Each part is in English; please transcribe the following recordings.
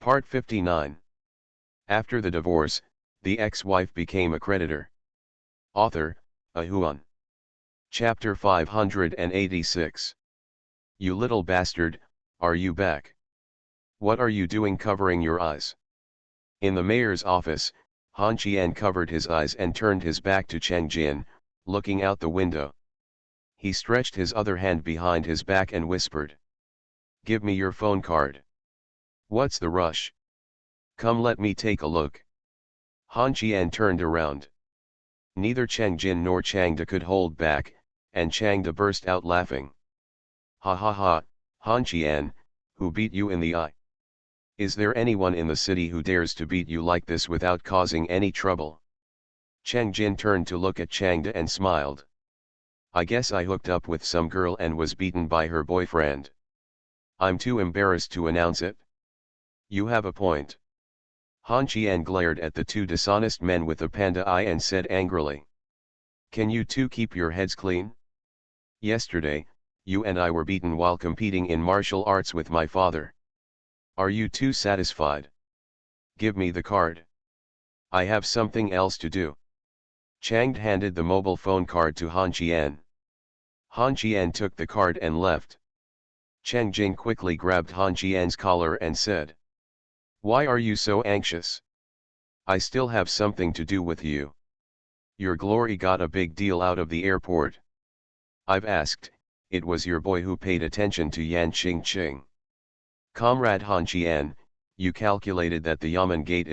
Part 59. After the divorce, the ex-wife became a creditor. Author, Ahuan. Chapter 586. You little bastard, are you back? What are you doing covering your eyes? In the mayor's office, Han Qian covered his eyes and turned his back to Cheng Jin, looking out the window. He stretched his other hand behind his back and whispered. Give me your phone card. What's the rush? Come let me take a look. Han Qian turned around. Neither Cheng Jin nor Changda could hold back, and Changda burst out laughing. Ha ha ha, Han Qian, who beat you in the eye? Is there anyone in the city who dares to beat you like this without causing any trouble? Cheng Jin turned to look at Changda and smiled. I guess I hooked up with some girl and was beaten by her boyfriend. I'm too embarrassed to announce it. You have a point. Han Qian glared at the two dishonest men with a panda eye and said angrily. Can you two keep your heads clean? Yesterday, you and I were beaten while competing in martial arts with my father. Are you two satisfied? Give me the card. I have something else to do. Changde handed the mobile phone card to Han Qian. Han Qian took the card and left. Cheng Jin quickly grabbed Han Qian's collar and said. Why are you so anxious? I still have something to do with you. Your glory got a big deal out of the airport. I've asked, it was your boy who paid attention to Yan Qingqing. Comrade Han Qian, you calculated that the Yamen gate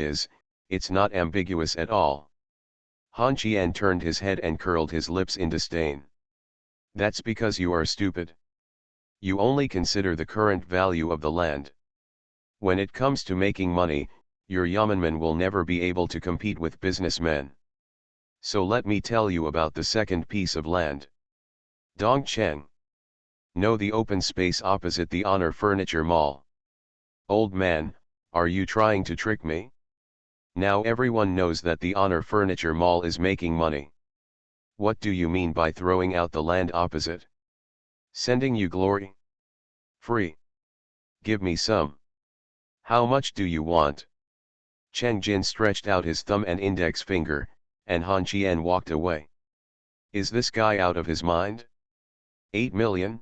it's not ambiguous at all. Han Qian turned his head and curled his lips in disdain. That's because you are stupid. You only consider the current value of the land. When it comes to making money, your Yamenmen will never be able to compete with businessmen. So let me tell you about the second piece of land. Dongcheng. No, the open space opposite the Honor Furniture Mall. Old man, are you trying to trick me? Now everyone knows that the Honor Furniture Mall is making money. What do you mean by throwing out the land opposite? Sending you glory? Free. Give me some. How much do you want? Cheng Jin stretched out his thumb and index finger, and Han Qian walked away. Is this guy out of his mind? 8 million?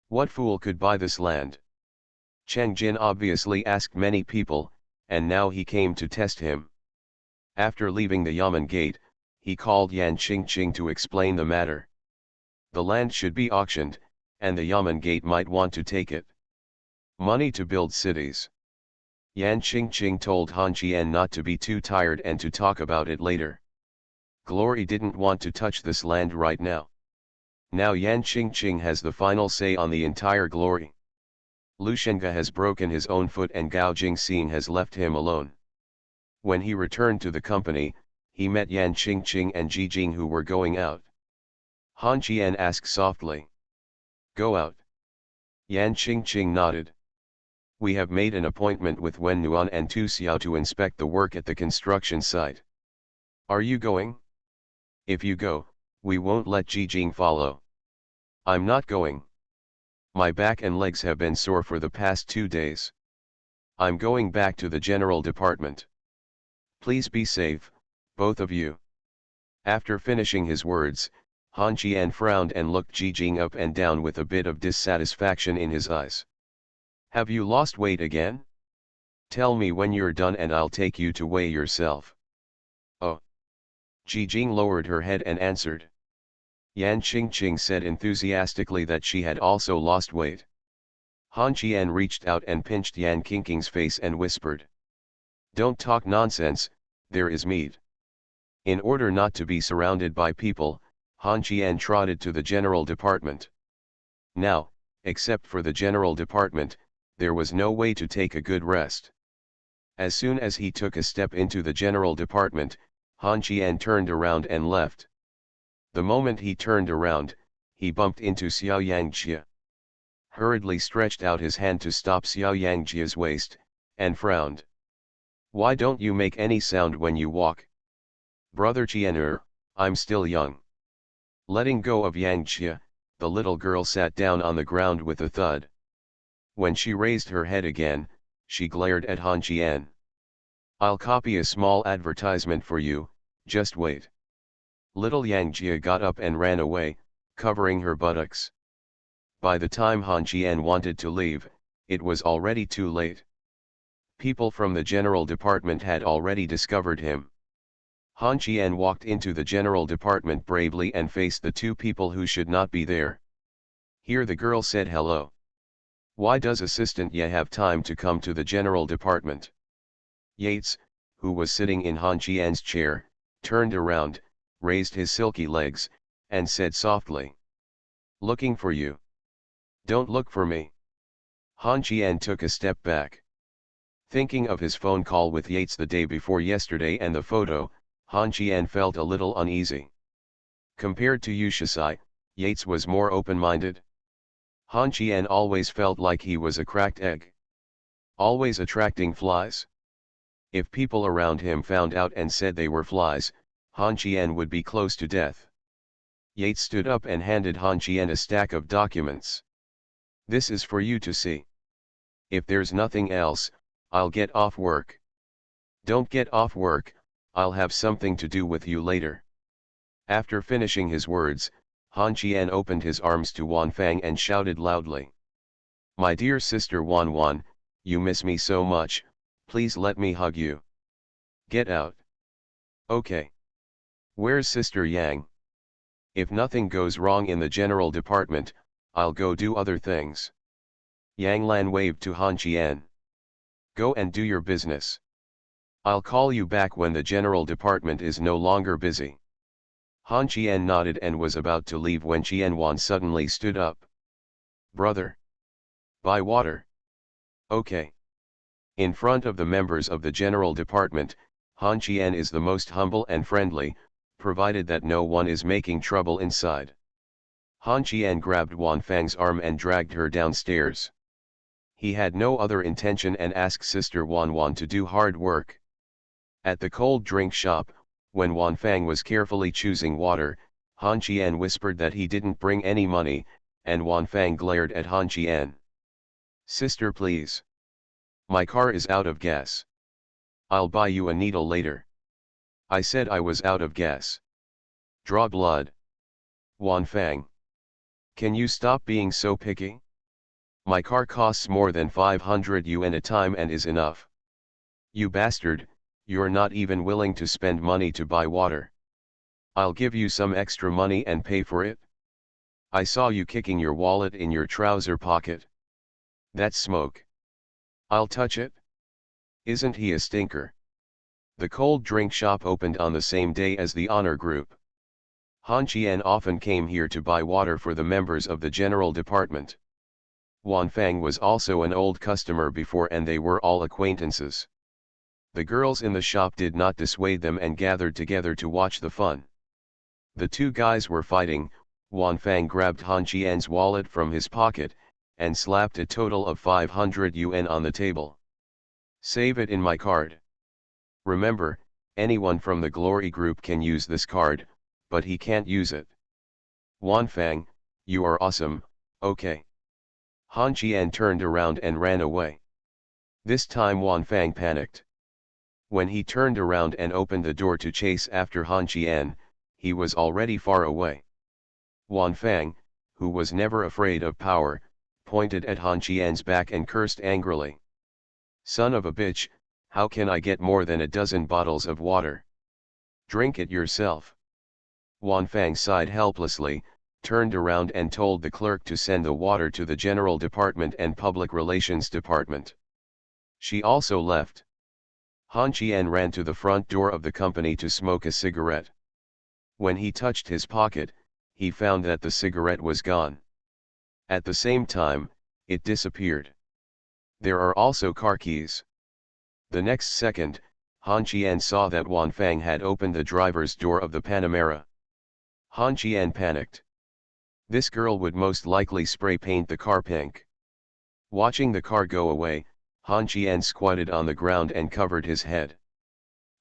What fool could buy this land? Cheng Jin obviously asked many people, and now he came to test him. After leaving the Yamen gate, he called Yan Qingqing to explain the matter. The land should be auctioned, and the Yamen gate might want to take it. Money to build cities. Yan Qingqing told Han Qian not to be too tired and to talk about it later. Glory didn't want to touch this land right now. Now Yan Qingqing has the final say on the entire glory. Lu Shengge has broken his own foot and Gao Jingxing has left him alone. When he returned to the company, he met Yan Qingqing and Ji Jing who were going out. Han Qian asked softly. Go out. Yan Qingqing nodded. We have made an appointment with Wen Nuan and Tu Xiao to inspect the work at the construction site. Are you going? If you go, we won't let Ji Jing follow. I'm not going. My back and legs have been sore for the past 2 days. I'm going back to the general department. Please be safe, both of you. After finishing his words, Han Qian frowned and looked Ji Jing up and down with a bit of dissatisfaction in his eyes. Have you lost weight again? Tell me when you're done and I'll take you to weigh yourself. Oh. Ji Jing lowered her head and answered. Yan Qingqing said enthusiastically that she had also lost weight. Han Qian reached out and pinched Yan Qingqing's face and whispered. Don't talk nonsense, there is meat. In order not to be surrounded by people, Han Qian trotted to the general department. Now, except for the general department, there was no way to take a good rest. As soon as he took a step into the general department, Han Qian turned around and left. The moment he turned around, he bumped into Xiao Yangjie. Hurriedly stretched out his hand to stop Xiao Yangjie's waist, and frowned. Why don't you make any sound when you walk? Brother Qianer, I'm still young. Letting go of Yangjie, the little girl sat down on the ground with a thud. When she raised her head again, she glared at Han Qian. "I'll copy a small advertisement for you, just wait." Little Yang Jia got up and ran away, covering her buttocks. By the time Han Qian wanted to leave, it was already too late. People from the general department had already discovered him. Han Qian walked into the general department bravely and faced the two people who should not be there. Here the girl said hello. "Why does Assistant Ye have time to come to the general department?" Yates, who was sitting in Han Qian's chair, turned around, raised his silky legs, and said softly, "Looking for you. Don't look for me." Han Qian took a step back. Thinking of his phone call with Yates the day before yesterday and the photo, Han Qian felt a little uneasy. Compared to Yushasai, Yates was more open-minded. Han Qian always felt like he was a cracked egg, always attracting flies. If people around him found out and said they were flies, Han Qian would be close to death. Yates stood up and handed Han Qian a stack of documents. "This is for you to see. If there's nothing else, I'll get off work." "Don't get off work, I'll have something to do with you later." After finishing his words, Han Qian opened his arms to Wan Fang and shouted loudly, "My dear sister Wan Wan, you miss me so much, please let me hug you." "Get out." "Okay. Where's Sister Yang?" "If nothing goes wrong in the general department, I'll go do other things." Yang Lan waved to Han Qian. "Go and do your business. I'll call you back when the general department is no longer busy." Han Qian nodded and was about to leave when Qianwan suddenly stood up. "Brother. Buy water." "Okay." In front of the members of the general department, Han Qian is the most humble and friendly, provided that no one is making trouble inside. Han Qian grabbed Wan Fang's arm and dragged her downstairs. He had no other intention and asked Sister Wan Wan to do hard work. At the cold drink shop, when Wan Fang was carefully choosing water, Han Qian whispered that he didn't bring any money, and Wan Fang glared at Han Qian. "Sister, please. My car is out of gas. I'll buy you a needle later." "I said I was out of gas. Draw blood." "Wan Fang. Can you stop being so picky? My car costs more than 500 yuan a time and is enough." "You bastard, you're not even willing to spend money to buy water. I'll give you some extra money and pay for it." "I saw you kicking your wallet in your trouser pocket. That's smoke." "I'll touch it." "Isn't he a stinker?" The cold drink shop opened on the same day as the honor group. Han Qian often came here to buy water for the members of the general department. Wan Fang was also an old customer before and they were all acquaintances. The girls in the shop did not dissuade them and gathered together to watch the fun. The two guys were fighting. Wan Fang grabbed Han Qian's wallet from his pocket, and slapped a total of 500 yuan on the table. "Save it in my card. Remember, anyone from the Glory Group can use this card, but he can't use it." "Wan Fang, you are awesome, okay." Han Qian turned around and ran away. This time Wan Fang panicked. When he turned around and opened the door to chase after Han Qian, he was already far away. Wan Fang, who was never afraid of power, pointed at Han Qian's back and cursed angrily. "Son of a bitch, how can I get more than a dozen bottles of water? Drink it yourself." Wan Fang sighed helplessly, turned around and told the clerk to send the water to the General Department and Public Relations Department. She also left. Han Qian ran to the front door of the company to smoke a cigarette. When he touched his pocket, he found that the cigarette was gone. At the same time, it disappeared. There are also car keys. The next second, Han Qian saw that Wan Fang had opened the driver's door of the Panamera. Han Qian panicked. This girl would most likely spray paint the car pink. Watching the car go away, Han Qian squatted on the ground and covered his head.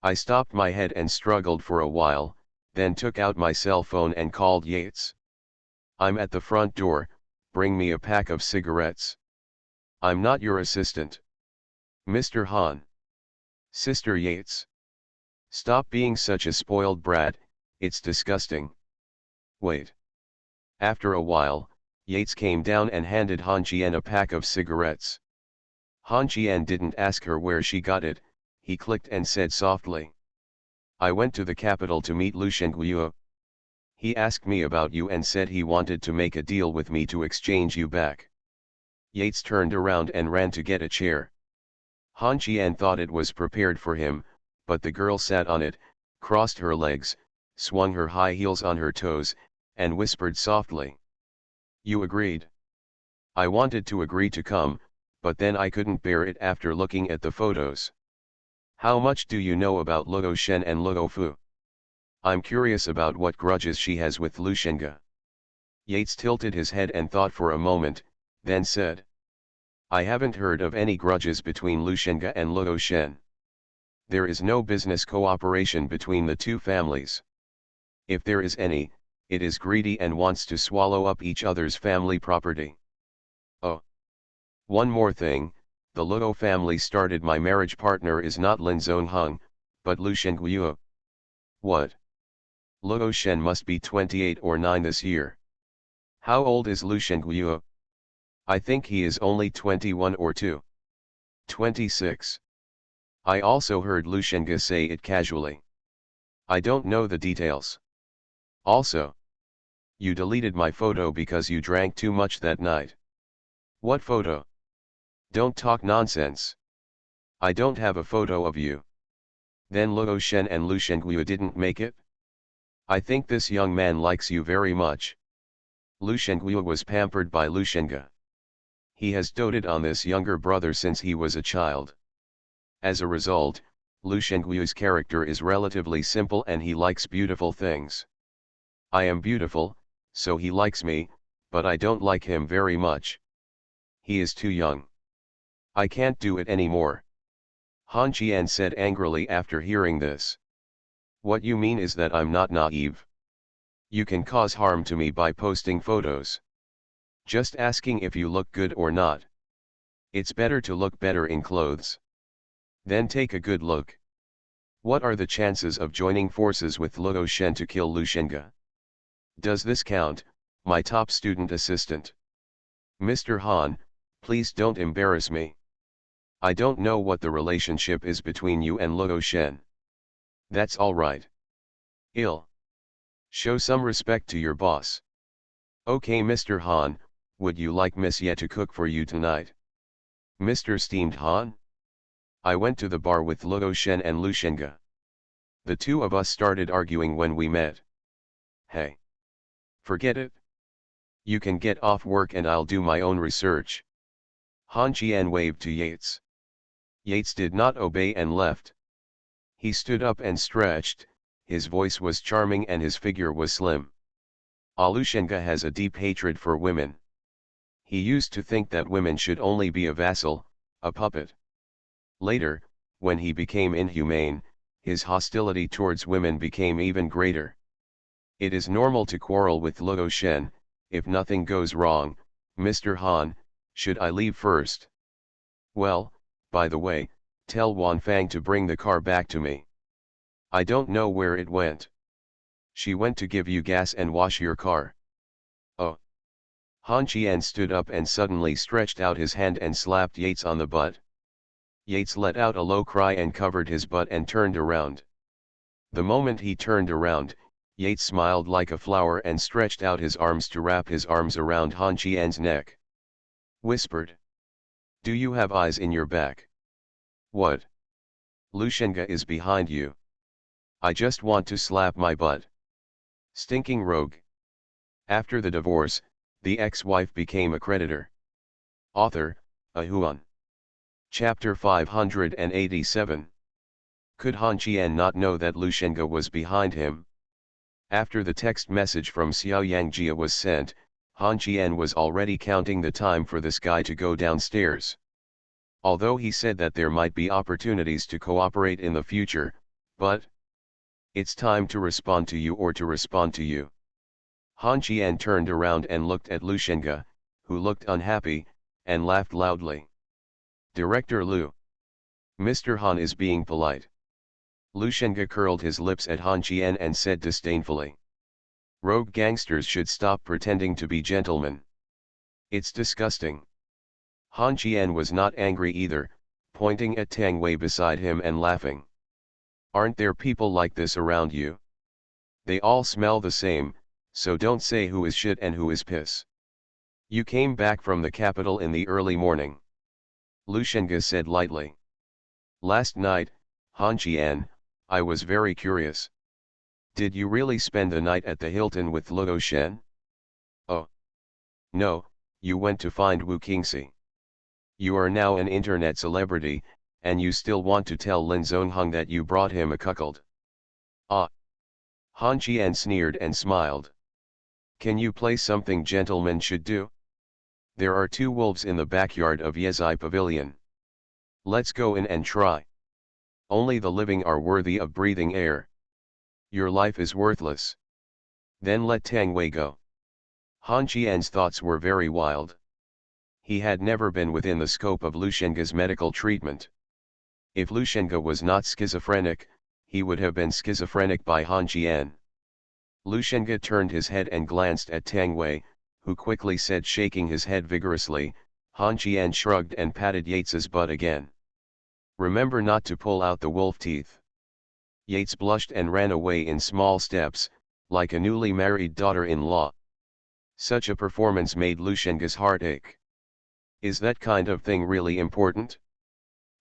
"I stopped my head and struggled for a while, then took out my cell phone and called Yates. I'm at the front door, bring me a pack of cigarettes. I'm not your assistant." Mr. Han. Sister Yates. Stop being such a spoiled brat, it's disgusting. Wait. After a while, Yates came down and handed Han Qian a pack of cigarettes. Han Qian didn't ask her where she got it, he clicked and said softly. I went to the capital to meet Lu Shengguo. He asked me about you and said he wanted to make a deal with me to exchange you back. Yates turned around and ran to get a chair. Han Qian thought it was prepared for him, but the girl sat on it, crossed her legs, swung her high heels on her toes, and whispered softly. You agreed. I wanted to agree to come, but then I couldn't bear it after looking at the photos. How much do you know about Luo Shen and Luo Fu? I'm curious about what grudges she has with Lu Shengge. Yates tilted his head and thought for a moment, then said. I haven't heard of any grudges between Lu Shengge and Luo Shen. There is no business cooperation between the two families. If there is any, it is greedy and wants to swallow up each other's family property. Oh. One more thing, the Luo family started my marriage partner is not Lin Zongheng, but Lu Shengguo. What? Luo Shen must be 28 or 9 this year. How old is Lu Shengguo? I think he is only 21 or 2. 26. I also heard Lu Shengge say it casually. I don't know the details. Also, you deleted my photo because you drank too much that night. What photo? Don't talk nonsense. I don't have a photo of you. Then Luo Shen and Lu Shengguo didn't make it? I think this young man likes you very much. Lu Shengguo was pampered by Lu Shengge. He has doted on this younger brother since he was a child. As a result, Lu Shengguo's character is relatively simple and he likes beautiful things. I am beautiful, so he likes me, but I don't like him very much. He is too young. I can't do it anymore. Han Qian said angrily after hearing this. What you mean is that I'm not naive. You can cause harm to me by posting photos. Just asking if you look good or not. It's better to look better in clothes. Then take a good look. What are the chances of joining forces with Luo Shen to kill Lu Shengge? Does this count, my top student assistant? Mr. Han, please don't embarrass me. I don't know what the relationship is between you and Luo Shen. That's alright. Ill. Show some respect to your boss. Okay Mr. Han, would you like Miss Ye to cook for you tonight? Mr. Steamed Han? I went to the bar with Luo Shen and Lu Shengge. The two of us started arguing when we met. Hey. Forget it. You can get off work and I'll do my own research. Han Qian waved to Yates. Yates did not obey and left. He stood up and stretched, his voice was charming and his figure was slim. Lu Shengge has a deep hatred for women. He used to think that women should only be a vassal, a puppet. Later, when he became inhumane, his hostility towards women became even greater. It is normal to quarrel with Luo Shen. If nothing goes wrong, Mr. Han, should I leave first? Well, by the way, tell Wanfang to bring the car back to me. I don't know where it went. She went to give you gas and wash your car. Oh. Han Qian stood up and suddenly stretched out his hand and slapped Yates on the butt. Yates let out a low cry and covered his butt and turned around. The moment he turned around, Yates smiled like a flower and stretched out his arms to wrap his arms around Han Qian's neck. Whispered. Do you have eyes in your back? What? Lu Shengge is behind you. I just want to slap my butt. Stinking rogue. After the divorce, the ex-wife became a creditor. Author, Ahuan. Chapter 587. Could Han Qian not know that Lu Shengge was behind him? After the text message from Xiao Yangjia was sent, Han Qian was already counting the time for this guy to go downstairs. Although he said that there might be opportunities to cooperate in the future, but it's time to respond to you or to respond to you. Han Qian turned around and looked at Lu Shengge, who looked unhappy, and laughed loudly. Director Lu. Mr. Han is being polite. Lu Shenge curled his lips at Han Qian and said disdainfully. Rogue gangsters should stop pretending to be gentlemen. It's disgusting. Han Qian was not angry either, pointing at Tang Wei beside him and laughing. Aren't there people like this around you? They all smell the same, so don't say who is shit and who is piss. You came back from the capital in the early morning. Lu Shenge said lightly. Last night, Han Qian, I was very curious. Did you really spend the night at the Hilton with Luo Shen? Oh. No, you went to find Wu Qingxi. You are now an internet celebrity, and you still want to tell Lin Zongheng that you brought him a cuckold. Ah. Han Qian sneered and smiled. Can you play something gentlemen should do? There are 2 wolves in the backyard of Yezai Pavilion. Let's go in and try. Only the living are worthy of breathing air. Your life is worthless. Then let Tang Wei go. Han Qian's thoughts were very wild. He had never been within the scope of Lu Shenge's medical treatment. If Lu Shenge was not schizophrenic, he would have been schizophrenic by Han Qian. Lu Shenge turned his head and glanced at Tang Wei, who quickly said, shaking his head vigorously. Han Qian shrugged and patted Yates's butt again. Remember not to pull out the wolf teeth. Yates blushed and ran away in small steps, like a newly married daughter-in-law. Such a performance made Lu Shenge's heart ache. Is that kind of thing really important?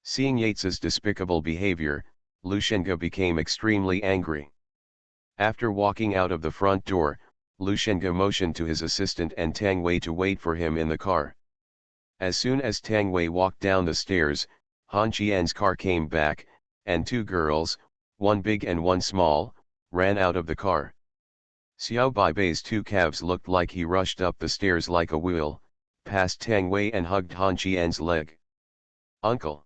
Seeing Yates's despicable behavior, Lu Shenge became extremely angry. After walking out of the front door, Lu Shenge motioned to his assistant and Tang Wei to wait for him in the car. As soon as Tang Wei walked down the stairs, Han Qian's car came back, and 2 girls, one big and one small, ran out of the car. Xiao Baibei's 2 calves looked like he rushed up the stairs like a wheel, past Tang Wei and hugged Han Qian's leg. Uncle.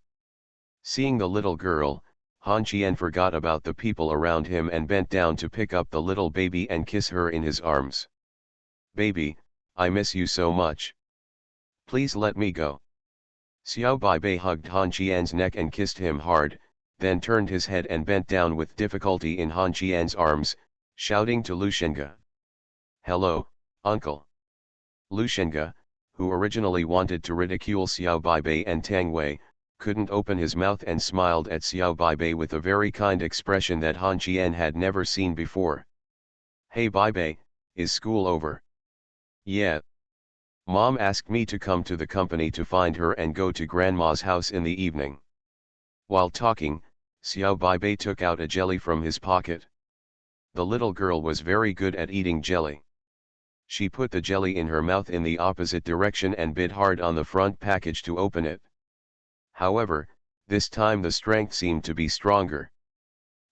Seeing the little girl, Han Qian forgot about the people around him and bent down to pick up the little baby and kiss her in his arms. Baby, I miss you so much. Please let me go. Xiao Baibei hugged Han Qian's neck and kissed him hard, then turned his head and bent down with difficulty in Han Qian's arms, shouting to Lu Shenge. Hello, uncle. Lu Shenge, who originally wanted to ridicule Xiao Baibei and Tang Wei, couldn't open his mouth and smiled at Xiao Baibei with a very kind expression that Han Qian had never seen before. Hey Baibei, is school over? Yeah. Mom asked me to come to the company to find her and go to Grandma's house in the evening. While talking, Xiao Baibei took out a jelly from his pocket. The little girl was very good at eating jelly. She put the jelly in her mouth in the opposite direction and bit hard on the front package to open it. However, this time the strength seemed to be stronger.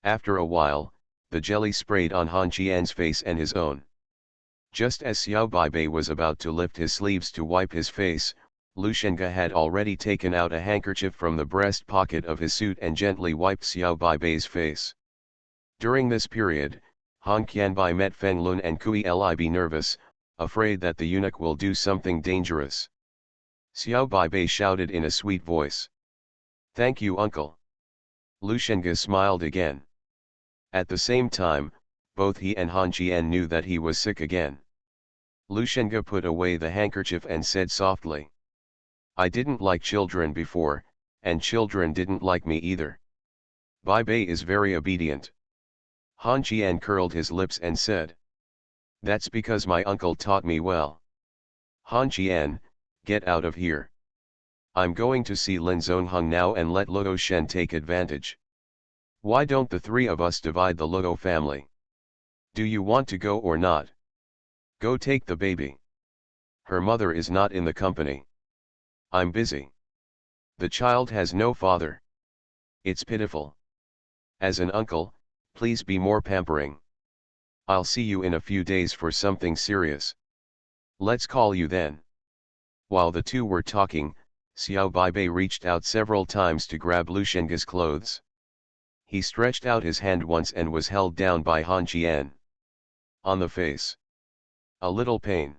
After a while, the jelly sprayed on Han Qian's face and his own. Just as Xiao Baibei was about to lift his sleeves to wipe his face, Lu Shenge had already taken out a handkerchief from the breast pocket of his suit and gently wiped Xiao Baibei's face. During this period, Han Qianbai met Feng Lun and Kui Lib nervous, afraid that the eunuch will do something dangerous. Xiao Baibei shouted in a sweet voice. Thank you uncle. Lu Shenge smiled again. At the same time, both he and Han Qian knew that he was sick again. Lu Shenge put away the handkerchief and said softly. I didn't like children before, and children didn't like me either. Baibei is very obedient. Han Qian curled his lips and said. That's because my uncle taught me well. Han Qian, get out of here. I'm going to see Lin Zongheng now and let Luo Shen take advantage. Why don't the 3 of us divide the Luo family? Do you want to go or not? Go take the baby. Her mother is not in the company. I'm busy. The child has no father. It's pitiful. As an uncle, please be more pampering. I'll see you in a few days for something serious. Let's call you then. While the 2 were talking, Xiao Baibei reached out several times to grab Lu Shenge's clothes. He stretched out his hand once and was held down by Han Qian. On the face. A little pain.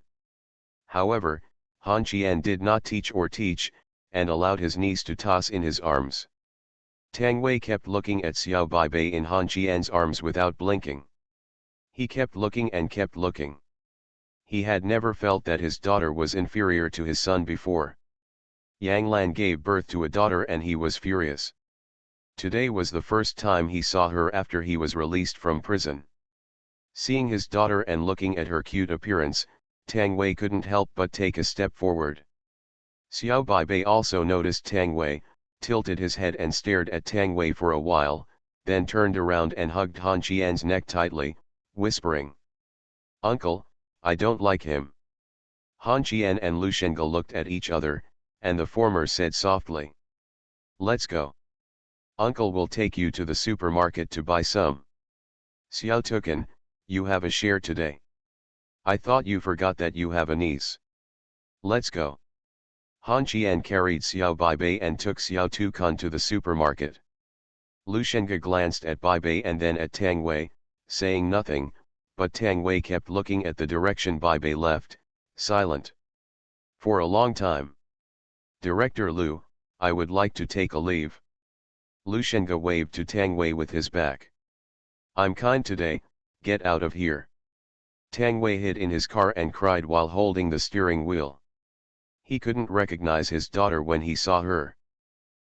However, Han Qian did not teach, and allowed his knees to toss in his arms. Tang Wei kept looking at Xiao Baibei in Han Qian's arms without blinking. He kept looking and kept looking. He had never felt that his daughter was inferior to his son before. Yang Lan gave birth to a daughter and he was furious. Today was the first time he saw her after he was released from prison. Seeing his daughter and looking at her cute appearance, Tang Wei couldn't help but take a step forward. Xiao Baibei also noticed Tang Wei, tilted his head and stared at Tang Wei for a while, then turned around and hugged Han Qian's neck tightly, whispering, "Uncle, I don't like him." Han Qian and Lu Shengge looked at each other, and the former said softly, "Let's go. Uncle will take you to the supermarket to buy some." "Xiao Tukan, you have a share today. I thought you forgot that you have a niece. Let's go." Han Qian carried Xiao Baibei and took Xiao Tukan to the supermarket. Lu Shengge glanced at Baibei and then at Tang Wei, saying nothing, but Tang Wei kept looking at the direction Baibei left, silent. For a long time. "Director Lu, I would like to take a leave." Lu Shengge waved to Tang Wei with his back. "I'm kind today, get out of here." Tang Wei hid in his car and cried while holding the steering wheel. He couldn't recognize his daughter when he saw her.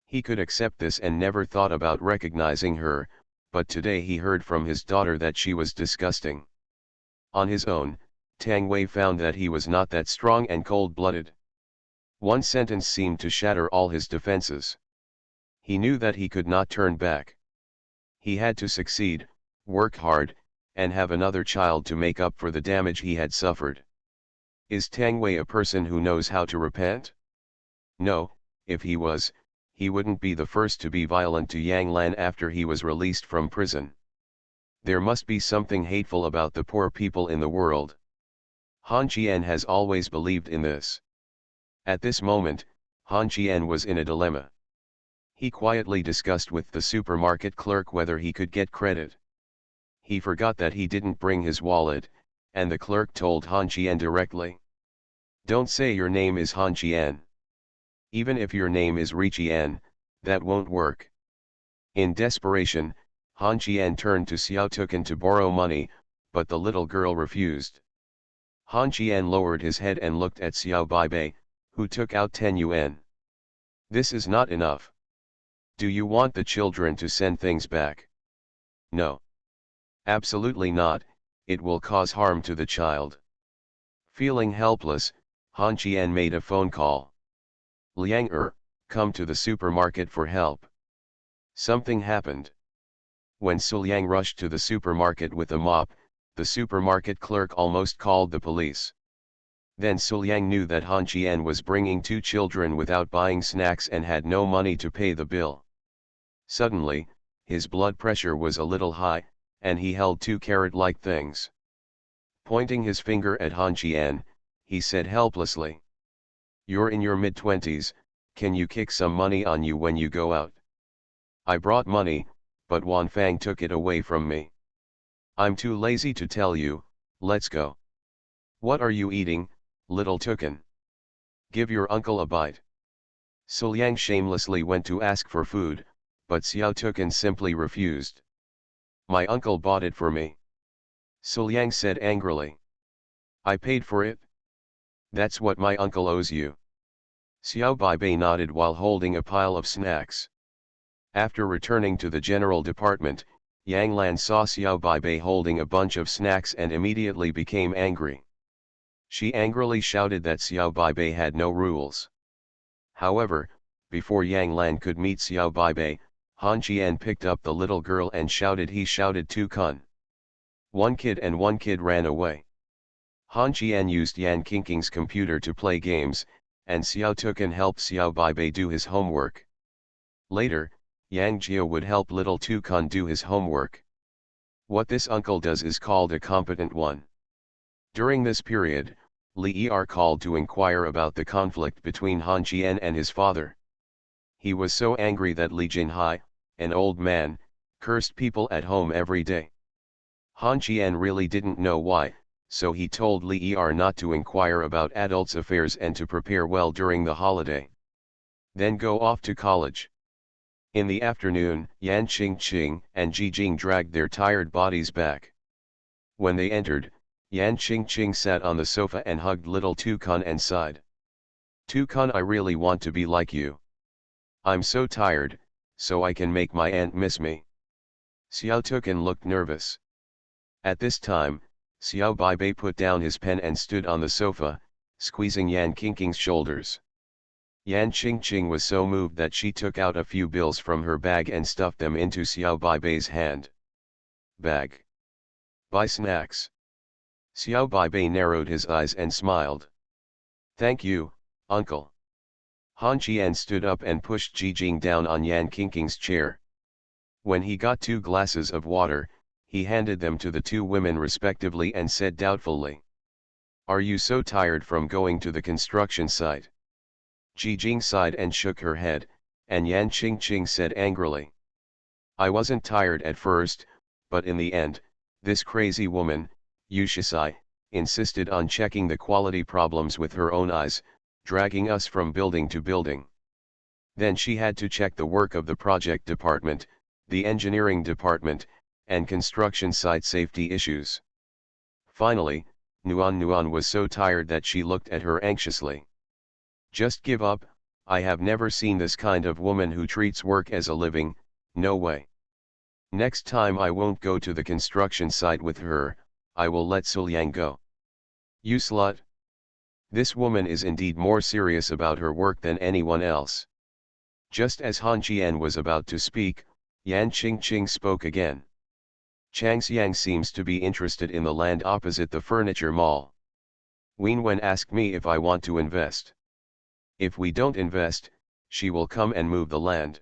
He could accept this and never thought about recognizing her, but today he heard from his daughter that she was disgusting. On his own, Tang Wei found that he was not that strong and cold-blooded. One sentence seemed to shatter all his defenses. He knew that he could not turn back. He had to succeed, work hard, and have another child to make up for the damage he had suffered. Is Tang Wei a person who knows how to repent? No, if he was, he wouldn't be the first to be violent to Yang Lan after he was released from prison. There must be something hateful about the poor people in the world. Han Qian has always believed in this. At this moment, Han Qian was in a dilemma. He quietly discussed with the supermarket clerk whether he could get credit. He forgot that he didn't bring his wallet, and the clerk told Han Qian directly, "Don't say your name is Han Qian. Even if your name is Ri Qian, that won't work." In desperation, Han Qian turned to Xiao Tukan to borrow money, but the little girl refused. Han Qian lowered his head and looked at Xiao Baibei, who took out 10 yuan. "This is not enough. Do you want the children to send things back?" "No. Absolutely not, it will cause harm to the child." Feeling helpless, Han Qian made a phone call. "Liang come to the supermarket for help." Something happened. When Su Liang rushed to the supermarket with a mop, the supermarket clerk almost called the police. Then Su Liang knew that Han Qian was bringing 2 children without buying snacks and had no money to pay the bill. Suddenly, his blood pressure was a little high, and he held 2 carrot-like things. Pointing his finger at Han Qian, he said helplessly, "You're in your mid-20s, can you kick some money on you when you go out?" "I brought money, but Wan Fang took it away from me." "I'm too lazy to tell you, let's go." "What are you eating, little Tukan? Give your uncle a bite." Su Liang shamelessly went to ask for food, but Xiao Tukan simply refused. "My uncle bought it for me." Su Liang said angrily. "I paid for it. That's what my uncle owes you." Xiao Baibei nodded while holding a pile of snacks. After returning to the general department, Yang Lan saw Xiao Baibei holding a bunch of snacks and immediately became angry. She angrily shouted that Xiao Baibei had no rules. However, before Yang Lan could meet Xiao Baibei, Han Qian picked up the little girl and shouted "Tu kun." One kid ran away. Han Qian used Yan Qingqing's computer to play games, and Xiao Tukan helped Xiao Baibei do his homework. Later, Yang Jia would help little Tukan do his homework. What this uncle does is called a competent one. During this period, Li Er called to inquire about the conflict between Han Qian and his father. He was so angry that Li Jinhai, an old man, cursed people at home every day. Han Qian really didn't know why, so he told Li Er not to inquire about adults' affairs and to prepare well during the holiday. Then go off to college. In the afternoon, Yan Qingqing and Jijing dragged their tired bodies back. When they entered, Yan Qingqing sat on the sofa and hugged little Tukan and sighed. Tukan, I really want to be like you. I'm so tired, so I can make my aunt miss me. Xiao Tukan looked nervous. At this time, Xiao Baibei put down his pen and stood on the sofa, squeezing Yan Qingqing's shoulders. Yan Qingqing was so moved that she took out a few bills from her bag and stuffed them into Xiao Baibei's hand. Bag. Buy snacks. Xiao Baibei narrowed his eyes and smiled. Thank you, uncle. Han Qian stood up and pushed Jijing down on Yan Qingqing's chair. When he got 2 glasses of water, he handed them to the 2 women respectively and said doubtfully, "Are you so tired from going to the construction site?" Jijing sighed and shook her head, and Yan Qingqing said angrily, "I wasn't tired at first, but in the end, this crazy woman, Yu Shisai, insisted on checking the quality problems with her own eyes, dragging us from building to building. Then she had to check the work of the project department, the engineering department, and construction site safety issues. Finally, Nuan was so tired that she looked at her anxiously. Just give up, I have never seen this kind of woman who treats work as a living, no way. Next time I won't go to the construction site with her, I will let Suliang go. You slut. This woman is indeed more serious about her work than anyone else." Just as Han Qian was about to speak, Yan Qingqing spoke again. "Chang Xiang seems to be interested in the land opposite the furniture mall. Wenwen asked me if I want to invest. If we don't invest, she will come and move the land.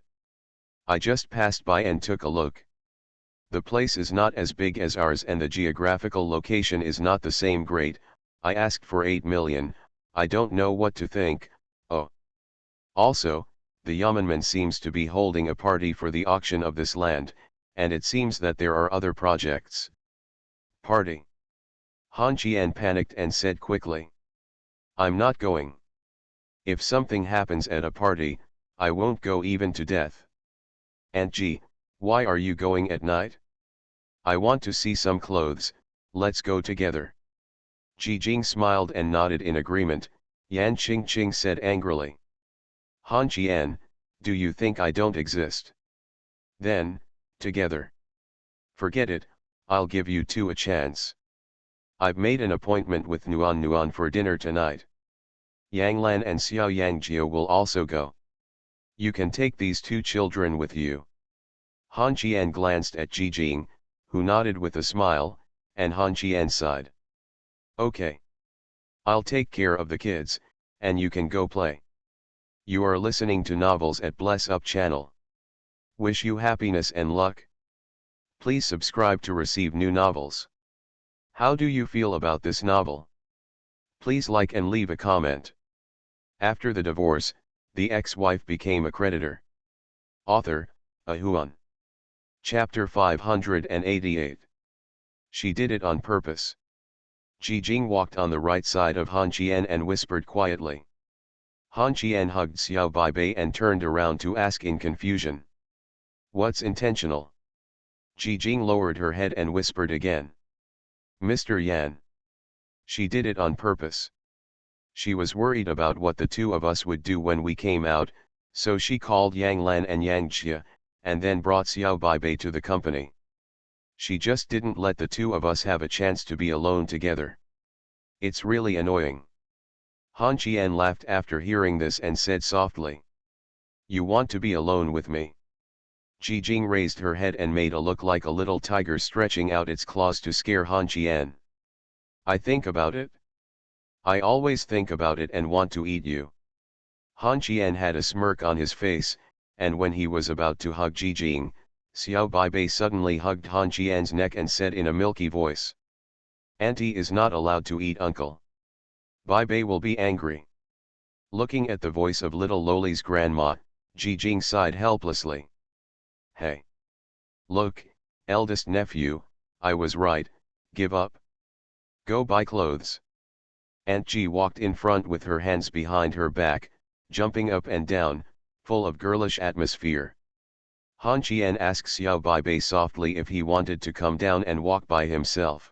I just passed by and took a look. The place is not as big as ours and the geographical location is not the same great. I asked for 8 million, I don't know what to think, oh. Also, the Yamanman seems to be holding a party for the auction of this land, and it seems that there are other projects." "Party?" Han Qian panicked and said quickly. "I'm not going. If something happens at a party, I won't go even to death. Aunt Ji, why are you going at night? I want to see some clothes, let's go together." Jijing smiled and nodded in agreement. Yan Qingqing said angrily, "Han Qian, do you think I don't exist? Then, together. Forget it, I'll give you 2 a chance. I've made an appointment with Nuan for dinner tonight. Yang Lan and Xiao Yangjia will also go. You can take these 2 children with you." Han Qian glanced at Jijing, who nodded with a smile, and Han Qian sighed. "Okay. I'll take care of the kids, and you can go play. You are listening to Novels at Bless Up channel. Wish you happiness and luck. Please subscribe to receive new novels. How do you feel about this novel? Please like and leave a comment." After the divorce, the ex-wife became a creditor. Author, Ahuan. Chapter 588. She did it on purpose. Jijing walked on the right side of Han Qian and whispered quietly. Han Qian hugged Xiao Baibei and turned around to ask in confusion, "What's intentional?" Jijing lowered her head and whispered again, "Mr. Yan. She did it on purpose. She was worried about what the 2 of us would do when we came out, so she called Yang Lan and Yang Jia, and then brought Xiao Baibei to the company. She just didn't let the 2 of us have a chance to be alone together. It's really annoying." Han Qian laughed after hearing this and said softly, "You want to be alone with me?" Jijing raised her head and made a look like a little tiger stretching out its claws to scare Han Qian. "I think about it. I always think about it and want to eat you." Han Qian had a smirk on his face, and when he was about to hug Jijing, Xiao Baibei suddenly hugged Han Qian's neck and said in a milky voice, "Auntie is not allowed to eat uncle. Baibei will be angry." Looking at the voice of little Loli's grandma, Jijing sighed helplessly. "Hey. Look, eldest nephew, I was right, give up. Go buy clothes." Aunt Ji walked in front with her hands behind her back, jumping up and down, full of girlish atmosphere. Han Qian asked Xiao Baibei softly if he wanted to come down and walk by himself.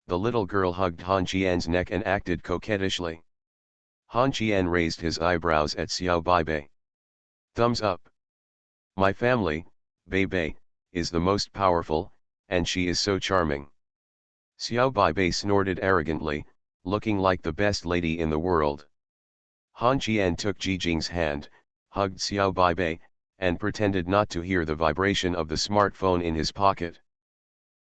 The little girl hugged Han Qian's neck and acted coquettishly. Han Qian raised his eyebrows at Xiao Baibei. Thumbs up. My family, Baibei, is the most powerful, and she is so charming. Xiao Baibei snorted arrogantly, looking like the best lady in the world. Han Qian took Jijing's hand, hugged Xiao Baibei, and pretended not to hear the vibration of the smartphone in his pocket.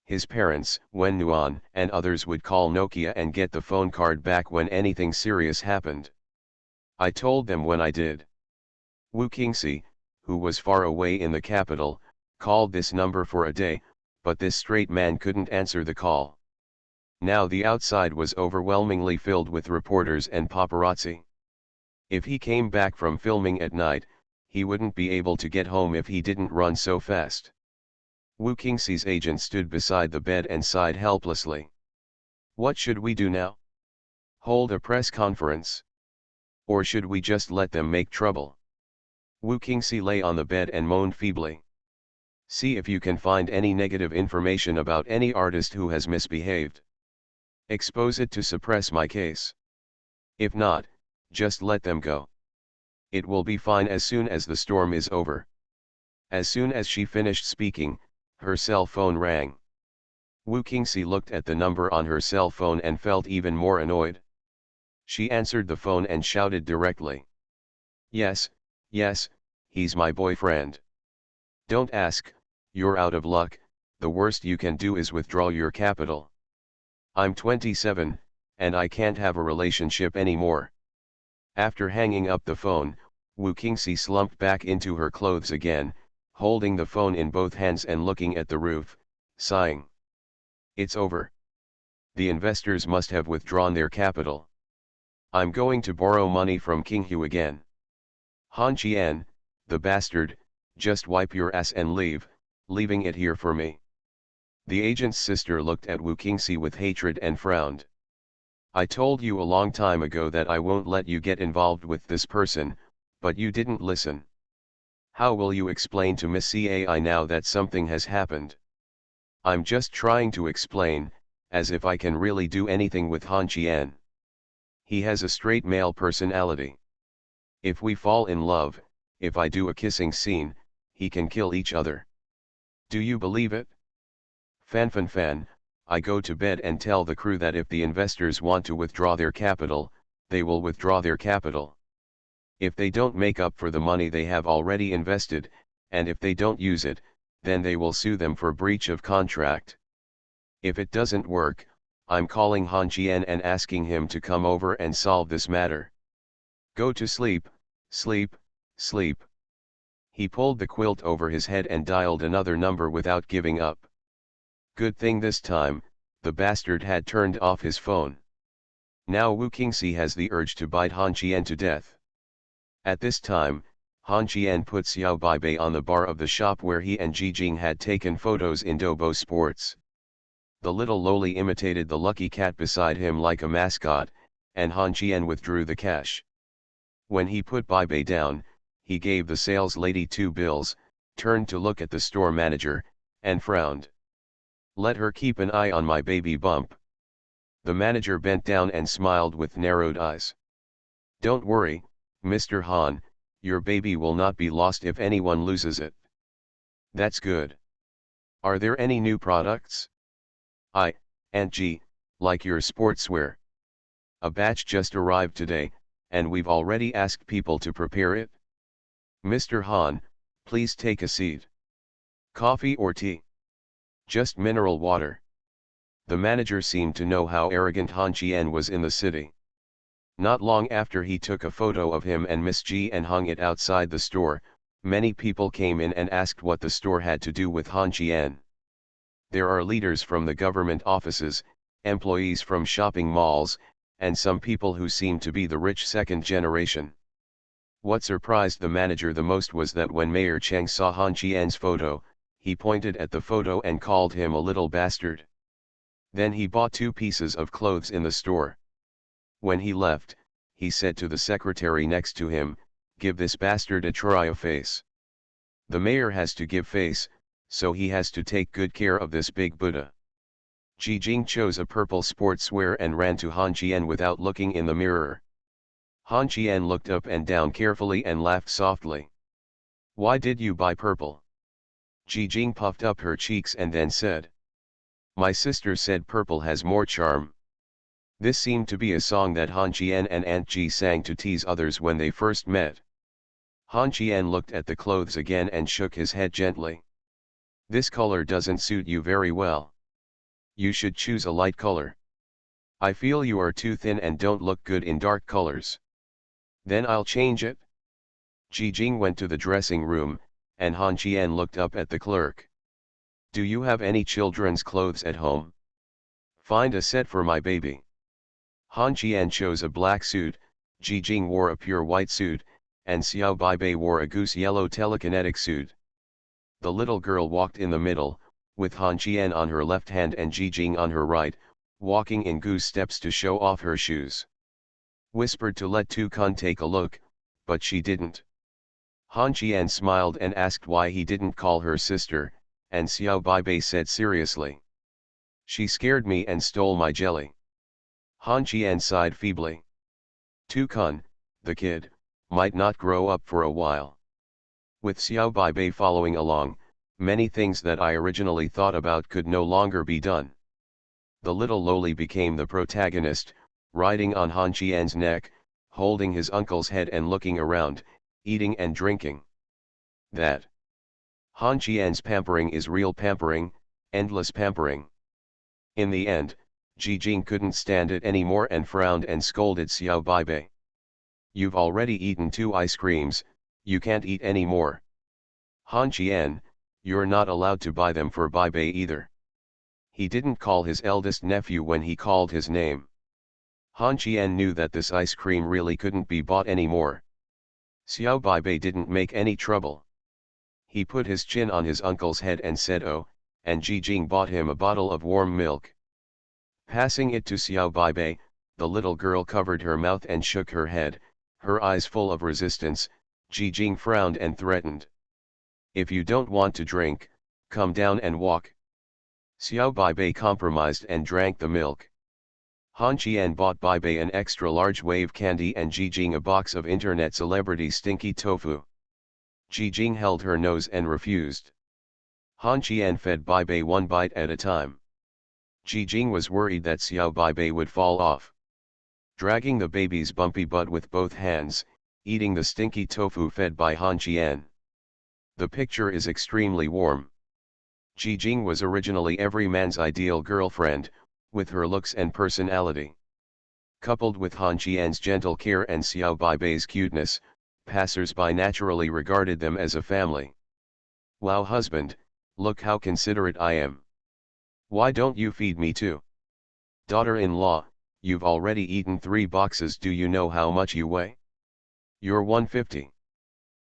His parents, Wen Nuan and others would call Nokia and get the phone card back when anything serious happened. I told them when I did. Wu Qingxi, who was far away in the capital, called this number for a day, but this straight man couldn't answer the call. Now the outside was overwhelmingly filled with reporters and paparazzi. If he came back from filming at night, he wouldn't be able to get home if he didn't run so fast. Wu Qingxi's agent stood beside the bed and sighed helplessly. What should we do now? Hold a press conference? Or should we just let them make trouble? Wu Qingxi lay on the bed and moaned feebly. See if you can find any negative information about any artist who has misbehaved. Expose it to suppress my case. If not, just let them go. It will be fine as soon as the storm is over. As soon as she finished speaking, her cell phone rang. Wu Qingxi looked at the number on her cell phone and felt even more annoyed. She answered the phone and shouted directly. Yes, yes, he's my boyfriend. Don't ask, you're out of luck, the worst you can do is withdraw your capital. I'm 27, and I can't have a relationship anymore. After hanging up the phone, Wu Qingxi slumped back into her clothes again, holding the phone in both hands and looking at the roof, sighing. It's over. The investors must have withdrawn their capital. I'm going to borrow money from King Hu again. Han Qian, the bastard, just wipe your ass and leave, leaving it here for me. The agent's sister looked at Wu Qingxi with hatred and frowned. I told you a long time ago that I won't let you get involved with this person, but you didn't listen. How will you explain to Miss Cai now that something has happened? I'm just trying to explain, as if I can really do anything with Han Qian. He has a straight male personality. If we fall in love, if I do a kissing scene, he can kill each other. Do you believe it? Fan, I go to bed and tell the crew that if the investors want to withdraw their capital, they will withdraw their capital. If they don't make up for the money they have already invested, and if they don't use it, then they will sue them for breach of contract. If it doesn't work, I'm calling Han Qian and asking him to come over and solve this matter. Go to sleep, sleep, sleep. He pulled the quilt over his head and dialed another number without giving up. Good thing this time, the bastard had turned off his phone. Now Wu Qingxi has the urge to bite Han Qian to death. At this time, Han Qian put Xiao Baibei on the bar of the shop where he and Jijing had taken photos in Doubo Sports. The little loli imitated the lucky cat beside him like a mascot, and Han Qian withdrew the cash. When he put Baibei down, he gave the sales lady 2 bills, turned to look at the store manager, and frowned. Let her keep an eye on my baby bump. The manager bent down and smiled with narrowed eyes. Don't worry, Mr. Han, your baby will not be lost if anyone loses it. That's good. Are there any new products? And G, like your sportswear. A batch just arrived today, and we've already asked people to prepare it. Mr. Han, please take a seat. Coffee or tea? Just mineral water. The manager seemed to know how arrogant Han Qian was in the city. Not long after he took a photo of him and Miss G and hung it outside the store, many people came in and asked what the store had to do with Han Qian. There are leaders from the government offices, employees from shopping malls, and some people who seem to be the rich second generation. What surprised the manager the most was that when Mayor Cheng saw Han Qian's photo, he pointed at the photo and called him a little bastard. Then he bought 2 pieces of clothes in the store. When he left, he said to the secretary next to him, "Give this bastard a try face." The mayor has to give face, so he has to take good care of this big Buddha. Ji Jing chose a purple sportswear and ran to Han Qian without looking in the mirror. Han Qian looked up and down carefully and laughed softly. Why did you buy purple? Ji Jing puffed up her cheeks and then said. My sister said purple has more charm. This seemed to be a song that Han Qian and Aunt Ji sang to tease others when they first met. Han Qian looked at the clothes again and shook his head gently. This color doesn't suit you very well. You should choose a light color. I feel you are too thin and don't look good in dark colors. Then I'll change it. Ji Jing went to the dressing room, and Han Qian looked up at the clerk. Do you have any children's clothes at home? Find a set for my baby. Han Qian chose a black suit, Ji Jing wore a pure white suit, and Xiao Baibei wore a goose yellow telekinetic suit. The little girl walked in the middle, with Han Qian on her left hand and Ji Jing on her right, walking in goose steps to show off her shoes. Whispered to let Tu Kun take a look, but she didn't. Han Qian smiled and asked why he didn't call her sister, and Xiao Baibei said seriously. She scared me and stole my jelly. Han Qian sighed feebly. Tu Kun, the kid, might not grow up for a while. With Xiao Baibei following along, many things that I originally thought about could no longer be done. The little loli became the protagonist, riding on Han Qian's neck, holding his uncle's head and looking around, eating and drinking. That Han Qian's pampering is real pampering, endless pampering. In the end, Ji Jing couldn't stand it anymore and frowned and scolded Xiao Baibei. You've already eaten 2 ice creams, you can't eat any more. Han Qian, you're not allowed to buy them for Baibei either. He didn't call his eldest nephew when he called his name. Han Qian knew that this ice cream really couldn't be bought anymore. Xiao Baibei didn't make any trouble. He put his chin on his uncle's head and said oh, and Ji Jing bought him a bottle of warm milk. Passing it to Xiao Baibei, the little girl covered her mouth and shook her head, her eyes full of resistance. Ji Jing frowned and threatened. If you don't want to drink, come down and walk. Xiao Baibei compromised and drank the milk. Han Qian bought Baibei an extra large wave candy and Ji Jing a box of internet celebrity stinky tofu. Ji Jing held her nose and refused. Han Qian fed Baibei 1 bite at a time. Ji Jing was worried that Xiao Baibei would fall off. Dragging the baby's bumpy butt with both hands, eating the stinky tofu fed by Han Qian. The picture is extremely warm. Ji Jing was originally every man's ideal girlfriend, with her looks and personality. Coupled with Han Qian's gentle care and Xiao Baibei's cuteness, passers-by naturally regarded them as a family. Wow husband, look how considerate I am. Why don't you feed me too? Daughter-in-law, you've already eaten 3 boxes. Do you know how much you weigh? You're 150.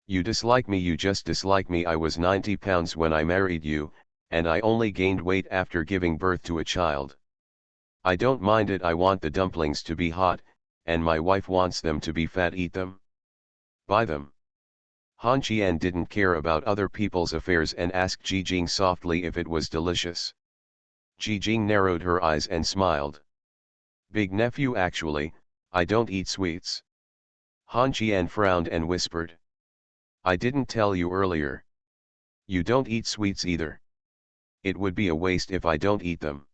You dislike me. You just dislike me. I was 90 pounds when I married you, and I only gained weight after giving birth to a child. I don't mind it. I want the dumplings to be hot, and my wife wants them to be fat. Eat them. Buy them. Han Qian didn't care about other people's affairs and asked Ji Jing softly if it was delicious. Ji Jing narrowed her eyes and smiled. Big nephew, actually, I don't eat sweets. Han Qian frowned and whispered. I didn't tell you earlier. You don't eat sweets either. It would be a waste if I don't eat them.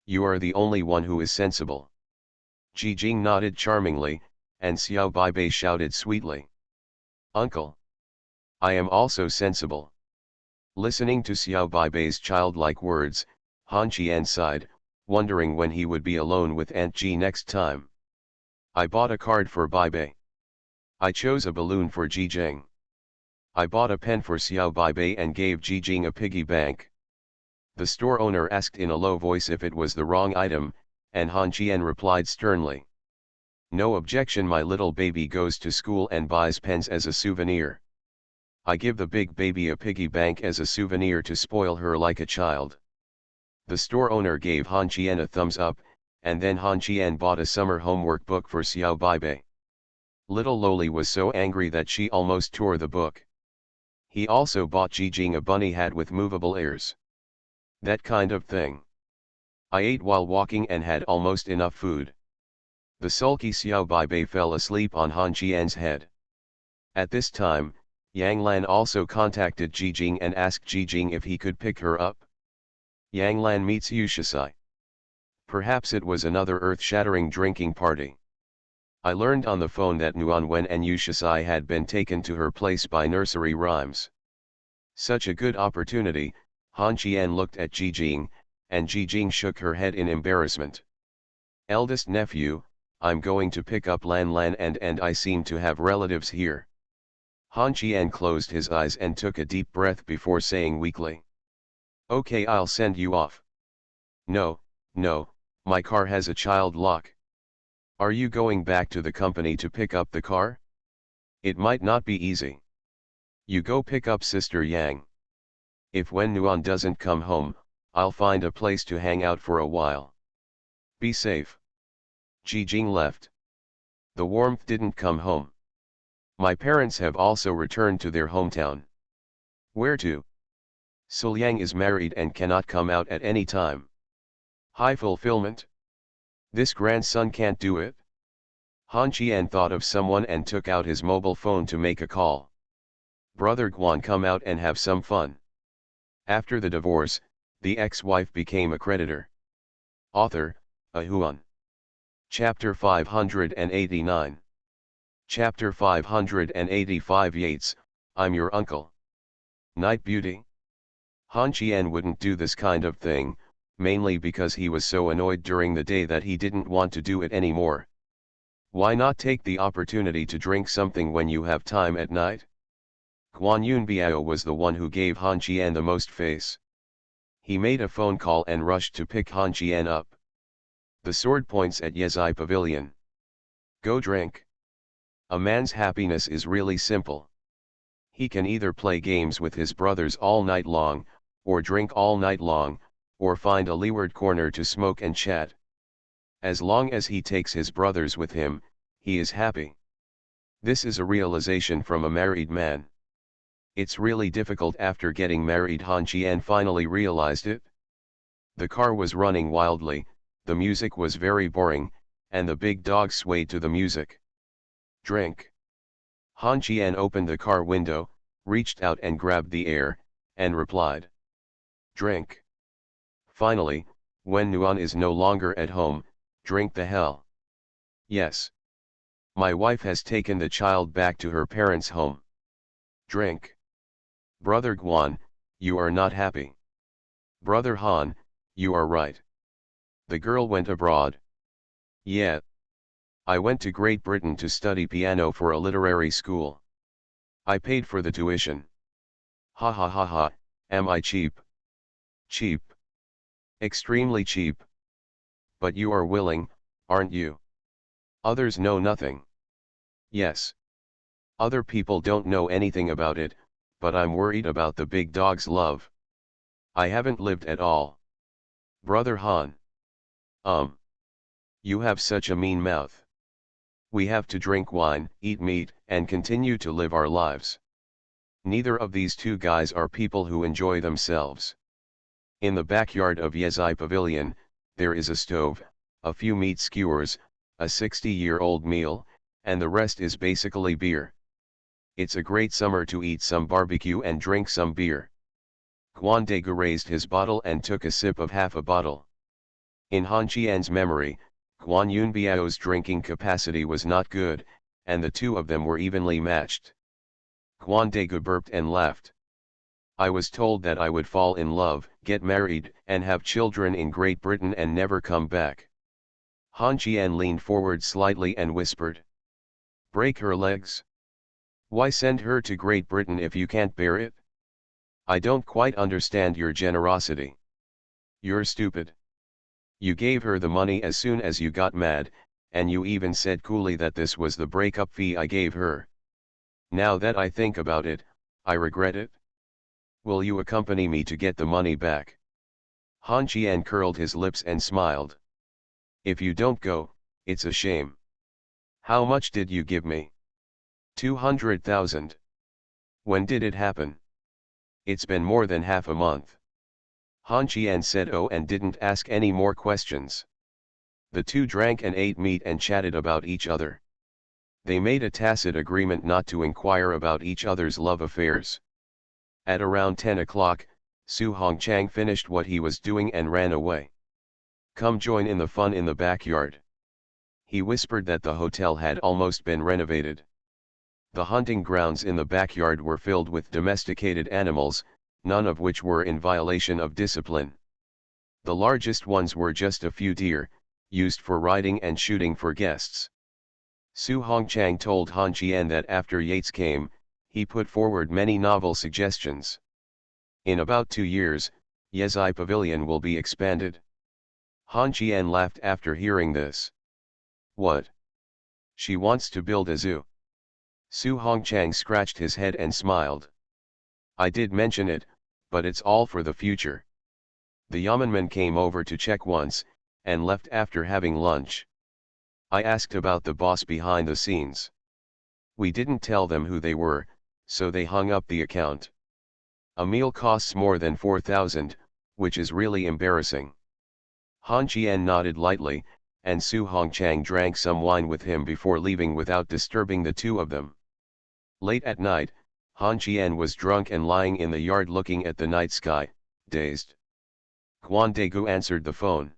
You are the only one who is sensible. Ji Jing nodded charmingly, and Xiao Baibei shouted sweetly. Uncle. I am also sensible. Listening to Xiao Baibei's childlike words, Han Qian sighed, wondering when he would be alone with Aunt Ji next time. I bought a card for Baibei. I chose a balloon for Ji Jing. I bought a pen for Xiao Baibei and gave Ji Jing a piggy bank. The store owner asked in a low voice if it was the wrong item, and Han Qian replied sternly. No objection. My little baby goes to school and buys pens as a souvenir. I give the big baby a piggy bank as a souvenir to spoil her like a child. The store owner gave Han Qian a thumbs up, and then Han Qian bought a summer homework book for Xiao Baibei. Little Loli was so angry that she almost tore the book. He also bought Jijing a bunny hat with movable ears. That kind of thing. I ate while walking and had almost enough food. The sulky Xiao Baibei fell asleep on Han Qian's head. At this time, Yang Lan also contacted Jijing and asked Jijing if he could pick her up. Yang Lan meets Yushasai. Perhaps it was another earth-shattering drinking party. I learned on the phone that Nuan Wen and Yushasai had been taken to her place by nursery rhymes. Such a good opportunity, Han Qian looked at Jijing, and Jijing shook her head in embarrassment. Eldest nephew, I'm going to pick up Lan Lan and I seem to have relatives here. Han Qian closed his eyes and took a deep breath before saying weakly. Okay, I'll send you off. No, my car has a child lock. Are you going back to the company to pick up the car? It might not be easy. You go pick up Sister Yang. If when Nuan doesn't come home, I'll find a place to hang out for a while. Be safe. Jijing left. The warmth didn't come home. My parents have also returned to their hometown. Where to? Suliang is married and cannot come out at any time. High fulfillment? This grandson can't do it? Han Qian thought of someone and took out his mobile phone to make a call. Brother Guan, come out and have some fun. After the divorce, the ex-wife became a creditor. Author, Ahuan. Chapter 589. Chapter 585 Yates, I'm your uncle. Night Beauty. Han Qian wouldn't do this kind of thing, mainly because he was so annoyed during the day that he didn't want to do it anymore. Why not take the opportunity to drink something when you have time at night? Guan Yunbiao was the one who gave Han Qian the most face. He made a phone call and rushed to pick Han Qian up. The sword points at Yezai Pavilion. Go drink. A man's happiness is really simple. He can either play games with his brothers all night long, or drink all night long, or find a leeward corner to smoke and chat. As long as he takes his brothers with him, he is happy. This is a realization from a married man. It's really difficult after getting married. Han Qian finally realized it. The car was running wildly, the music was very boring, and the big dog swayed to the music. Drink. Han Qian opened the car window, reached out and grabbed the air, and replied. Drink. Finally, when Nuan is no longer at home, drink the hell. Yes. My wife has taken the child back to her parents' home. Drink. Brother Guan, you are not happy. Brother Han, you are right. The girl went abroad. Yeah. I went to Great Britain to study piano for a literary school. I paid for the tuition. Ha ha ha ha, am I cheap? Cheap. Extremely cheap. But you are willing, aren't you? Others know nothing. Yes. Other people don't know anything about it, but I'm worried about the big dog's love. I haven't lived at all. Brother Han. You have such a mean mouth. We have to drink wine, eat meat, and continue to live our lives. Neither of these two guys are people who enjoy themselves. In the backyard of Yezai Pavilion, there is a stove, a few meat skewers, a 60-year-old meal, and the rest is basically beer. It's a great summer to eat some barbecue and drink some beer. Guan Degu raised his bottle and took a sip of half a bottle. In Han Qian's memory, Guan Yunbiao's drinking capacity was not good, and the two of them were evenly matched. Guan Degu burped and laughed. I was told that I would fall in love, get married, and have children in Great Britain and never come back. Han Qian leaned forward slightly and whispered. Break her legs? Why send her to Great Britain if you can't bear it? I don't quite understand your generosity. You're stupid. You gave her the money as soon as you got mad, and you even said coolly that this was the breakup fee I gave her. Now that I think about it, I regret it. Will you accompany me to get the money back? Han Qian curled his lips and smiled. If you don't go, it's a shame. How much did you give me? 200,000. When did it happen? It's been more than half a month. Han Qian said oh and didn't ask any more questions. The two drank and ate meat and chatted about each other. They made a tacit agreement not to inquire about each other's love affairs. At around 10 o'clock, Su Hongchang finished what he was doing and ran away. Come join in the fun in the backyard. He whispered that the hotel had almost been renovated. The hunting grounds in the backyard were filled with domesticated animals, none of which were in violation of discipline. The largest ones were just a few deer, used for riding and shooting for guests. Su Hongchang told Han Qian that after Yates came, he put forward many novel suggestions. In about 2 years, Yezhi Pavilion will be expanded. Han Qian laughed after hearing this. What? She wants to build a zoo. Su Hongchang scratched his head and smiled. I did mention it, but it's all for the future. The Yeomanman came over to check once, and left after having lunch. I asked about the boss behind the scenes. We didn't tell them who they were, so they hung up the account. A meal costs more than 4,000, which is really embarrassing. Han Qian nodded lightly, and Su Hongchang drank some wine with him before leaving without disturbing the two of them. Late at night, Han Qian was drunk and lying in the yard looking at the night sky, dazed. Quan Daegu answered the phone.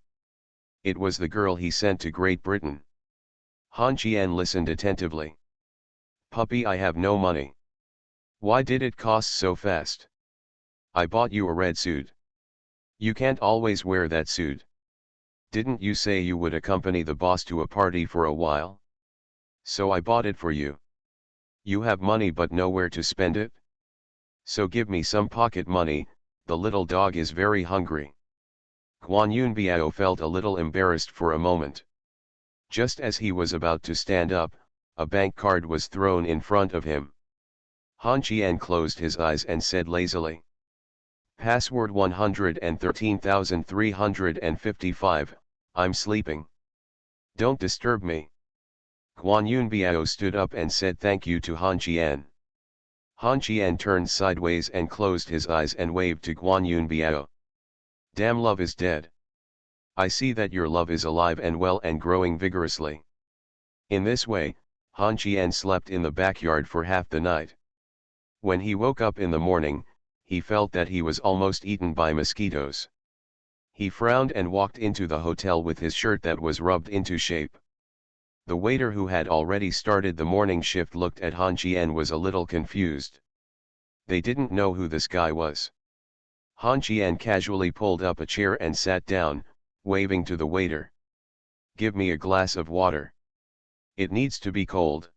It was the girl he sent to Great Britain. Han Qian listened attentively. Puppy, I have no money. Why did it cost so fast? I bought you a red suit. You can't always wear that suit. Didn't you say you would accompany the boss to a party for a while? So I bought it for you. You have money but nowhere to spend it? So give me some pocket money, the little dog is very hungry. Guan Yunbiao felt a little embarrassed for a moment. Just as he was about to stand up, a bank card was thrown in front of him. Han Qian closed his eyes and said lazily. Password 113,355, I'm sleeping. Don't disturb me. Guan Yunbiao stood up and said thank you to Han Qian. Han Qian turned sideways and closed his eyes and waved to Guan Yunbiao. Damn, love is dead. I see that your love is alive and well and growing vigorously. In this way, Han Qian slept in the backyard for half the night. When he woke up in the morning, he felt that he was almost eaten by mosquitoes. He frowned and walked into the hotel with his shirt that was rubbed into shape. The waiter who had already started the morning shift looked at Han Qian was a little confused. They didn't know who this guy was. Han Qian casually pulled up a chair and sat down, waving to the waiter. Give me a glass of water. It needs to be cold.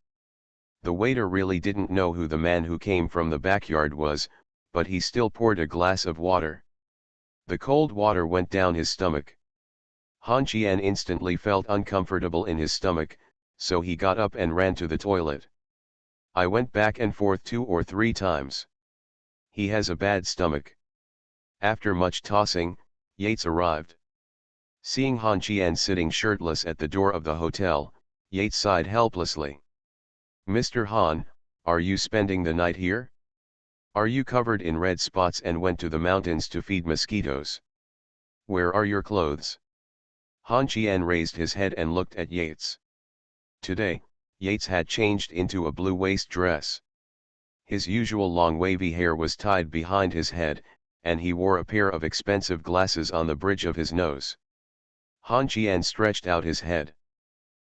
The waiter really didn't know who the man who came from the backyard was, but he still poured a glass of water. The cold water went down his stomach. Han Qian instantly felt uncomfortable in his stomach, so he got up and ran to the toilet. I went back and forth 2 or 3 times. He has a bad stomach. After much tossing, Yates arrived. Seeing Han Qian sitting shirtless at the door of the hotel, Yates sighed helplessly. Mr. Han, are you spending the night here? Are you covered in red spots and went to the mountains to feed mosquitoes? Where are your clothes? Han Qian raised his head and looked at Yates. Today, Yates had changed into a blue waist dress. His usual long wavy hair was tied behind his head, and he wore a pair of expensive glasses on the bridge of his nose. Han Qian stretched out his head.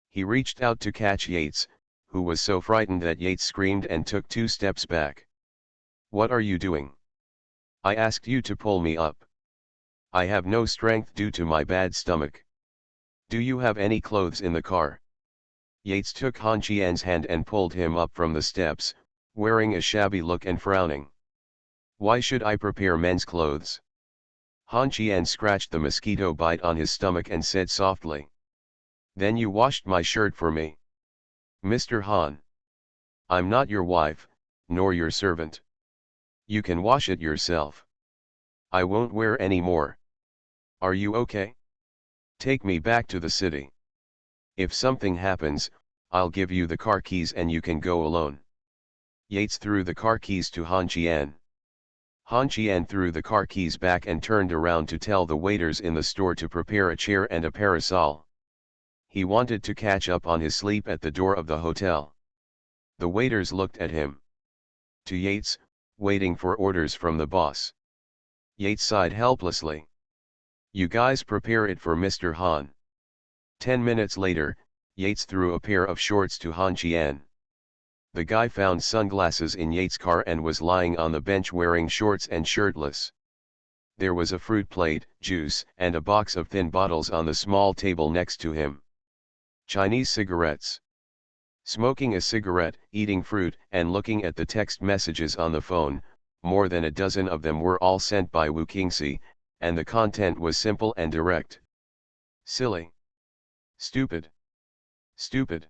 He reached out to catch Yates, who was so frightened that Yates screamed and took 2 steps back. What are you doing? I asked you to pull me up. I have no strength due to my bad stomach. Do you have any clothes in the car? Yates took Han Qian's hand and pulled him up from the steps, wearing a shabby look and frowning. Why should I prepare men's clothes? Han Qian scratched the mosquito bite on his stomach and said softly. Then you washed my shirt for me. Mr. Han. I'm not your wife, nor your servant. You can wash it yourself. I won't wear any more. Are you okay? Take me back to the city. If something happens, I'll give you the car keys and you can go alone. Yates threw the car keys to Han Qian. Han Qian threw the car keys back and turned around to tell the waiters in the store to prepare a chair and a parasol. He wanted to catch up on his sleep at the door of the hotel. The waiters looked at him. To Yates, waiting for orders from the boss. Yates sighed helplessly. You guys prepare it for Mr. Han. 10 minutes later, Yates threw a pair of shorts to Han Qian. The guy found sunglasses in Yates' car and was lying on the bench wearing shorts and shirtless. There was a fruit plate, juice, and a box of thin bottles on the small table next to him. Chinese cigarettes. Smoking a cigarette, eating fruit, and looking at the text messages on the phone, more than a dozen of them were all sent by Wu Qingxi, and the content was simple and direct. Silly. Stupid. Stupid.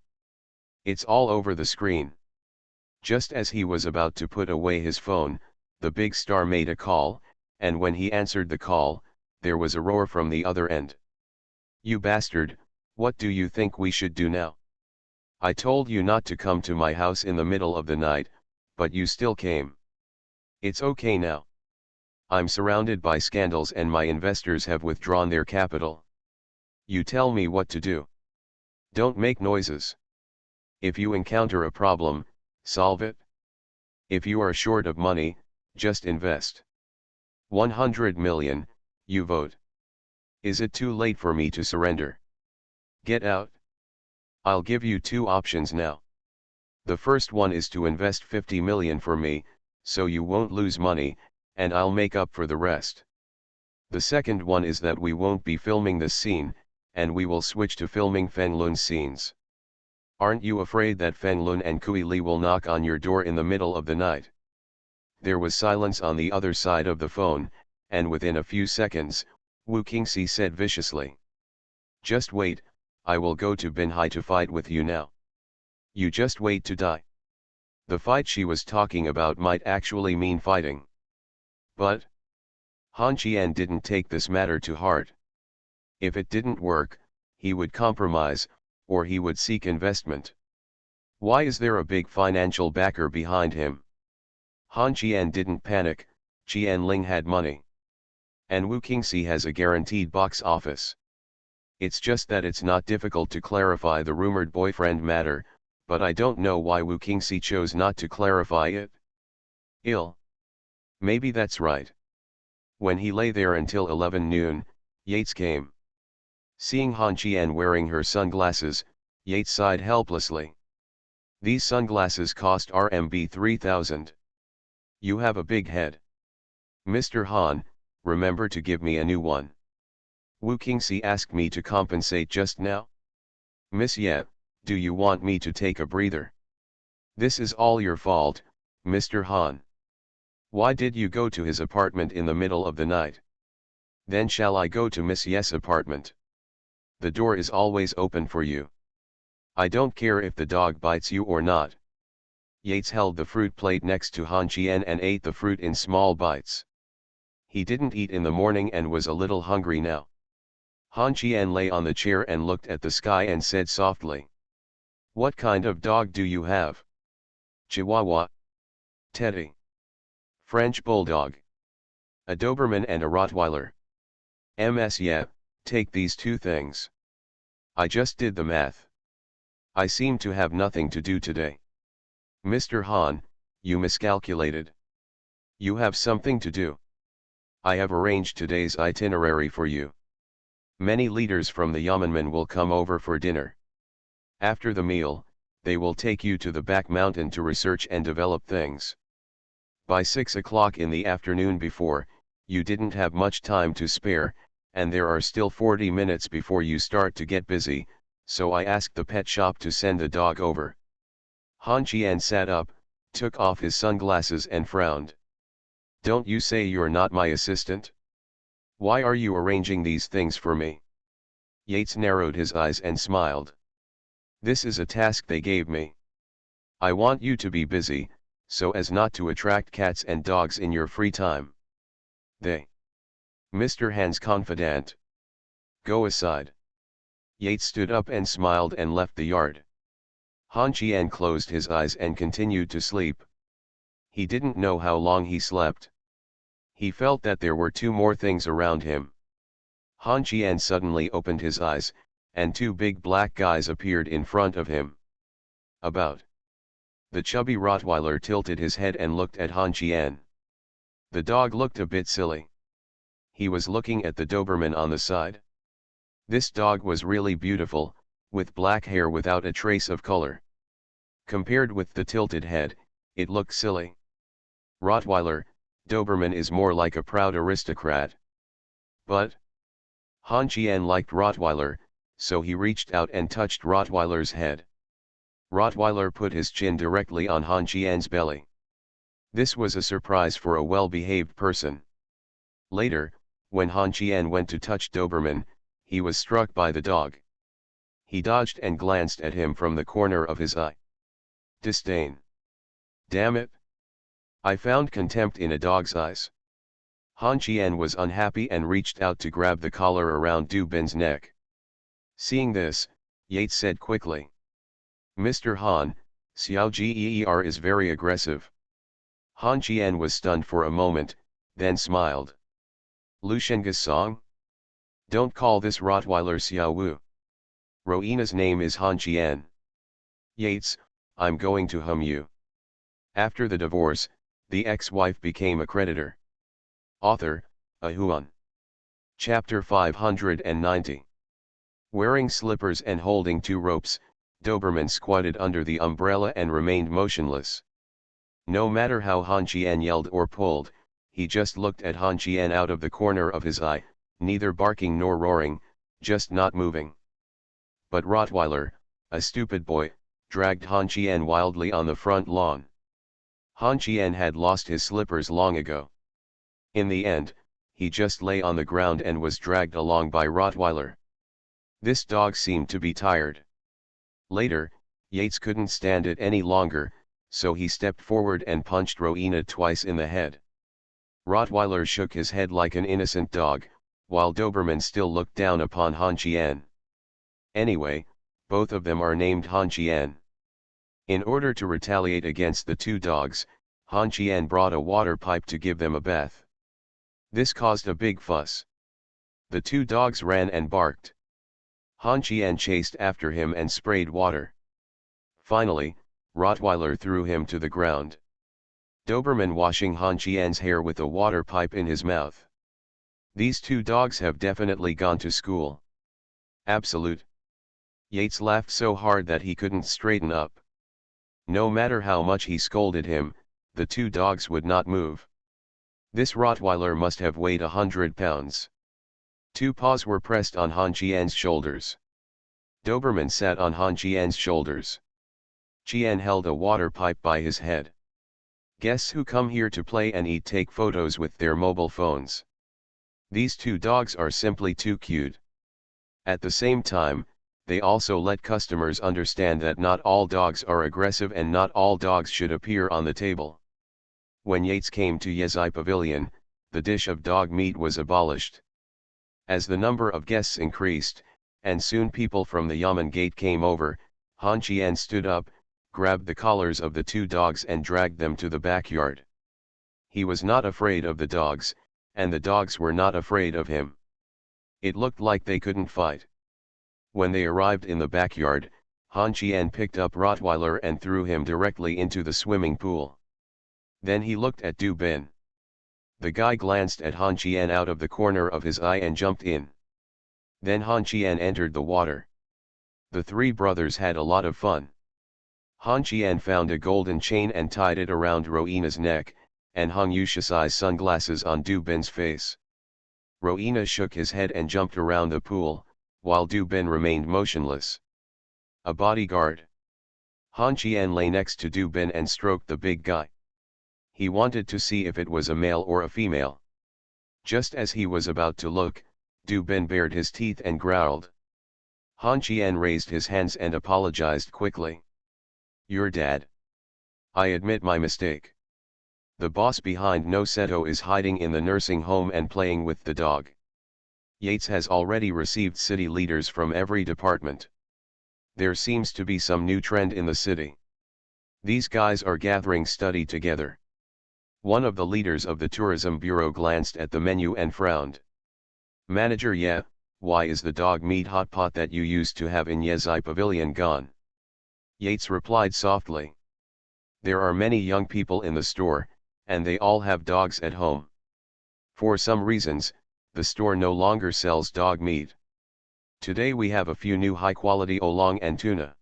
It's all over the screen. Just as he was about to put away his phone, the big star made a call, and when he answered the call, there was a roar from the other end. You bastard, what do you think we should do now? I told you not to come to my house in the middle of the night, but you still came. It's okay now. I'm surrounded by scandals and my investors have withdrawn their capital. You tell me what to do. Don't make noises. If you encounter a problem, solve it. If you are short of money, just invest. 100 million, you vote. Is it too late for me to surrender? Get out. I'll give you two options now. The first one is to invest 50 million for me, so you won't lose money, and I'll make up for the rest. The second one is that we won't be filming this scene, and we will switch to filming Feng Lun's scenes. Aren't you afraid that Feng Lun and Kui Li will knock on your door in the middle of the night? There was silence on the other side of the phone, and within a few seconds, Wu Qingxi said viciously. Just wait, I will go to Binhai to fight with you now. You just wait to die. The fight she was talking about might actually mean fighting. But Han Qian didn't take this matter to heart. If it didn't work, he would compromise, or he would seek investment. Why is there a big financial backer behind him? Han Qian didn't panic, Qian Ling had money. And Wu Qingxi has a guaranteed box office. It's just that it's not difficult to clarify the rumored boyfriend matter, but I don't know why Wu Qingxi chose not to clarify it. Ill. Maybe that's right. When he lay there until 11 noon, Yates came. Seeing Han Qian wearing her sunglasses, Yates sighed helplessly. These sunglasses cost RMB 3,000. You have a big head. Mr. Han, remember to give me a new one. Wu Qingxi asked me to compensate just now. Miss Ye, do you want me to take a breather? This is all your fault, Mr. Han. Why did you go to his apartment in the middle of the night? Then shall I go to Miss Ye's apartment? The door is always open for you. I don't care if the dog bites you or not. Yates held the fruit plate next to Han Qian and ate the fruit in small bites. He didn't eat in the morning and was a little hungry now. Han Qian lay on the chair and looked at the sky and said softly. What kind of dog do you have? Chihuahua. Teddy. French Bulldog. A Doberman and a Rottweiler. Ms. Yeah, take these two things. I just did the math. I seem to have nothing to do today. Mr. Han, you miscalculated. You have something to do. I have arranged today's itinerary for you. Many leaders from the Yamanmen will come over for dinner. After the meal, they will take you to the back mountain to research and develop things. By 6 o'clock in the afternoon before, you didn't have much time to spare, and there are still 40 minutes before you start to get busy, so I asked the pet shop to send the dog over. Han Qian sat up, took off his sunglasses and frowned. Don't you say you're not my assistant? Why are you arranging these things for me? Yates narrowed his eyes and smiled. This is a task they gave me. I want you to be busy, so as not to attract cats and dogs in your free time. They. Mr. Han's confidant. Go aside. Yates stood up and smiled and left the yard. Han Qian closed his eyes and continued to sleep. He didn't know how long he slept. He felt that there were two more things around him. Han Qian suddenly opened his eyes, and two big black guys appeared in front of him. About. The chubby Rottweiler tilted his head and looked at Han Qian. The dog looked a bit silly. He was looking at the Doberman on the side. This dog was really beautiful, with black hair without a trace of color. Compared with the tilted head, it looked silly. Rottweiler, Doberman is more like a proud aristocrat. But Han Qian liked Rottweiler, so he reached out and touched Rottweiler's head. Rottweiler put his chin directly on Han Qian's belly. This was a surprise for a well-behaved person. Later, when Han Qian went to touch Doberman, he was struck by the dog. He dodged and glanced at him from the corner of his eye. Disdain. Damn it! I found contempt in a dog's eyes. Han Qian was unhappy and reached out to grab the collar around Du Bin's neck. Seeing this, Yates said quickly. Mr. Han, Xiao Geer is very aggressive. Han Qian was stunned for a moment, then smiled. Lushenga's song? Don't call this Rottweiler Xiao Wu. Rowena's name is Han Qian. Yates, I'm going to hum you. After the divorce, the ex-wife became a creditor. Author, Ahuan. Chapter 590. Wearing slippers and holding two ropes, Doberman squatted under the umbrella and remained motionless. No matter how Han Qian yelled or pulled, he just looked at Han Qian out of the corner of his eye, neither barking nor roaring, just not moving. But Rottweiler, a stupid boy, dragged Han Qian wildly on the front lawn. Han Qian had lost his slippers long ago. In the end, he just lay on the ground and was dragged along by Rottweiler. This dog seemed to be tired. Later, Yates couldn't stand it any longer, so he stepped forward and punched Rowena twice in the head. Rottweiler shook his head like an innocent dog, while Doberman still looked down upon Han Qian. Anyway, both of them are named Han Qian. In order to retaliate against the two dogs, Han Qian brought a water pipe to give them a bath. This caused a big fuss. The two dogs ran and barked. Han Qian chased after him and sprayed water. Finally, Rottweiler threw him to the ground. Doberman washing Han Qian's hair with a water pipe in his mouth. These two dogs have definitely gone to school. Absolute. Yates laughed so hard that he couldn't straighten up. No matter how much he scolded him, the two dogs would not move. This Rottweiler must have weighed 100 pounds. Two paws were pressed on Han Qian's shoulders. Doberman sat on Han Qian's shoulders. Qian held a water pipe by his head. Guests who come here to play and eat take photos with their mobile phones. These two dogs are simply too cute. At the same time, they also let customers understand that not all dogs are aggressive and not all dogs should appear on the table. When Yates came to Yezai Pavilion, the dish of dog meat was abolished. As the number of guests increased, and soon people from the Yamen gate came over, Han Qian stood up, grabbed the collars of the two dogs and dragged them to the backyard. He was not afraid of the dogs, and the dogs were not afraid of him. It looked like they couldn't fight. When they arrived in the backyard, Han Qian picked up Rottweiler and threw him directly into the swimming pool. Then he looked at Du Bin. The guy glanced at Han Qian out of the corner of his eye and jumped in. Then Han Qian entered the water. The three brothers had a lot of fun. Han Qian found a golden chain and tied it around Rowena's neck, and hung Yushasai's sunglasses on Du Bin's face. Rowena shook his head and jumped around the pool, while Du Bin remained motionless. A bodyguard. Han Qian lay next to Du Bin and stroked the big guy. He wanted to see if it was a male or a female. Just as he was about to look, Du Bin bared his teeth and growled. Han Qian raised his hands and apologized quickly. Your dad. I admit my mistake. The boss behind No Seto is hiding in the nursing home and playing with the dog. Yates has already received city leaders from every department. There seems to be some new trend in the city. These guys are gathering study together. One of the leaders of the tourism bureau glanced at the menu and frowned. Manager, yeah, why is the dog meat hot pot that you used to have in Yezai Pavilion gone? Yates replied softly. There are many young people in the store, and they all have dogs at home. For some reasons, the store no longer sells dog meat. Today we have a few new high-quality oolong and tuna.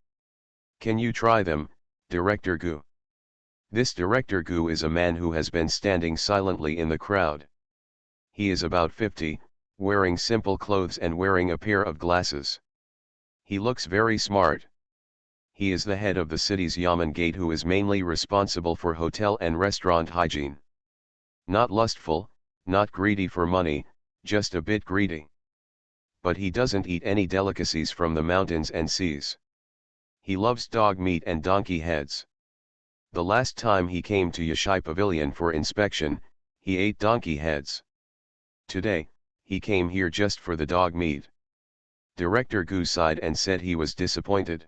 Can you try them, Director Gu? This Director Gu is a man who has been standing silently in the crowd. He is about 50, wearing simple clothes and wearing a pair of glasses. He looks very smart. He is the head of the city's Yamen Gate, who is mainly responsible for hotel and restaurant hygiene. Not lustful, not greedy for money, just a bit greedy. But he doesn't eat any delicacies from the mountains and seas. He loves dog meat and donkey heads. The last time he came to Yashai Pavilion for inspection, he ate donkey heads. Today, he came here just for the dog meat. Director Gu sighed and said he was disappointed.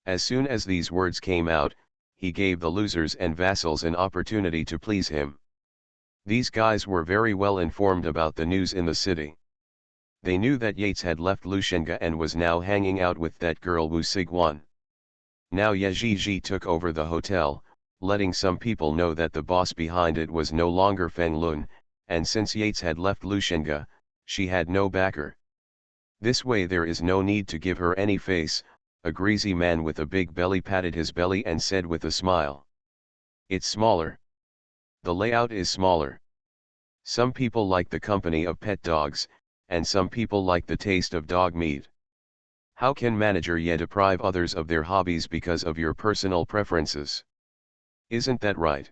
As soon as these words came out, he gave the losers and vassals an opportunity to please him. These guys were very well informed about the news in the city. They knew that Yates had left Lushenga and was now hanging out with that girl Wu Sigwan. Now Ye Zhizhi took over the hotel, letting some people know that the boss behind it was no longer Feng Lun, and since Yates had left Lushenga, she had no backer. This way there is no need to give her any face. A greasy man with a big belly patted his belly and said with a smile. It's smaller. The layout is smaller. Some people like the company of pet dogs, and some people like the taste of dog meat. How can manager Ye deprive others of their hobbies because of your personal preferences? Isn't that right?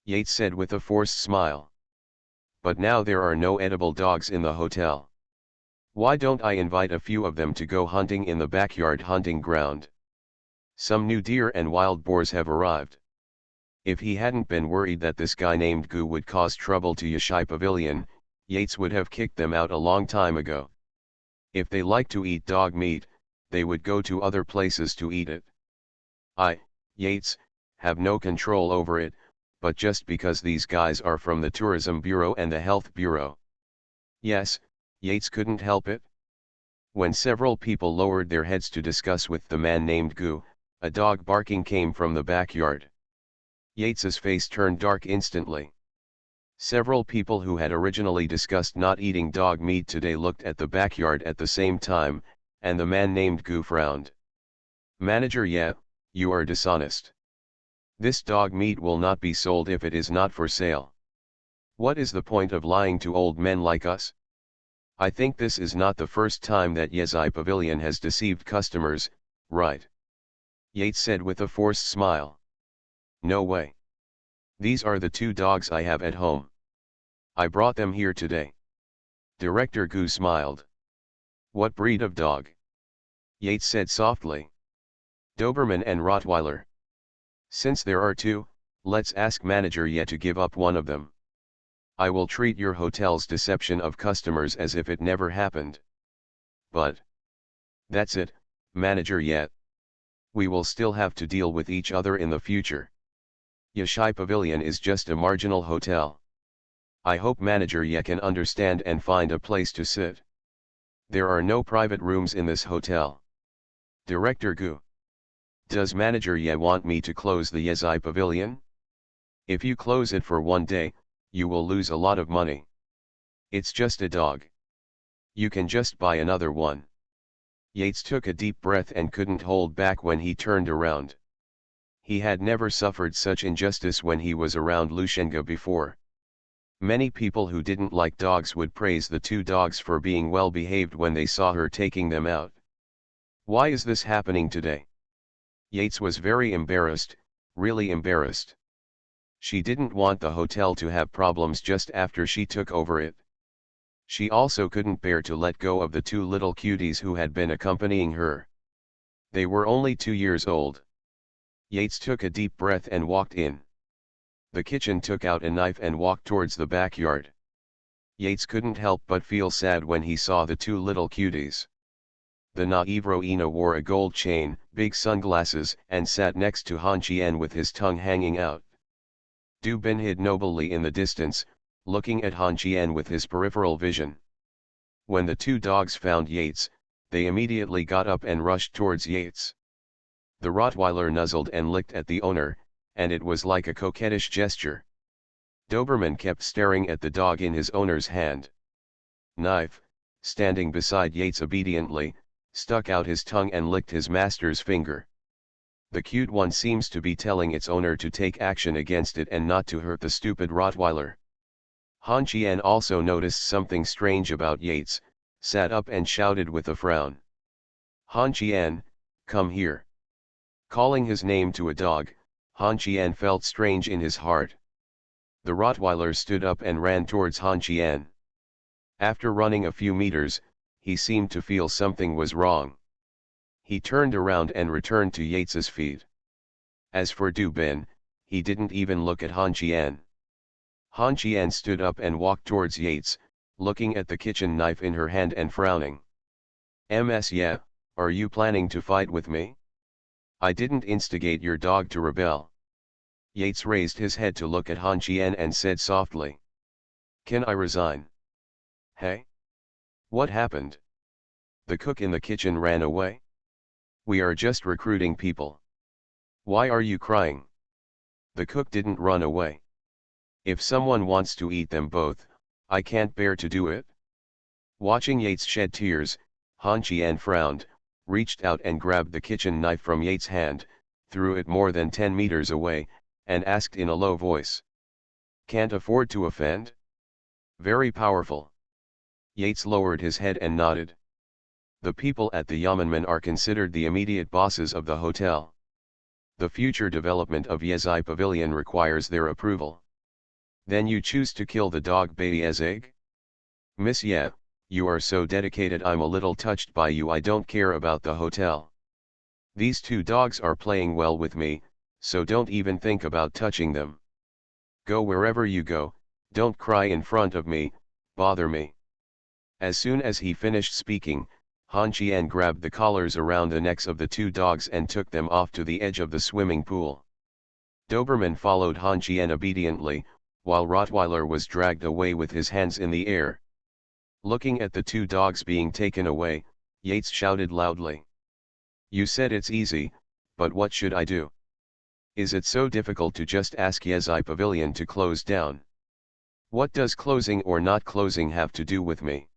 Yates said with a forced smile. But now there are no edible dogs in the hotel. Why don't I invite a few of them to go hunting in the backyard hunting ground? Some new deer and wild boars have arrived. If he hadn't been worried that this guy named Gu would cause trouble to Yashai Pavilion, Yates would have kicked them out a long time ago. If they like to eat dog meat, they would go to other places to eat it. I, Yates, have no control over it, but just because these guys are from the Tourism Bureau and the Health Bureau. Yes, Yates couldn't help it. When several people lowered their heads to discuss with the man named Gu, a dog barking came from the backyard. Yates's face turned dark instantly. Several people who had originally discussed not eating dog meat today looked at the backyard at the same time, and the man named Gu frowned. Manager, yeah, you are dishonest. This dog meat will not be sold if it is not for sale. What is the point of lying to old men like us? I think this is not the first time that Yezai Pavilion has deceived customers, right? Yates said with a forced smile. No way. These are the two dogs I have at home. I brought them here today. Director Gu smiled. What breed of dog? Yates said softly. Doberman and Rottweiler. Since there are two, let's ask manager Ye to give up one of them. I will treat your hotel's deception of customers as if it never happened. But that's it, manager Ye. We will still have to deal with each other in the future. Yashai Pavilion is just a marginal hotel. I hope manager Ye can understand and find a place to sit. There are no private rooms in this hotel. Director Gu. Does manager Ye want me to close the Yezai Pavilion? If you close it for one day, you will lose a lot of money. It's just a dog. You can just buy another one. Yates took a deep breath and couldn't hold back when he turned around. He had never suffered such injustice when he was around Lushenga before. Many people who didn't like dogs would praise the two dogs for being well behaved when they saw her taking them out. Why is this happening today? Yates was very embarrassed, really embarrassed. She didn't want the hotel to have problems just after she took over it. She also couldn't bear to let go of the two little cuties who had been accompanying her. They were only 2 years old. Yates took a deep breath and walked in. The kitchen took out a knife and walked towards the backyard. Yates couldn't help but feel sad when he saw the two little cuties. The naive Roina wore a gold chain, big sunglasses, and sat next to Han Chien with his tongue hanging out. Du Bin hid nobly in the distance, looking at Han Qian with his peripheral vision. When the two dogs found Yates, they immediately got up and rushed towards Yates. The Rottweiler nuzzled and licked at the owner, and it was like a coquettish gesture. Doberman kept staring at the dog in his owner's hand. Knife, standing beside Yates obediently, stuck out his tongue and licked his master's finger. The cute one seems to be telling its owner to take action against it and not to hurt the stupid Rottweiler. Han Qian also noticed something strange about Yates, sat up and shouted with a frown. Han Qian, come here. Calling his name to a dog, Han Qian felt strange in his heart. The Rottweiler stood up and ran towards Han Qian. After running a few meters, he seemed to feel something was wrong. He turned around and returned to Yates's feet. As for Du Bin, he didn't even look at Han Qian. Han Qian stood up and walked towards Yates, looking at the kitchen knife in her hand and frowning. Yeah, are you planning to fight with me? I didn't instigate your dog to rebel. Yates raised his head to look at Han Qian and said softly. Can I resign? Hey? What happened? The cook in the kitchen ran away? We are just recruiting people. Why are you crying? The cook didn't run away. If someone wants to eat them both, I can't bear to do it. Watching Yates shed tears, Han Qian frowned, reached out and grabbed the kitchen knife from Yates' hand, threw it more than 10 meters away, and asked in a low voice. Can't afford to offend? Very powerful. Yates lowered his head and nodded. The people at the Yamanmen are considered the immediate bosses of the hotel. The future development of Yezai Pavilion requires their approval. Then you choose to kill the dog Bayezeg? Miss Ye, you are so dedicated. I'm a little touched by you. I don't care about the hotel. These two dogs are playing well with me, so don't even think about touching them. Go wherever you go, don't cry in front of me, bother me. As soon as he finished speaking, Han Qian grabbed the collars around the necks of the two dogs and took them off to the edge of the swimming pool. Doberman followed Han Qian obediently, while Rottweiler was dragged away with his hands in the air. Looking at the two dogs being taken away, Yates shouted loudly. You said it's easy, but what should I do? Is it so difficult to just ask Yezai Pavilion to close down? What does closing or not closing have to do with me?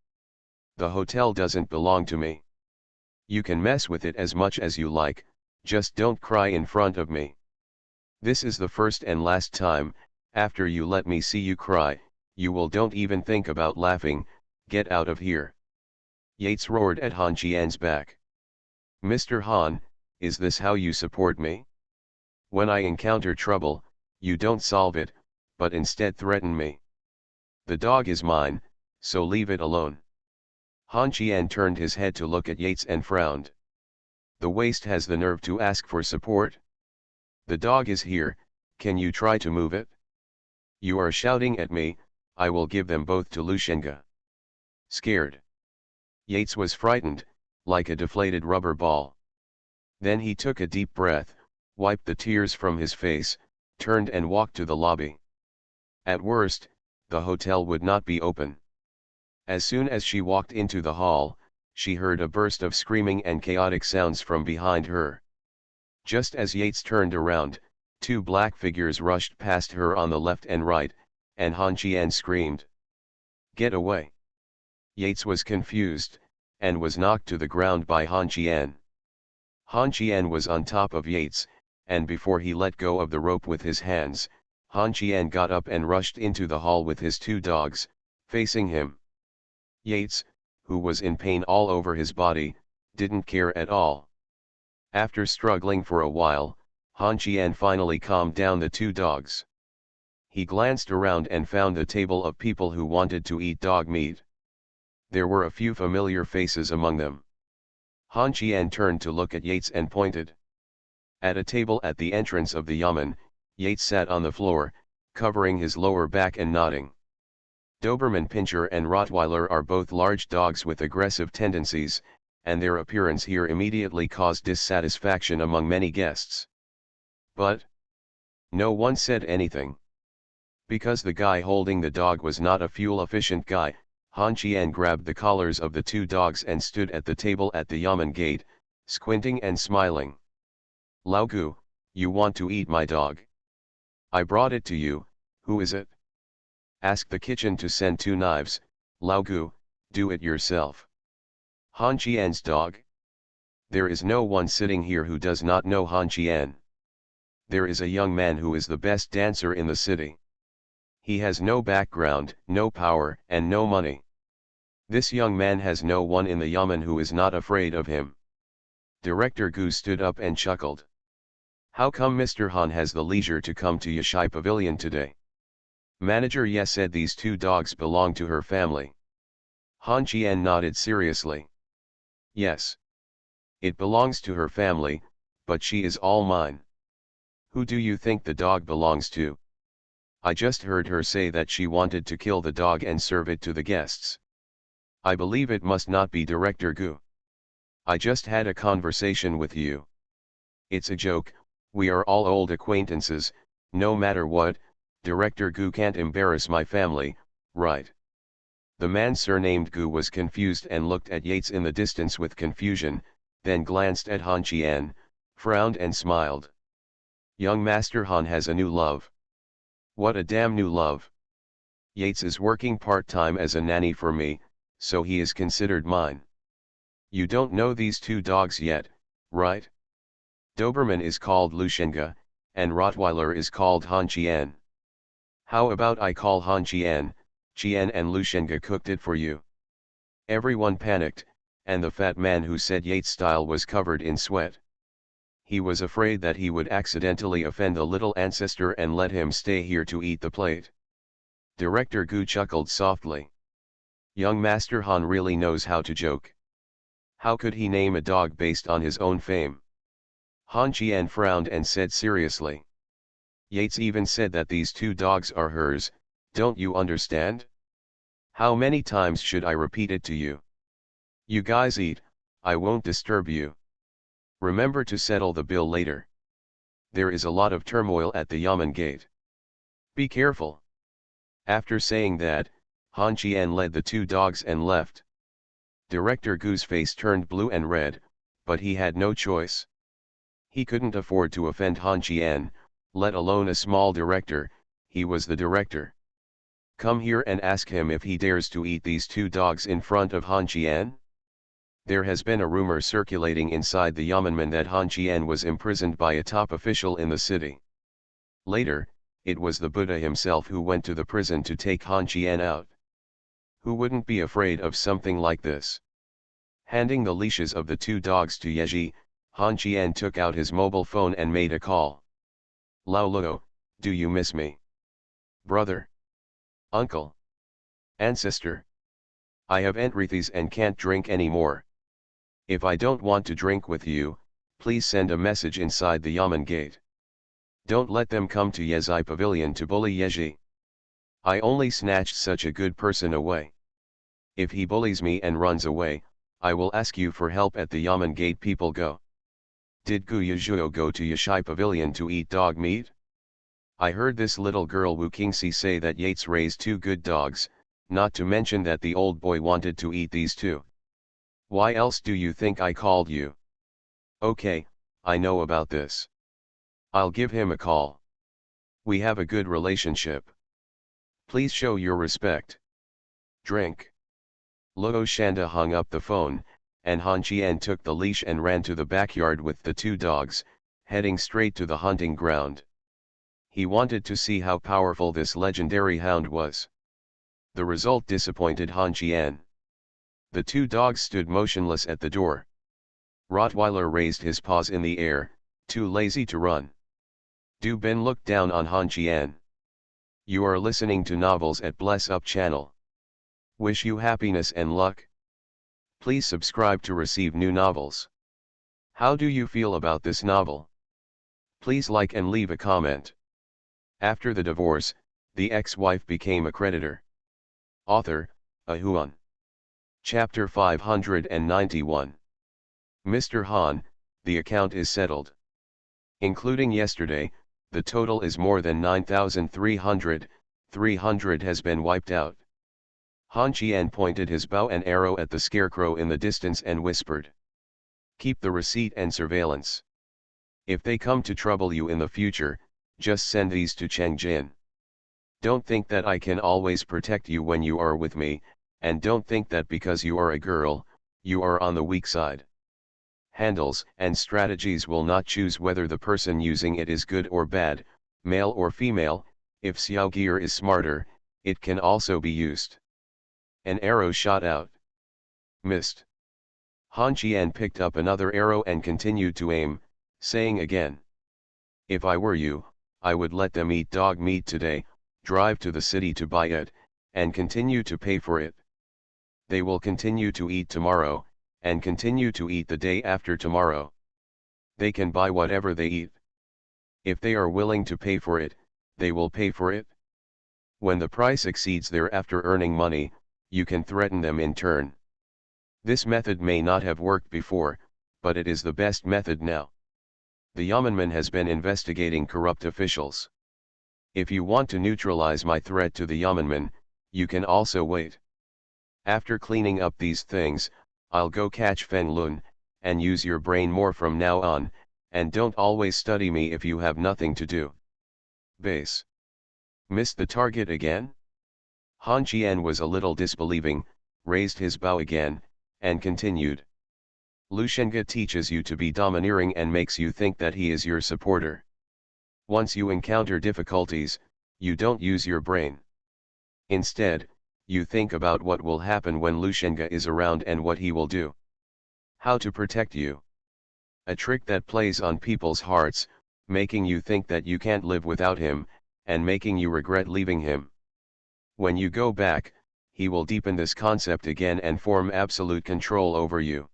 The hotel doesn't belong to me. You can mess with it as much as you like, just don't cry in front of me. This is the first and last time. After you let me see you cry, you will don't even think about laughing. Get out of here. Yates roared at Han Qian's back. Mr. Han, is this how you support me? When I encounter trouble, you don't solve it, but instead threaten me. The dog is mine, so leave it alone. Han Qian turned his head to look at Yates and frowned. The waste has the nerve to ask for support? The dog is here, can you try to move it? You are shouting at me, I will give them both to Lushenga. Scared. Yates was frightened, like a deflated rubber ball. Then he took a deep breath, wiped the tears from his face, turned and walked to the lobby. At worst, the hotel would not be open. As soon as she walked into the hall, she heard a burst of screaming and chaotic sounds from behind her. Just as Yates turned around, two black figures rushed past her on the left and right, and Han Qian screamed. Get away! Yates was confused, and was knocked to the ground by Han Qian. Han Qian was on top of Yates, and before he let go of the rope with his hands, Han Qian got up and rushed into the hall with his two dogs, facing him. Yates, who was in pain all over his body, didn't care at all. After struggling for a while, Han Qian finally calmed down the two dogs. He glanced around and found a table of people who wanted to eat dog meat. There were a few familiar faces among them. Han Qian turned to look at Yates and pointed. At a table at the entrance of the yamen, Yates sat on the floor, covering his lower back and nodding. Doberman Pinscher and Rottweiler are both large dogs with aggressive tendencies, and their appearance here immediately caused dissatisfaction among many guests. But no one said anything. Because the guy holding the dog was not a fuel-efficient guy, Han Qian grabbed the collars of the two dogs and stood at the table at the Yamen gate, squinting and smiling. "Lao Gu, you want to eat my dog? I brought it to you. Who is it?" "Ask the kitchen to send 2 knives, Lao Gu, do it yourself." Han Qian's dog? There is no one sitting here who does not know Han Qian. There is a young man who is the best dancer in the city. He has no background, no power, and no money. This young man has no one in the Yamen who is not afraid of him. Director Gu stood up and chuckled. "How come Mr. Han has the leisure to come to Yashai Pavilion today?" Manager Ye said these 2 dogs belong to her family. Han Qian nodded seriously. "Yes. It belongs to her family, but she is all mine." "Who do you think the dog belongs to?" "I just heard her say that she wanted to kill the dog and serve it to the guests." "I believe it must not be Director Gu. I just had a conversation with you. It's a joke, we are all old acquaintances, no matter what, Director Gu can't embarrass my family, right?" The man surnamed Gu was confused and looked at Yates in the distance with confusion, then glanced at Han Qian, frowned and smiled. "Young Master Han has a new love." "What a damn new love." "Yates is working part-time as a nanny for me, so he is considered mine." "You don't know these 2 dogs yet, right? Doberman is called Lushenga, and Rottweiler is called Han Qian. How about I call Han Qian, Qian and Lushenga cooked it for you?" Everyone panicked, and the fat man who said Yates style was covered in sweat. He was afraid that he would accidentally offend the little ancestor and let him stay here to eat the plate. Director Gu chuckled softly. Young Master Han really knows how to joke. How could he name a dog based on his own fame? Han Qian frowned and said seriously. "Yates even said that these 2 dogs are hers, don't you understand? How many times should I repeat it to you? You guys eat, I won't disturb you. Remember to settle the bill later. There is a lot of turmoil at the Yamen gate. Be careful." After saying that, Han Qian led the 2 dogs and left. Director Gu's face turned blue and red, but he had no choice. He couldn't afford to offend Han Qian, let alone a small director, he was the director. "Come here and ask him if he dares to eat these 2 dogs in front of Han Qian." There has been a rumor circulating inside the Yamenmen that Han Qian was imprisoned by a top official in the city. Later, it was the Buddha himself who went to the prison to take Han Qian out. Who wouldn't be afraid of something like this? Handing the leashes of the 2 dogs to Yeji, Han Qian took out his mobile phone and made a call. "Lao Luo, do you miss me? Brother? Uncle? Ancestor? I have entrythes and can't drink anymore. If I don't want to drink with you, please send a message inside the Yamen gate. Don't let them come to Yezai Pavilion to bully Yeji. I only snatched such a good person away. If he bullies me and runs away, I will ask you for help at the Yamen gate." People go. Did Gu Yuzhuo go to Yashai Pavilion to eat dog meat? I heard this little girl Wu Qingxi say that Yates raised 2 good dogs, not to mention that the old boy wanted to eat these 2. Why else do you think I called you? Okay, I know about this. I'll give him a call. We have a good relationship. Please show your respect. Drink. Luo Shanda hung up the phone, and Han Qian took the leash and ran to the backyard with the 2 dogs, heading straight to the hunting ground. He wanted to see how powerful this legendary hound was. The result disappointed Han Qian. The 2 dogs stood motionless at the door. Rottweiler raised his paws in the air, too lazy to run. Du Ben looked down on Han Qian. You are listening to novels at Bless Up channel. Wish you happiness and luck. Please subscribe to receive new novels. How do you feel about this novel? Please like and leave a comment. After the divorce, the ex-wife became a creditor. Author, Ahuan. Chapter 591. Mr. Han, the account is settled. Including yesterday, the total is more than 9,300, 300 has been wiped out. Han Qian pointed his bow and arrow at the scarecrow in the distance and whispered. Keep the receipt and surveillance. If they come to trouble you in the future, just send these to Cheng Jin. Don't think that I can always protect you when you are with me, and don't think that because you are a girl, you are on the weak side. Handles and strategies will not choose whether the person using it is good or bad, male or female. If Xiao gear is smarter, it can also be used. An arrow shot out. Missed. Han Qian picked up another arrow and continued to aim, saying again. If I were you, I would let them eat dog meat today, drive to the city to buy it, and continue to pay for it. They will continue to eat tomorrow, and continue to eat the day after tomorrow. They can buy whatever they eat. If they are willing to pay for it, they will pay for it. When the price exceeds their after earning money, you can threaten them in turn. This method may not have worked before, but it is the best method now. The Yamanman has been investigating corrupt officials. If you want to neutralize my threat to the Yamanman, you can also wait. After cleaning up these things, I'll go catch Feng Lun, and use your brain more from now on, and don't always study me if you have nothing to do. Base. Missed the target again? Han Qian was a little disbelieving, raised his bow again, and continued. Lu Shenga teaches you to be domineering and makes you think that he is your supporter. Once you encounter difficulties, you don't use your brain. Instead, you think about what will happen when Lu Shenga is around and what he will do. How to protect you. A trick that plays on people's hearts, making you think that you can't live without him, and making you regret leaving him. When you go back, he will deepen this concept again and form absolute control over you.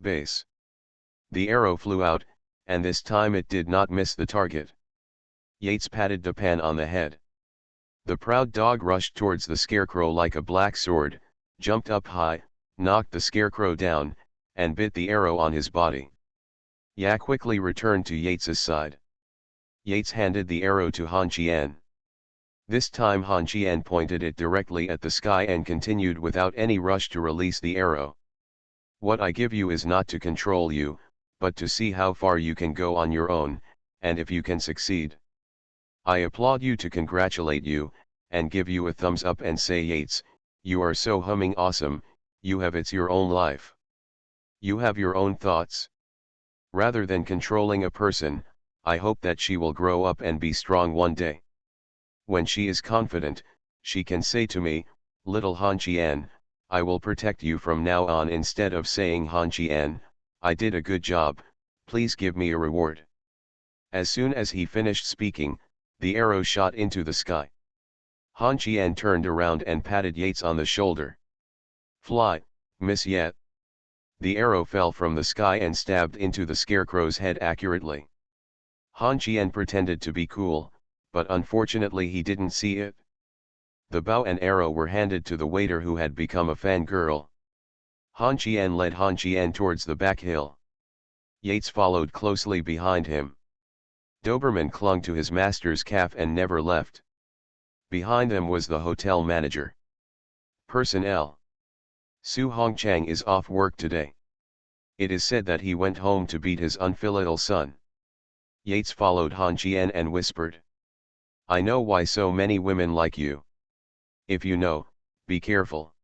Base. The arrow flew out, and this time it did not miss the target. Yates patted Dupan on the head. The proud dog rushed towards the scarecrow like a black sword, jumped up high, knocked the scarecrow down, and bit the arrow on his body. Ya quickly returned to Yates's side. Yates handed the arrow to Han Qian. This time Han Qian pointed it directly at the sky and continued without any rush to release the arrow. What I give you is not to control you, but to see how far you can go on your own, and if you can succeed. I applaud you to congratulate you, and give you a thumbs up and say Yates, you are so humming awesome, you have it's your own life. You have your own thoughts. Rather than controlling a person, I hope that she will grow up and be strong one day. When she is confident, she can say to me, little Han Qian, I will protect you from now on, instead of saying Han Qian, I did a good job, please give me a reward. As soon as he finished speaking, the arrow shot into the sky. Han Qian turned around and patted Yates on the shoulder. Fly, miss yet. The arrow fell from the sky and stabbed into the scarecrow's head accurately. Han Qian pretended to be cool, but unfortunately he didn't see it. The bow and arrow were handed to the waiter who had become a fangirl. Han Qian led Han Qian towards the back hill. Yates followed closely behind him. Doberman clung to his master's calf and never left. Behind them was the hotel manager. Personnel. Su Hongchang is off work today. It is said that he went home to beat his unfilial son. Yates followed Han Qian and whispered. I know why so many women like you. If you know, be careful.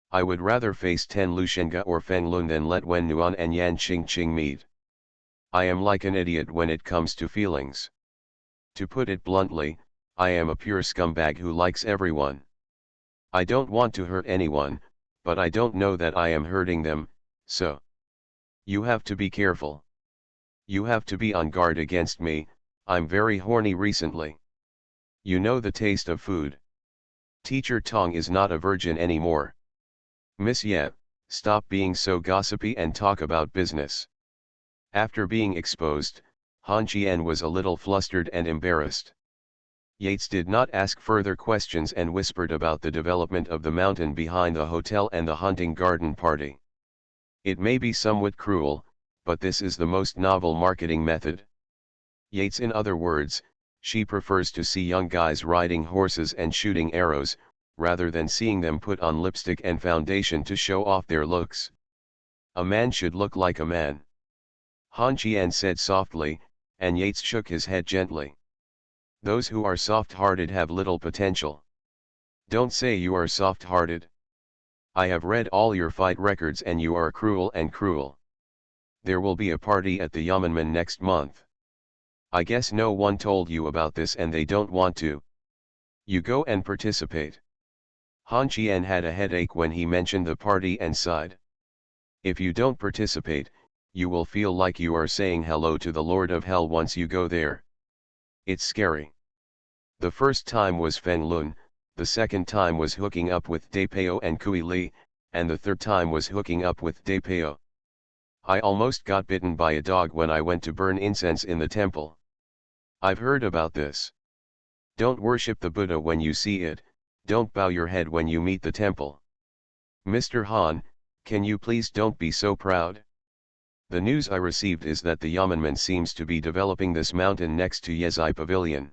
I would rather face 10 Lu Shenga or Feng Lun than let Wen Nuan and Yan Qingqing meet. I am like an idiot when it comes to feelings. To put it bluntly, I am a pure scumbag who likes everyone. I don't want to hurt anyone, but I don't know that I am hurting them, so. You have to be careful. You have to be on guard against me, I'm very horny recently. You know the taste of food. Teacher Tong is not a virgin anymore. Miss Yep, stop being so gossipy and talk about business. After being exposed, Han Qian was a little flustered and embarrassed. Yates did not ask further questions and whispered about the development of the mountain behind the hotel and the hunting garden party. It may be somewhat cruel, but this is the most novel marketing method. Yates, in other words, She prefers to see young guys riding horses and shooting arrows, rather than seeing them put on lipstick and foundation to show off their looks. A man should look like a man. Han Qian said softly, and Yates shook his head gently. Those who are soft-hearted have little potential. Don't say you are soft-hearted. I have read all your fight records and you are cruel and cruel. There will be a party at the Yamanmen next month. I guess no one told you about this and they don't want to. You go and participate. Han Qian had a headache when he mentioned the party and sighed. If you don't participate, you will feel like you are saying hello to the Lord of Hell once you go there. It's scary. The first time was Feng Lun, the second time was hooking up with Depeo and Kui Li, and the third time was hooking up with Depeo. I almost got bitten by a dog when I went to burn incense in the temple. I've heard about this. Don't worship the Buddha when you see it, don't bow your head when you meet the temple. Mr. Han, can you please don't be so proud? The news I received is that the Yamanmen seems to be developing this mountain next to Yezai Pavilion.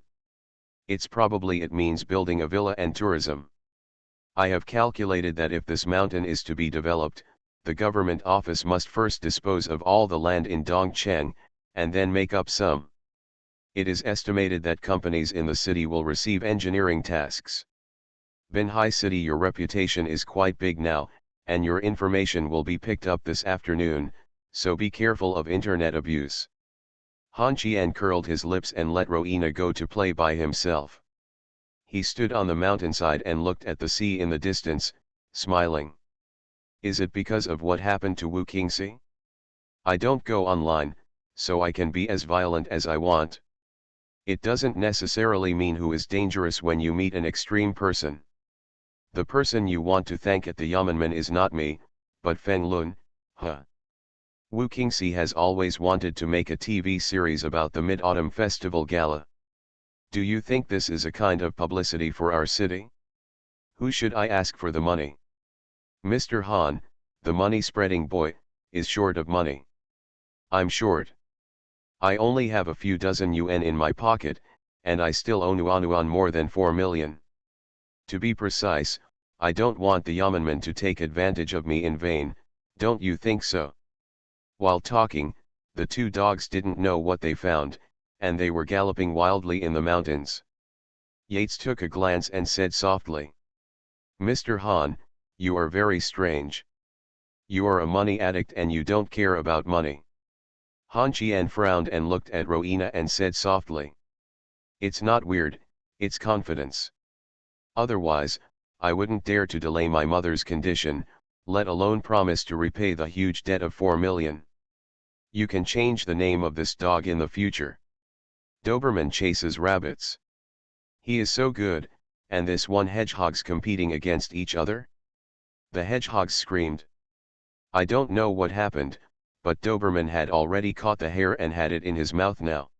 It means building a villa and tourism. I have calculated that if this mountain is to be developed, the government office must first dispose of all the land in Dongcheng, and then make up some. It is estimated that companies in the city will receive engineering tasks. Binhai City, your reputation is quite big now, and your information will be picked up this afternoon, so be careful of internet abuse. Han Qian curled his lips and let Roina go to play by himself. He stood on the mountainside and looked at the sea in the distance, smiling. Is it because of what happened to Wu Qingxi? I don't go online, so I can be as violent as I want. It doesn't necessarily mean who is dangerous when you meet an extreme person. The person you want to thank at the Yamanmen is not me, but Feng Lun, huh? Wu Qingxi has always wanted to make a TV series about the Mid-Autumn Festival Gala. Do you think this is a kind of publicity for our city? Who should I ask for the money? Mr. Han, the money-spreading boy, is short of money. I'm short. I only have a few dozen yuan in my pocket, and I still owe Nuanuan more than 4 million. To be precise, I don't want the Yamanmen to take advantage of me in vain, don't you think so? While talking, the two dogs didn't know what they found, and they were galloping wildly in the mountains. Yates took a glance and said softly, Mr. Han, you are very strange. You are a money addict and you don't care about money. Han Qian frowned and looked at Roina and said softly, it's not weird, it's confidence. Otherwise, I wouldn't dare to delay my mother's condition, let alone promise to repay the huge debt of 4 million. You can change the name of this dog in the future. Doberman chases rabbits. He is so good, and this one hedgehog's competing against each other? The hedgehogs screamed. I don't know what happened, but Doberman had already caught the hare and had it in his mouth now.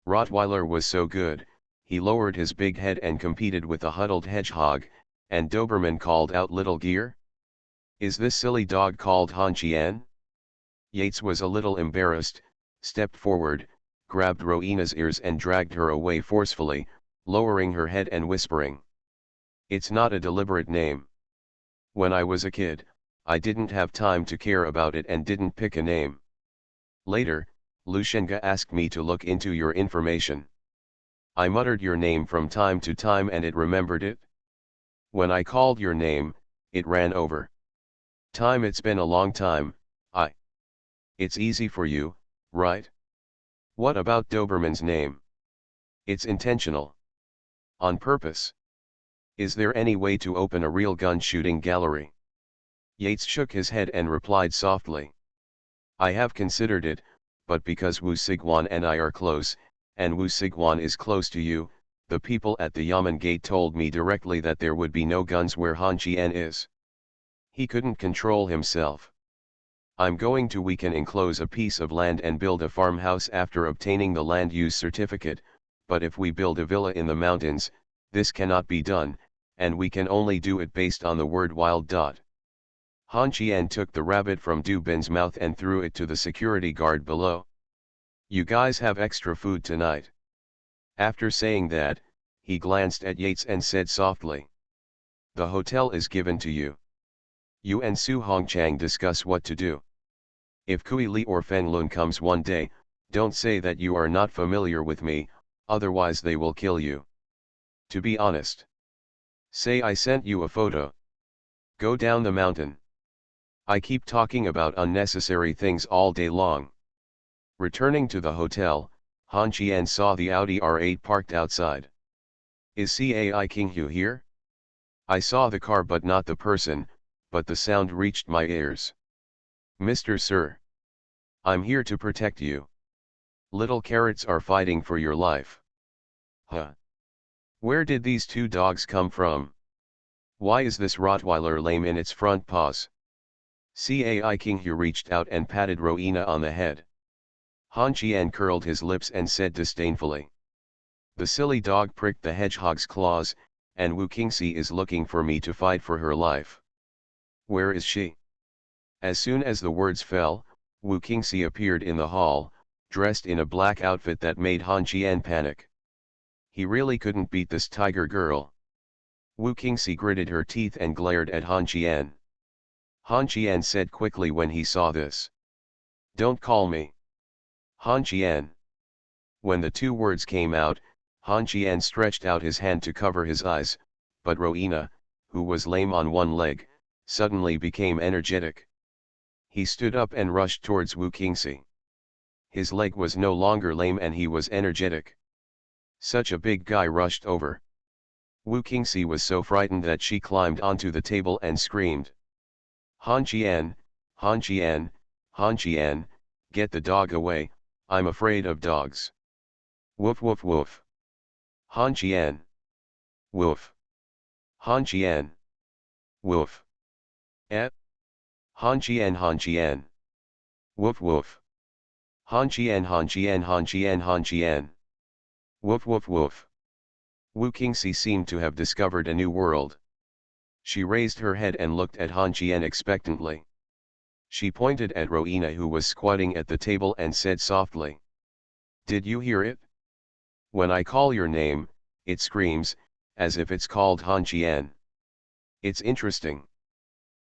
Rottweiler was so good, he lowered his big head and competed with the huddled hedgehog, and Doberman called out, Little Gear? Is this silly dog called Han Qian? Yates was a little embarrassed, stepped forward, grabbed Roina's ears and dragged her away forcefully, lowering her head and whispering. It's not a deliberate name. When I was a kid, I didn't have time to care about it and didn't pick a name. Later, Lushenga asked me to look into your information. I muttered your name from time to time and it remembered it. When I called your name, it ran over. It's been a long time, It's easy for you, right? What about Doberman's name? It's intentional. On purpose. Is there any way to open a real gun shooting gallery? Yates shook his head and replied softly. I have considered it, but because Wu Sigwan and I are close, and Wu Sigwan is close to you, the people at the Yamen gate told me directly that there would be no guns where Han Qian is. He couldn't control himself. We can enclose a piece of land and build a farmhouse after obtaining the land use certificate, but if we build a villa in the mountains, this cannot be done, and we can only do it based on the word wild. Han Qian took the rabbit from Du Bin's mouth and threw it to the security guard below. You guys have extra food tonight. After saying that, he glanced at Yates and said softly, "The hotel is given to you. You and Su Hongchang discuss what to do. If Kui Li or Fen Lun comes one day, don't say that you are not familiar with me, otherwise they will kill you. To be honest. Say I sent you a photo. Go down the mountain. I keep talking about unnecessary things all day long." Returning to the hotel, Han Qian saw the Audi R8 parked outside. "Is Cai Qinghu here? I saw the car but not the person, but the sound reached my ears." "Mr. Sir. I'm here to protect you. Little carrots are fighting for your life." "Huh? Where did these two dogs come from? Why is this Rottweiler lame in its front paws?" Cai Qinghu reached out and patted Rowena on the head. Han Qian curled his lips and said disdainfully, "The silly dog pricked the hedgehog's claws, and Wu Qingxi is looking for me to fight for her life. Where is she?" As soon as the words fell, Wu Qingxi appeared in the hall, dressed in a black outfit that made Han Qian panic. He really couldn't beat this tiger girl. Wu Qingxi gritted her teeth and glared at Han Qian. Han Qian said quickly when he saw this, "Don't call me Han Qian." When the two words came out, Han Qian stretched out his hand to cover his eyes, but Rowena, who was lame on one leg, suddenly became energetic. He stood up and rushed towards Wu Qingxi. His leg was no longer lame and he was energetic. Such a big guy rushed over. Wu Qingxi was so frightened that she climbed onto the table and screamed, "Han Qian, Han Qian, Han Qian, get the dog away, I'm afraid of dogs." "Woof woof woof. Han Qian. Woof. Han Qian. Woof. Eh? Han Qian Han Qian. Woof woof. Han Qian Han Qian Han Qian Han Qian. Woof woof woof." Wu Qingxi seemed to have discovered a new world. She raised her head and looked at Han Qian expectantly. She pointed at Rowena who was squatting at the table and said softly, "Did you hear it? When I call your name, it screams, as if it's called Han Qian. It's interesting."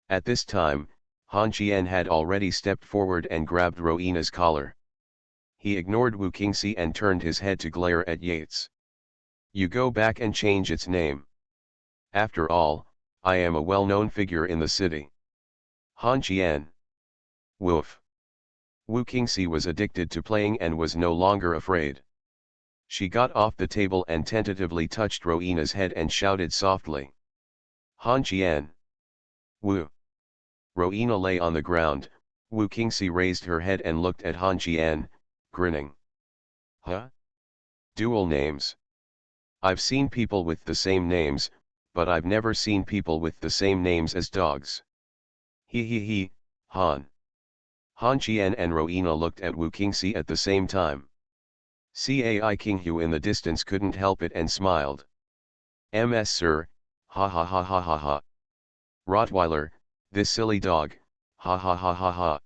At this time, Han Qian had already stepped forward and grabbed Rowena's collar. He ignored Wu Qingxi and turned his head to glare at Yates. "You go back and change its name. After all, I am a well-known figure in the city." Han Qian. Woof. Wu Qingxi was addicted to playing and was no longer afraid. She got off the table and tentatively touched Rowena's head and shouted softly, "Han Qian." Wu. Rowena lay on the ground. Wu Qingxi raised her head and looked at Han Qian, grinning. "Huh? Dual names. I've seen people with the same names, but I've never seen people with the same names as dogs. He, Han." Han Qian and Rowena looked at Wu Qingxi at the same time. Cai Qinghu in the distance couldn't help it and smiled. "Ms sir, ha ha ha ha ha ha. Rottweiler, this silly dog, ha ha ha ha ha."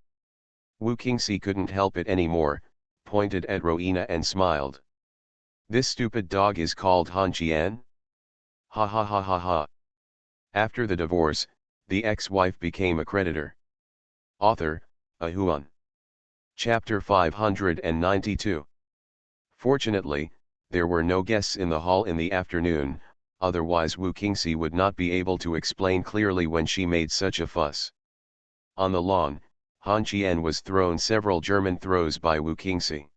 Wu Qingxi couldn't help it anymore, pointed at Rowena and smiled. "This stupid dog is called Han Qian? Ha ha ha ha ha." After the divorce, the ex-wife became a creditor. Author, Ahuan. Chapter 592. Fortunately, there were no guests in the hall in the afternoon, otherwise Wu Qingxi would not be able to explain clearly when she made such a fuss. On the lawn, Han Qian was thrown several German throws by Wu Qingxi.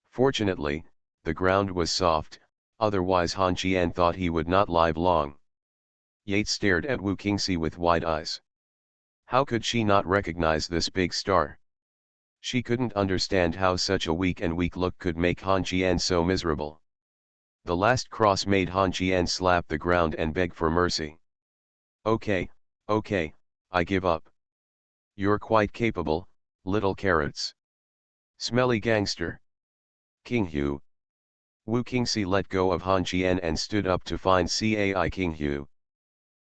Fortunately, the ground was soft, otherwise Han Qian thought he would not live long. Yates stared at Wu Qingxi with wide eyes. How could she not recognize this big star? She couldn't understand how such a weak look could make Han Qian so miserable. The last cross made Han Qian slap the ground and beg for mercy. Okay, I give up. You're quite capable, little carrots. Smelly gangster. Qinghu." Wu Qingxi let go of Han Qian and stood up to find Cai Qinghu.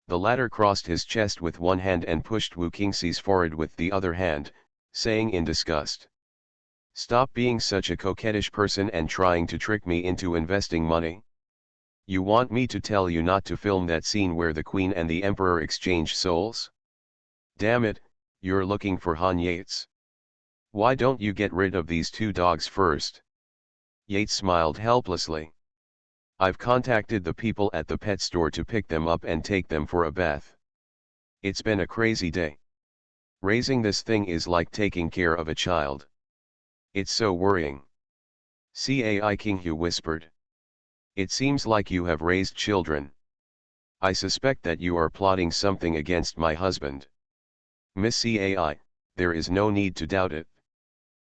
The latter crossed his chest with one hand and pushed Wu Qingxi's forehead with the other hand, saying in disgust, Stop being such a coquettish person and trying to trick me into investing money. You want me to tell you not to film that scene where the Queen and the Emperor exchange souls? Damn it, you're looking for Han Yates. Why don't you get rid of these two dogs first? Yates smiled helplessly. I've contacted the people at the pet store to pick them up and take them for a bath. It's been a crazy day. Raising this thing is like taking care of a child. It's so worrying. Cai Kinghu whispered. It seems like you have raised children. I suspect that you are plotting something against my husband. Miss Cai, there is no need to doubt it.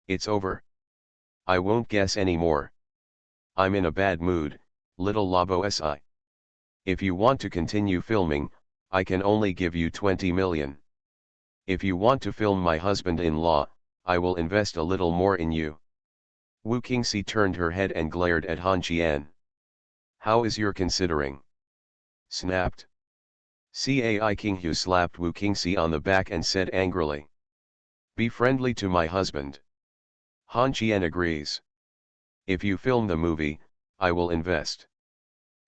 It's over. I won't guess anymore. I'm in a bad mood, little Labo Si. If you want to continue filming, I can only give you 20 million. If you want to film my husband-in-law, I will invest a little more in you. Wu Qingxi turned her head and glared at Han Qian. How is your considering? Snapped. Cai Kinghu slapped Wu Qingxi on the back and said angrily. Be friendly to my husband. Han Qian agrees. If you film the movie, I will invest.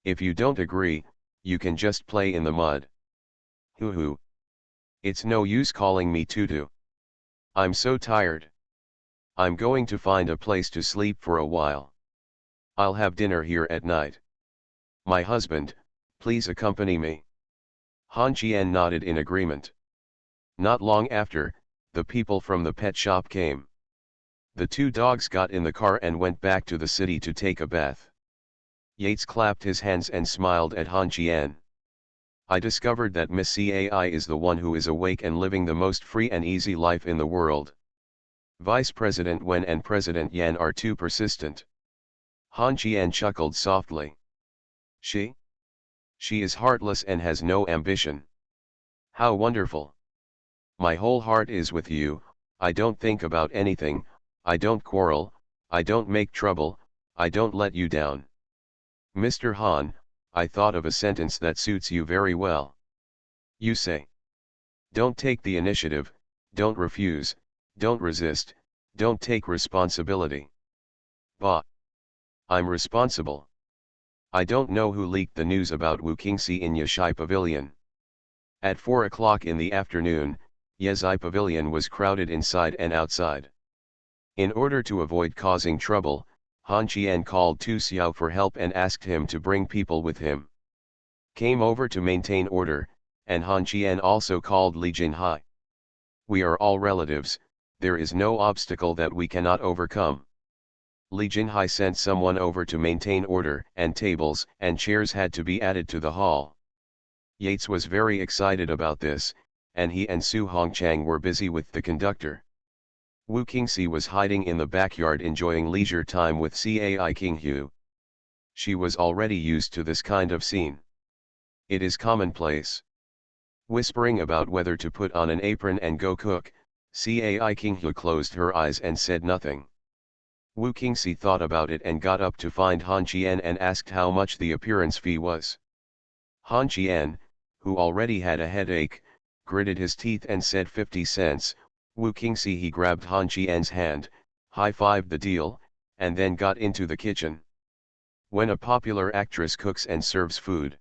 If you don't agree, you can just play in the mud. Hoo hoo. It's no use calling me Tutu. I'm so tired. I'm going to find a place to sleep for a while. I'll have dinner here at night. My husband, please accompany me. Han Qian nodded in agreement. Not long after, the people from the pet shop came. The two dogs got in the car and went back to the city to take a bath. Yates clapped his hands and smiled at Han Qian. I discovered that Miss Cai is the one who is awake and living the most free and easy life in the world. Vice President Wen and President Yan are too persistent. Han Qian chuckled softly. She is heartless and has no ambition. How wonderful. My whole heart is with you, I don't think about anything, I don't quarrel, I don't make trouble, I don't let you down. Mr. Han, I thought of a sentence that suits you very well. You say, don't take the initiative, don't refuse, don't resist, don't take responsibility. Bah! I'm responsible. I don't know who leaked the news about Wu Qingxi in Yeshai Pavilion. At 4 o'clock in the afternoon, Yeshai Pavilion was crowded inside and outside. In order to avoid causing trouble, Han Qian called Tu Xiao for help and asked him to bring people with him. Came over to maintain order, and Han Qian also called Li Jinhai. We are all relatives, there is no obstacle that we cannot overcome. Li Jinhai sent someone over to maintain order, and tables and chairs had to be added to the hall. Yates was very excited about this, and he and Su Hongchang were busy with the conductor. Wu Qingxi was hiding in the backyard enjoying leisure time with Cai Kinghu. She was already used to this kind of scene. It is commonplace. Whispering about whether to put on an apron and go cook, Cai Kinghu closed her eyes and said nothing. Wu Qingxi thought about it and got up to find Han Qian and asked how much the appearance fee was. Han Qian, who already had a headache, gritted his teeth and said 50 cents, Wu Qingxi he grabbed Han Qian's hand, high-fived the deal, and then got into the kitchen. When a popular actress cooks and serves food.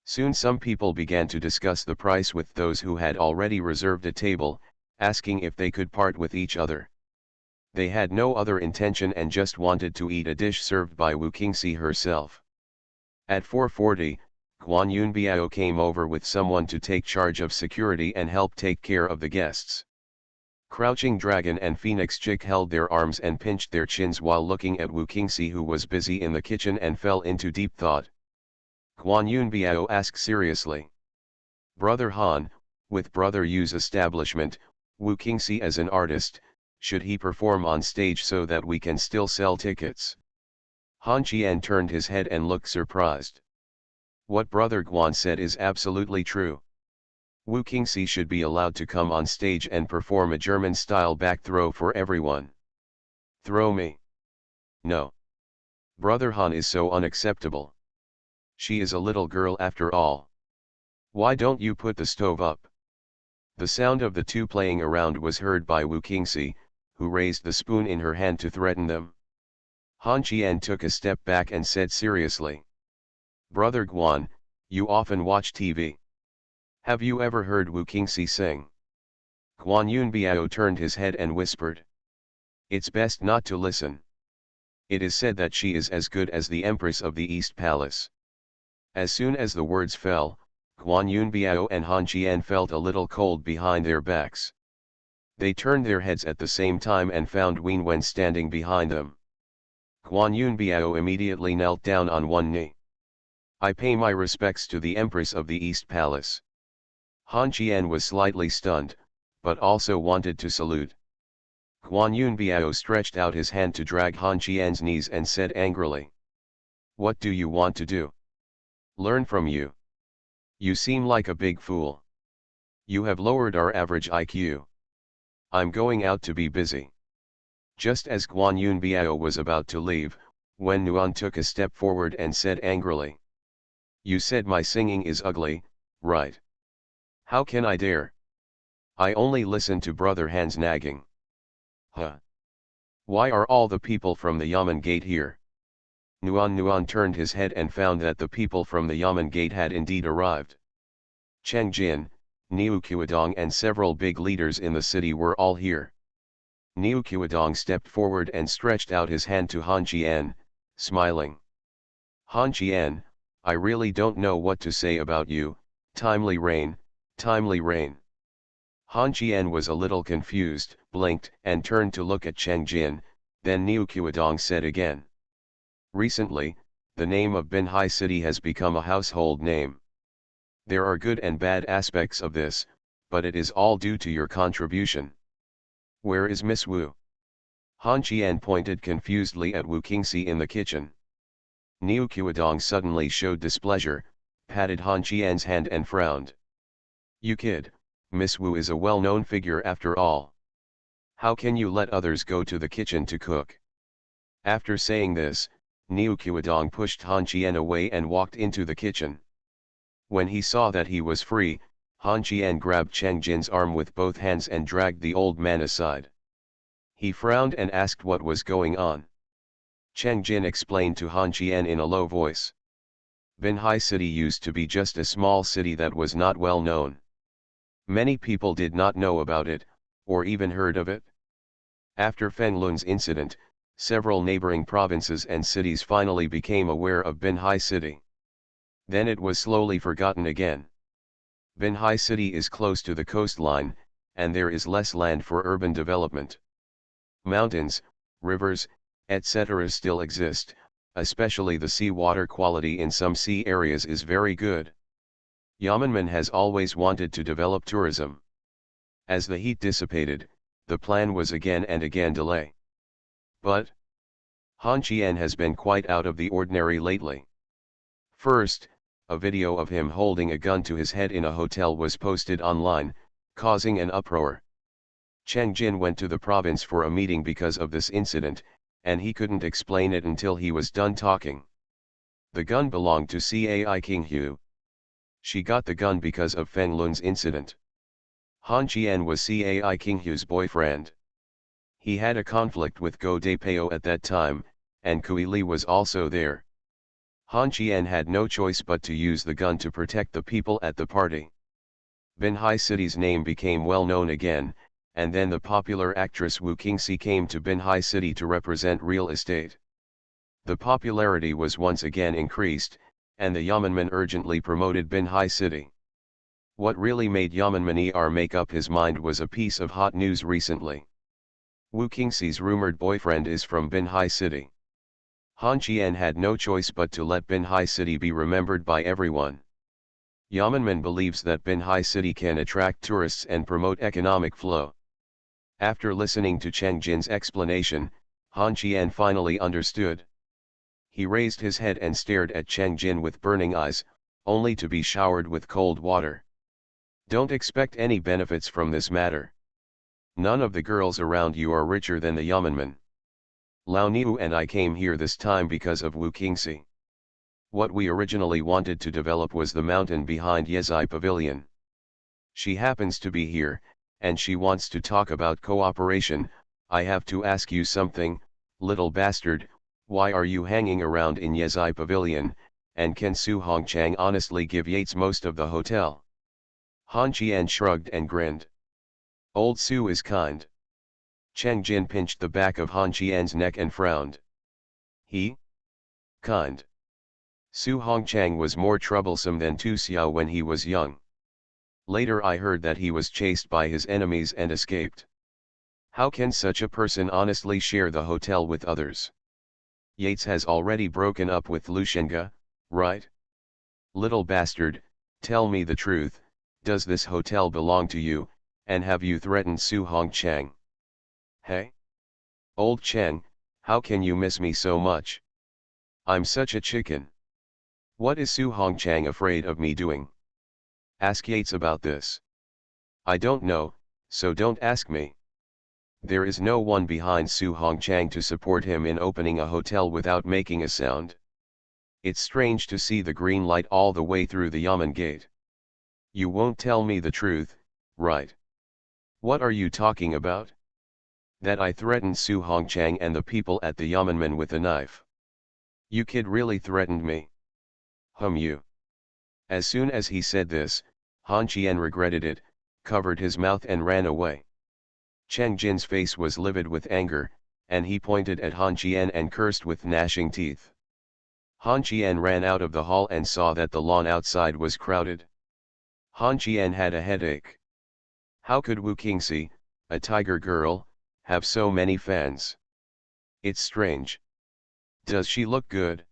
Soon some people began to discuss the price with those who had already reserved a table, asking if they could part with each other. They had no other intention and just wanted to eat a dish served by Wu Qingxi herself. At 4:40, Guan Yunbiao came over with someone to take charge of security and help take care of the guests. Crouching Dragon and Phoenix Chick held their arms and pinched their chins while looking at Wu Qingxi, who was busy in the kitchen and fell into deep thought. Guan Yunbiao asked seriously. Brother Han, with Brother Yu's establishment, Wu Qingxi as an artist, should he perform on stage so that we can still sell tickets? Han Qian turned his head and looked surprised. What Brother Guan said is absolutely true. Wu Qingxi should be allowed to come on stage and perform a German-style back throw for everyone. Throw me? No. Brother Han is so unacceptable. She is a little girl after all. Why don't you put the stove up? The sound of the two playing around was heard by Wu Qingxi, who raised the spoon in her hand to threaten them. Han Qian took a step back and said seriously, "Brother Guan, you often watch TV. Have you ever heard Wu Qingxi sing?" Guan Yunbiao turned his head and whispered, "It's best not to listen. It is said that she is as good as the Empress of the East Palace." As soon as the words fell, Guan Yunbiao and Han Qian felt a little cold behind their backs. They turned their heads at the same time and found Wen Wen standing behind them. Guan Yunbiao immediately knelt down on one knee. "I pay my respects to the Empress of the East Palace." Han Qian was slightly stunned, but also wanted to salute. Guan Yunbiao stretched out his hand to drag Han Qian's knees and said angrily, "What do you want to do? Learn from you. You seem like a big fool. You have lowered our average IQ. I'm going out to be busy." Just as Guan Yunbiao was about to leave, Wen Nuan took a step forward and said angrily, "You said my singing is ugly, right? How can I dare? I only listen to Brother Han's nagging." "Huh? Why are all the people from the Yamen gate here?" Nuan turned his head and found that the people from the Yamen gate had indeed arrived. Cheng Jin, Niu Qiudong and several big leaders in the city were all here. Niu Qiudong stepped forward and stretched out his hand to Han Qian, smiling. "Han Qian, I really don't know what to say about you, timely rain, timely rain." Han Qian was a little confused, blinked and turned to look at Cheng Jin, then Niu Qiudong said again. "Recently, the name of Binhai City has become a household name. There are good and bad aspects of this, but it is all due to your contribution. Where is Miss Wu?" Han Qian pointed confusedly at Wu Qingxi in the kitchen. Niu Qiudong suddenly showed displeasure, patted Han Qian's hand and frowned. "You kid, Miss Wu is a well-known figure after all. How can you let others go to the kitchen to cook?" After saying this, Niu Qiudong pushed Han Qian away and walked into the kitchen. When he saw that he was free, Han Qian grabbed Cheng Jin's arm with both hands and dragged the old man aside. He frowned and asked what was going on. Cheng Jin explained to Han Qian in a low voice. Binhai City used to be just a small city that was not well known. Many people did not know about it, or even heard of it. After Feng Lun's incident, several neighboring provinces and cities finally became aware of Binhai City. Then it was slowly forgotten again. Binhai City is close to the coastline, and there is less land for urban development. Mountains, rivers, etc. still exist, especially the seawater quality in some sea areas is very good. Yamenmen has always wanted to develop tourism. As the heat dissipated, the plan was again and again delayed. But Han Qian has been quite out of the ordinary lately. First, a video of him holding a gun to his head in a hotel was posted online, causing an uproar. Cheng Jin went to the province for a meeting because of this incident, and he couldn't explain it until he was done talking. The gun belonged to Cai Qinghu. She got the gun because of Feng Lun's incident. Han Qian was Cai Qinghu's boyfriend. He had a conflict with Go Daipeo at that time, and Kui Li was also there. Han Qian had no choice but to use the gun to protect the people at the party. Binhai City's name became well known again, and then the popular actress Wu Qingxi came to Binhai City to represent real estate. The popularity was once again increased, and the Yamenmen urgently promoted Binhai City. What really made Yamenmen make up his mind was a piece of hot news recently. Wu Qingxi's rumored boyfriend is from Binhai City. Han Qian had no choice but to let Binhai City be remembered by everyone. Yamenmen believes that Binhai City can attract tourists and promote economic flow. After listening to Cheng Jin's explanation, Han Qian finally understood. He raised his head and stared at Cheng Jin with burning eyes, only to be showered with cold water. "Don't expect any benefits from this matter. None of the girls around you are richer than the Yamenmen. Lao Niu and I came here this time because of Wu Qingxi. What we originally wanted to develop was the mountain behind Yezai Pavilion. She happens to be here, and she wants to talk about cooperation, I have to ask you something, little bastard. Why are you hanging around in Yezai Pavilion, and can Su Hongchang honestly give Yates most of the hotel? Han Qian shrugged and grinned. Old Su is kind. Cheng Jin pinched the back of Han Qian's neck and frowned. He? Kind. Su Hongchang was more troublesome than Tu Xiao when he was young. Later I heard that he was chased by his enemies and escaped. How can such a person honestly share the hotel with others? Yates has already broken up with Lushenga, right? Little bastard, tell me the truth, does this hotel belong to you, and have you threatened Su Hongchang? Hey? Old Cheng, how can you miss me so much? I'm such a chicken. What is Su Hongchang afraid of me doing? Ask Yates about this. I don't know, so don't ask me. There is no one behind Su Hongchang to support him in opening a hotel without making a sound. It's strange to see the green light all the way through the Yamen gate. You won't tell me the truth, right? What are you talking about? That I threatened Su Hongchang and the people at the Yamenmen with a knife. You kid really threatened me? You. As soon as he said this, Han Qian regretted it, covered his mouth and ran away. Cheng Jin's face was livid with anger, and he pointed at Han Qian and cursed with gnashing teeth. Han Qian ran out of the hall and saw that the lawn outside was crowded. Han Qian had a headache. How could Wu Qingxi, a tiger girl, have so many fans? It's strange. Does she look good?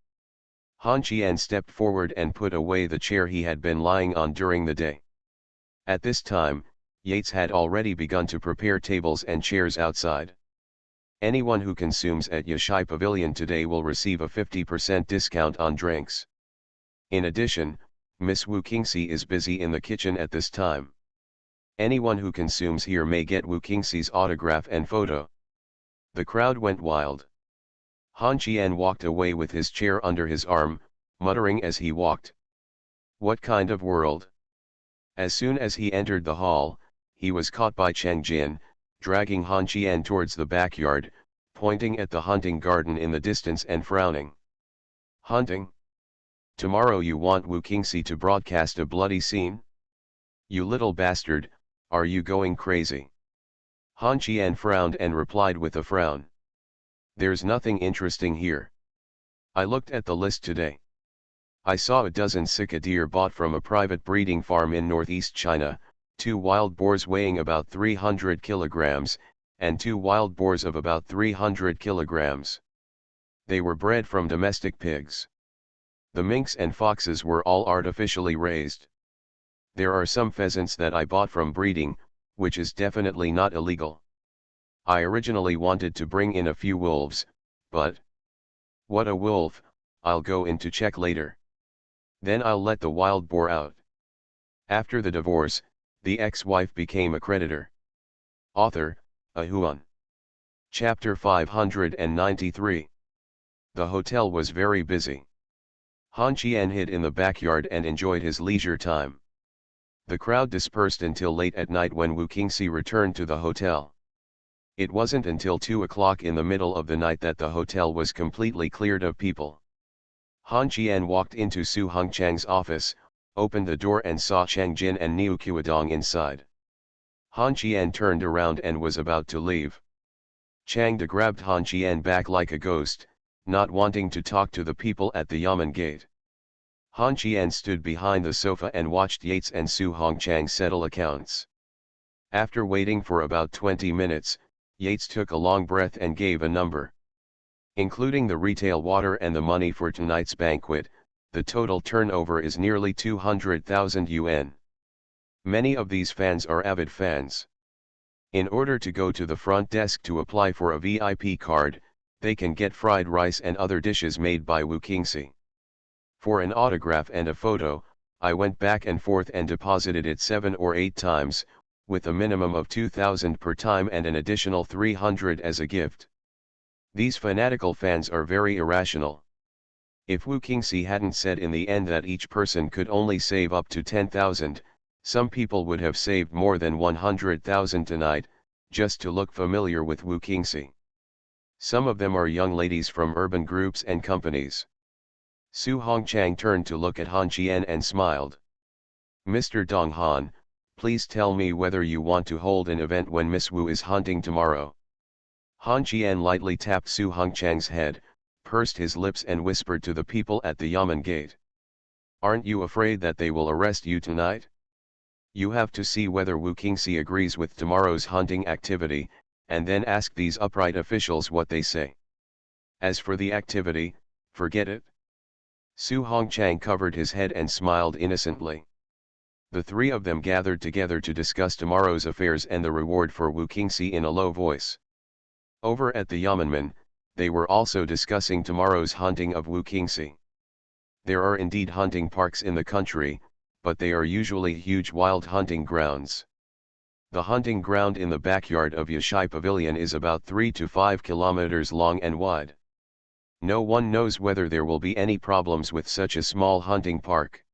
Han Qian stepped forward and put away the chair he had been lying on during the day. At this time, Yates had already begun to prepare tables and chairs outside. Anyone who consumes at Yashai Pavilion today will receive a 50% discount on drinks. In addition, Miss Wu Qingxi is busy in the kitchen at this time. Anyone who consumes here may get Wu Qingxi's autograph and photo. The crowd went wild. Han Qian walked away with his chair under his arm, muttering as he walked. What kind of world? As soon as he entered the hall, he was caught by Cheng Jin, dragging Han Qian towards the backyard, pointing at the hunting garden in the distance and frowning. Hunting? Tomorrow you want Wu Qingxi to broadcast a bloody scene? You little bastard, are you going crazy? Han Qian frowned and replied with a frown. There's nothing interesting here. I looked at the list today. I saw a dozen sika deer bought from a private breeding farm in northeast China, 2 wild boars weighing about 300 kilograms, and 2 wild boars of about 300 kilograms. They were bred from domestic pigs. The minks and foxes were all artificially raised. There are some pheasants that I bought from breeding, which is definitely not illegal. I originally wanted to bring in a few wolves, but... What a wolf, I'll go in to check later. Then I'll let the wild boar out. After the divorce, the ex-wife became a creditor. Author, Ahuan. Chapter 593. The hotel was very busy. Han Qian hid in the backyard and enjoyed his leisure time. The crowd dispersed until late at night when Wu Qingxi returned to the hotel. It wasn't until 2 o'clock in the middle of the night that the hotel was completely cleared of people. Han Qian walked into Su Hongchang's office, opened the door and saw Cheng Jin and Niu Qiudong inside. Han Qian turned around and was about to leave. Chang De grabbed Han Qian back like a ghost, not wanting to talk to the people at the Yamen gate. Han Qian stood behind the sofa and watched Yates and Su Hongchang settle accounts. After waiting for about 20 minutes, Yates took a long breath and gave a number. Including the retail water and the money for tonight's banquet, the total turnover is nearly 200,000 yuan. Many of these fans are avid fans. In order to go to the front desk to apply for a VIP card, they can get fried rice and other dishes made by Wu Qingxi. For an autograph and a photo, I went back and forth and deposited it 7 or 8 times, with a minimum of 2,000 per time and an additional 300 as a gift. These fanatical fans are very irrational. If Wu Qingxi hadn't said in the end that each person could only save up to 10,000, some people would have saved more than 100,000 tonight, just to look familiar with Wu Qingxi. Some of them are young ladies from urban groups and companies. Su Hongchang turned to look at Han Qian and smiled. Mr. Dong Han, please tell me whether you want to hold an event when Miss Wu is hunting tomorrow. Han Qian lightly tapped Su Hongchang's head, pursed his lips and whispered to the people at the Yamen gate. Aren't you afraid that they will arrest you tonight? You have to see whether Wu Qingxi agrees with tomorrow's hunting activity, and then ask these upright officials what they say. As for the activity, forget it. Su Hongchang covered his head and smiled innocently. The three of them gathered together to discuss tomorrow's affairs and the reward for Wu Qingxi in a low voice. Over at the Yamenmen, they were also discussing tomorrow's hunting of Wu Qingxi. There are indeed hunting parks in the country, but they are usually huge wild hunting grounds. The hunting ground in the backyard of Yashai Pavilion is about 3 to 5 kilometers long and wide. No one knows whether there will be any problems with such a small hunting park.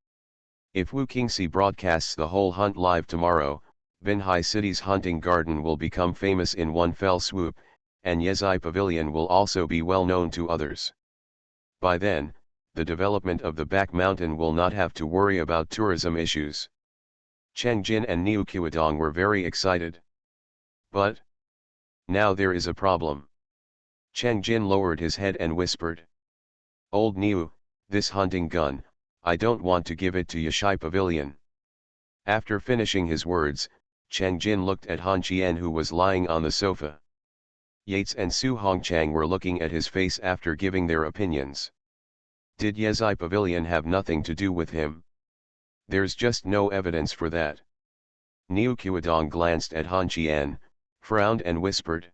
If Wu Qingxi broadcasts the whole hunt live tomorrow, Binhai City's hunting garden will become famous in one fell swoop, and Yezhai Pavilion will also be well known to others. By then, the development of the back mountain will not have to worry about tourism issues. Cheng Jin and Niu Qiudong were very excited. But now there is a problem. Cheng Jin lowered his head and whispered. Old Niu, this hunting gun, I don't want to give it to Yashai Pavilion. After finishing his words, Cheng Jin looked at Han Qian who was lying on the sofa. Yates and Su Hongchang were looking at his face after giving their opinions. Did Yezhai Pavilion have nothing to do with him? There's just no evidence for that. Niu Qiudong glanced at Han Qian, frowned and whispered.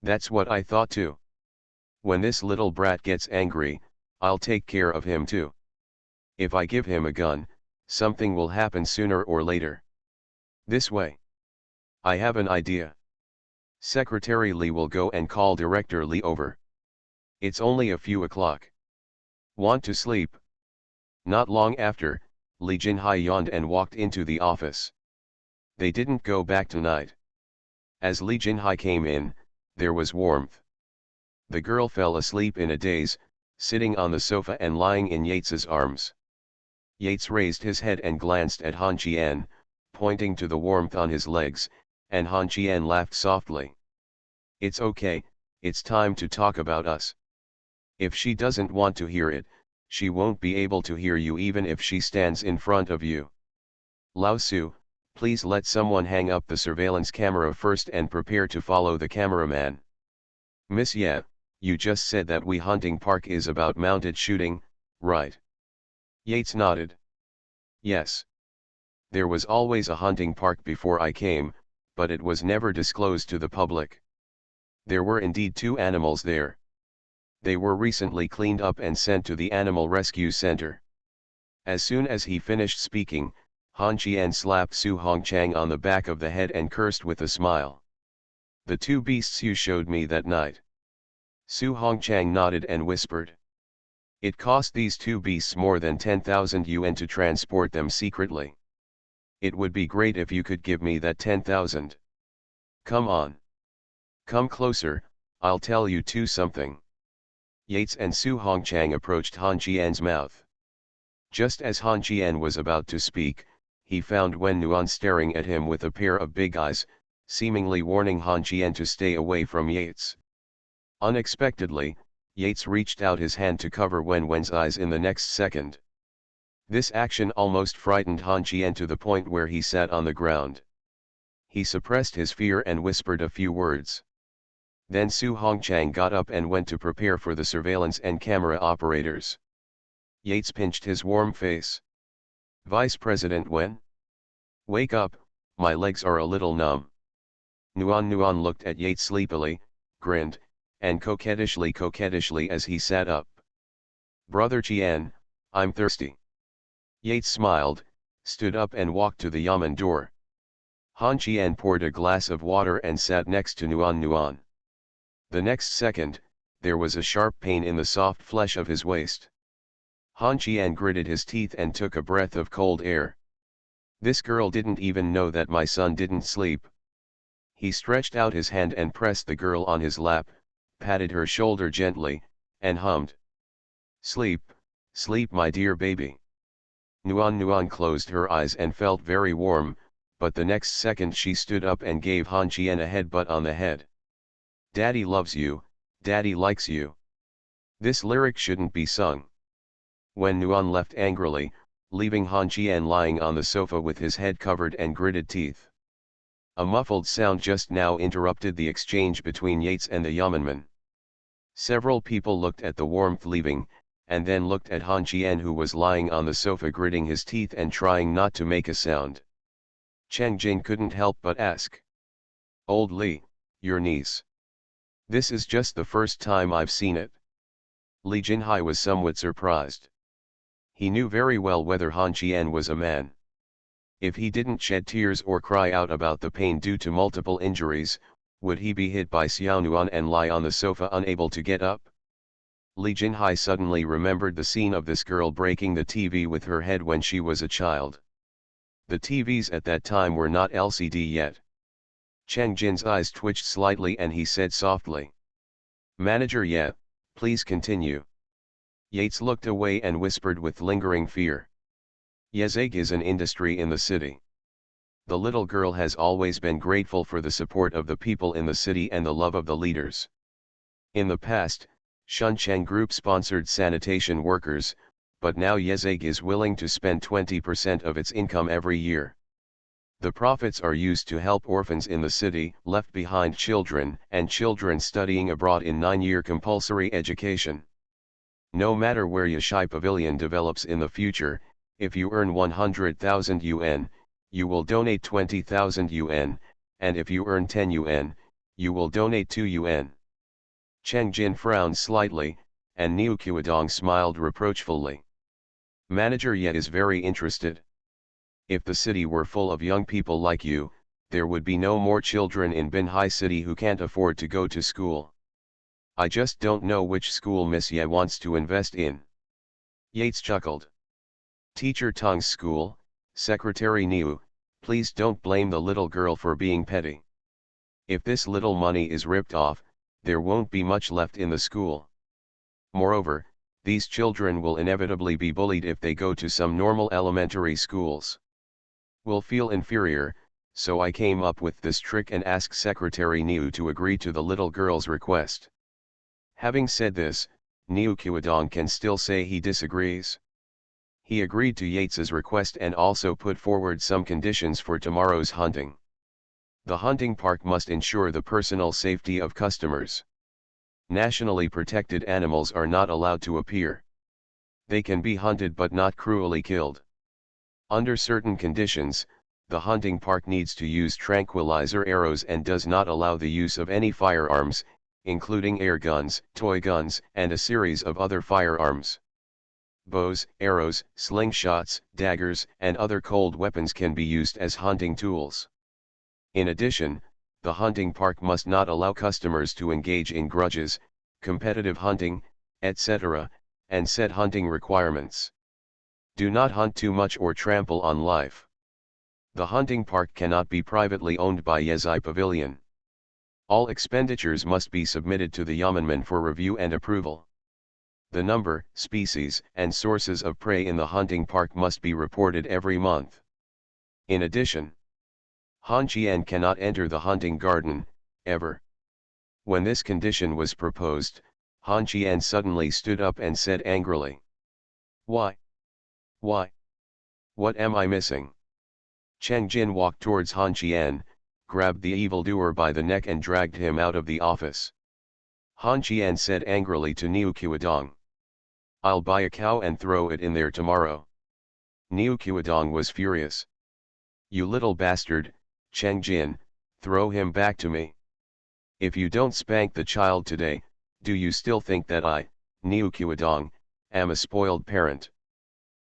That's what I thought too. When this little brat gets angry, I'll take care of him too. If I give him a gun, something will happen sooner or later. This way. I have an idea. Secretary Li will go and call Director Li over. It's only a few o'clock. Want to sleep? Not long after, Li Jinhai yawned and walked into the office. They didn't go back tonight. As Li Jinhai came in, there was warmth. The girl fell asleep in a daze, sitting on the sofa and lying in Yates's arms. Yates raised his head and glanced at Han Qian, pointing to the warmth on his legs, and Han Qian laughed softly. It's okay, it's time to talk about us. If she doesn't want to hear it, she won't be able to hear you even if she stands in front of you. Lao Su, please let someone hang up the surveillance camera first and prepare to follow the cameraman. Miss Ye, you just said that Wu Hunting Park is about mounted shooting, right? Yates nodded. Yes. There was always a hunting park before I came, but it was never disclosed to the public. There were indeed 2 animals there. They were recently cleaned up and sent to the Animal Rescue Center. As soon as he finished speaking, Han Qian slapped Su Hongchang on the back of the head and cursed with a smile. The 2 beasts you showed me that night. Su Hongchang nodded and whispered. It cost these 2 beasts more than 10,000 yuan to transport them secretly. It would be great if you could give me that 10,000. Come on. Come closer, I'll tell you something. Yates and Su Hongchang approached Han Qian's mouth. Just as Han Qian was about to speak, he found Wen Nuan staring at him with a pair of big eyes, seemingly warning Han Qian to stay away from Yates. Unexpectedly, Yates reached out his hand to cover Wen's eyes in the next second. This action almost frightened Han Qian to the point where he sat on the ground. He suppressed his fear and whispered a few words. Then Su Hongchang got up and went to prepare for the surveillance and camera operators. Yates pinched his warm face. Vice President Wen? Wake up, my legs are a little numb. Nuan looked at Yates sleepily, grinned, and coquettishly as he sat up. Brother Qian, I'm thirsty. Yates smiled, stood up and walked to the yamen door. Han Qian poured a glass of water and sat next to Nuan. The next second, there was a sharp pain in the soft flesh of his waist. Han Qian gritted his teeth and took a breath of cold air. This girl didn't even know that my son didn't sleep. He stretched out his hand and pressed the girl on his lap, patted her shoulder gently, and hummed. "Sleep, sleep my dear baby." Nuan closed her eyes and felt very warm, but the next second she stood up and gave Han Qian a headbutt on the head. "Daddy loves you, Daddy likes you." This lyric shouldn't be sung. When Nuan left angrily, leaving Han Qian lying on the sofa with his head covered and gritted teeth. A muffled sound just now interrupted the exchange between Yates and the yeomanman. Several people looked at the warmth leaving, and then looked at Han Qian, who was lying on the sofa gritting his teeth and trying not to make a sound. Cheng Jin couldn't help but ask. "Old Li, your niece. This is just the first time I've seen it." Li Jinhai was somewhat surprised. He knew very well whether Han Qian was a man. If he didn't shed tears or cry out about the pain due to multiple injuries, would he be hit by Xiaonuan and lie on the sofa unable to get up? Li Jinhai suddenly remembered the scene of this girl breaking the TV with her head when she was a child. The TVs at that time were not LCD yet. Cheng Jin's eyes twitched slightly and he said softly. "Manager, yeah, please continue." Yates looked away and whispered with lingering fear. "Yezeg is an industry in the city. The little girl has always been grateful for the support of the people in the city and the love of the leaders. In the past, Shuncheng Group sponsored sanitation workers, but now Yezeg is willing to spend 20% of its income every year. The profits are used to help orphans in the city, left behind children, and children studying abroad in 9-year compulsory education. No matter where Yashai Pavilion develops in the future, if you earn 100,000 yuan, you will donate 20,000 yuan, and if you earn 10 yuan, you will donate 2 yuan. Cheng Jin frowned slightly, and Niu Qiudong smiled reproachfully. Manager Ye is very interested. If the city were full of young people like you, there would be no more children in Binhai City who can't afford to go to school. I just don't know which school Miss Ye wants to invest in." Yates chuckled. "Teacher Tong's school, Secretary Niu, please don't blame the little girl for being petty. If this little money is ripped off, there won't be much left in the school. Moreover, these children will inevitably be bullied if they go to some normal elementary schools. Will feel inferior, so I came up with this trick and asked Secretary Niu to agree to the little girl's request." Having said this, Niu Qiudong can still say he disagrees. He agreed to Yates's request and also put forward some conditions for tomorrow's hunting. The hunting park must ensure the personal safety of customers. Nationally protected animals are not allowed to appear. They can be hunted but not cruelly killed. Under certain conditions, the hunting park needs to use tranquilizer arrows and does not allow the use of any firearms, including air guns, toy guns, and a series of other firearms. Bows, arrows, slingshots, daggers, and other cold weapons can be used as hunting tools. In addition, the hunting park must not allow customers to engage in grudges, competitive hunting, etc., and set hunting requirements. Do not hunt too much or trample on life. The hunting park cannot be privately owned by Yezai Pavilion. All expenditures must be submitted to the yeomanman for review and approval. The number, species, and sources of prey in the hunting park must be reported every month. In addition, Han Qian cannot enter the hunting garden, ever. When this condition was proposed, Han Qian suddenly stood up and said angrily. Why? Why? What am I missing?" Cheng Jin walked towards Han Qian, grabbed the evildoer by the neck and dragged him out of the office. Han Qian said angrily to Niu Qiudong. "I'll buy a cow and throw it in there tomorrow." Niu Qiudong was furious. "You little bastard, Cheng Jin, throw him back to me. If you don't spank the child today, do you still think that I, Niu Qiudong, am a spoiled parent?"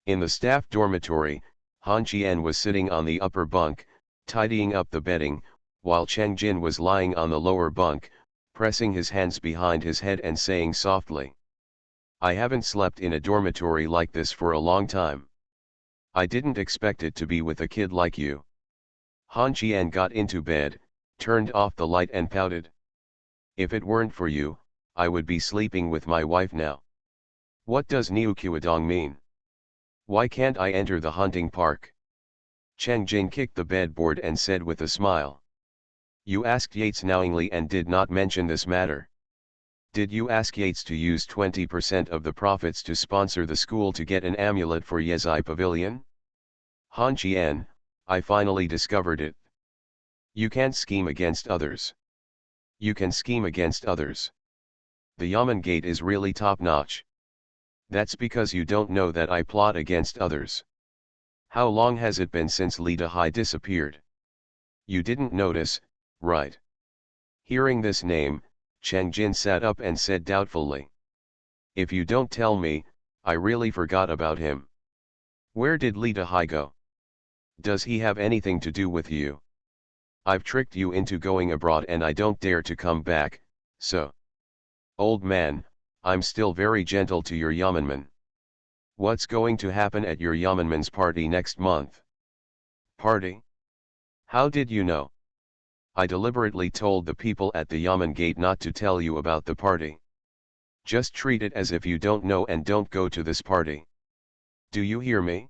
In the staff dormitory, Han Qian was sitting on the upper bunk, tidying up the bedding, while Cheng Jin was lying on the lower bunk, pressing his hands behind his head and saying softly. "I haven't slept in a dormitory like this for a long time. I didn't expect it to be with a kid like you." Han Qian got into bed, turned off the light and pouted. If it weren't for you, I would be sleeping with my wife now. What does Niukuadong mean? Why can't I enter the hunting park? Cheng Jin kicked the bedboard and said with a smile. You asked Yates knowingly and did not mention this matter. Did you ask Yates to use 20% of the profits to sponsor the school to get an amulet for Yezai Pavilion? Han Qian, I finally discovered it. You can't scheme against others. You can scheme against others. The Yamen Gate is really top-notch. That's because you don't know that I plot against others. How long has it been since Li Dehai disappeared? You didn't notice, right? Hearing this name, Cheng Jin sat up and said doubtfully. If you don't tell me, I really forgot about him. Where did Li Dehai go? Does he have anything to do with you? I've tricked you into going abroad and I don't dare to come back, so. Old man, I'm still very gentle to your Yeomanman. What's going to happen at your Yeomanman's party next month? Party? How did you know? I deliberately told the people at the Yamen Gate not to tell you about the party. Just treat it as if you don't know and don't go to this party. Do you hear me?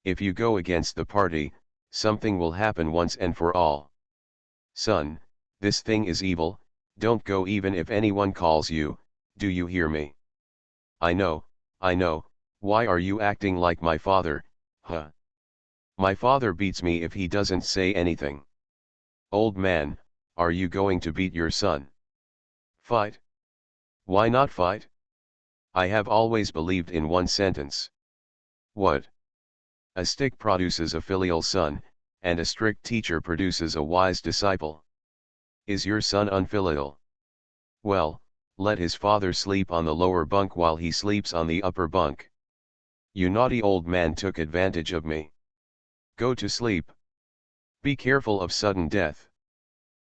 If you go against the party, something will happen once and for all. Son, this thing is evil, don't go even if anyone calls you, do you hear me? I know, why are you acting like my father, huh? My father beats me if he doesn't say anything. Old man, are you going to beat your son? Fight? Why not fight? I have always believed in one sentence. What? A stick produces a filial son, and a strict teacher produces a wise disciple. Is your son unfilial? Well, let his father sleep on the lower bunk while he sleeps on the upper bunk. You naughty old man took advantage of me. Go to sleep. Be careful of sudden death.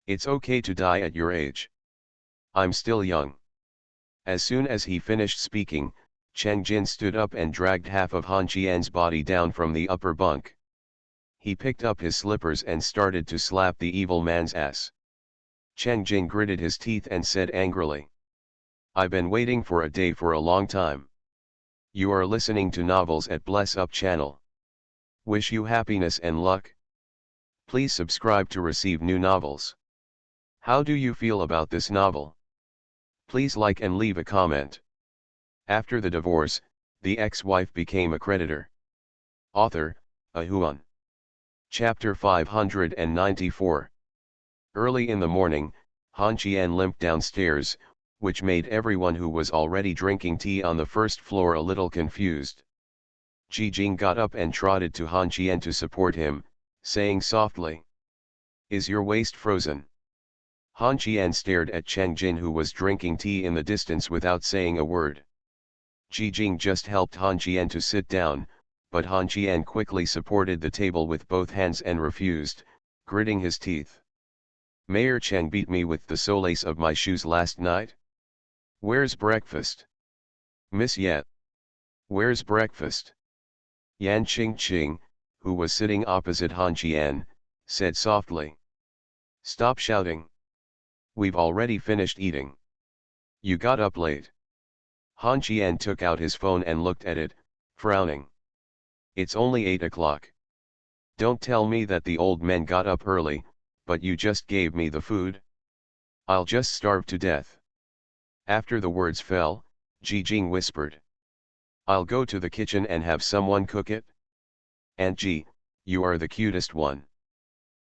It's okay to die at your age. I'm still young. As soon as he finished speaking, Cheng Jin stood up and dragged half of Han Qian's body down from the upper bunk. He picked up his slippers and started to slap the evil man's ass. Cheng Jin gritted his teeth and said angrily. I've been waiting for a day for a long time. You are listening to novels at Bless Up channel. Wish you happiness and luck. Please subscribe to receive new novels. How do you feel about this novel? Please like and leave a comment. After the divorce, the ex-wife became a creditor. Author, Ahuan. Chapter 594. Early in the morning, Han Qian limped downstairs, which made everyone who was already drinking tea on the first floor a little confused. Ji Jing got up and trotted to Han Qian to support him, saying softly, Is your waist frozen? Han Qian stared at Cheng Jin who was drinking tea in the distance without saying a word. Ji Jing just helped Han Qian to sit down, but Han Qian quickly supported the table with both hands and refused, gritting his teeth. Mayor Cheng beat me with the solace of my shoes last night. Where's breakfast? Miss Yet. Where's breakfast? Yan Qingqing, who was sitting opposite Han Qian, said softly. Stop shouting. We've already finished eating. You got up late. Han Qian took out his phone and looked at it, frowning. It's only 8 o'clock. Don't tell me that the old men got up early, but you just gave me the food. I'll just starve to death. After the words fell, Ji Jing whispered. I'll go to the kitchen and have someone cook it. Aunt Ji, you are the cutest one.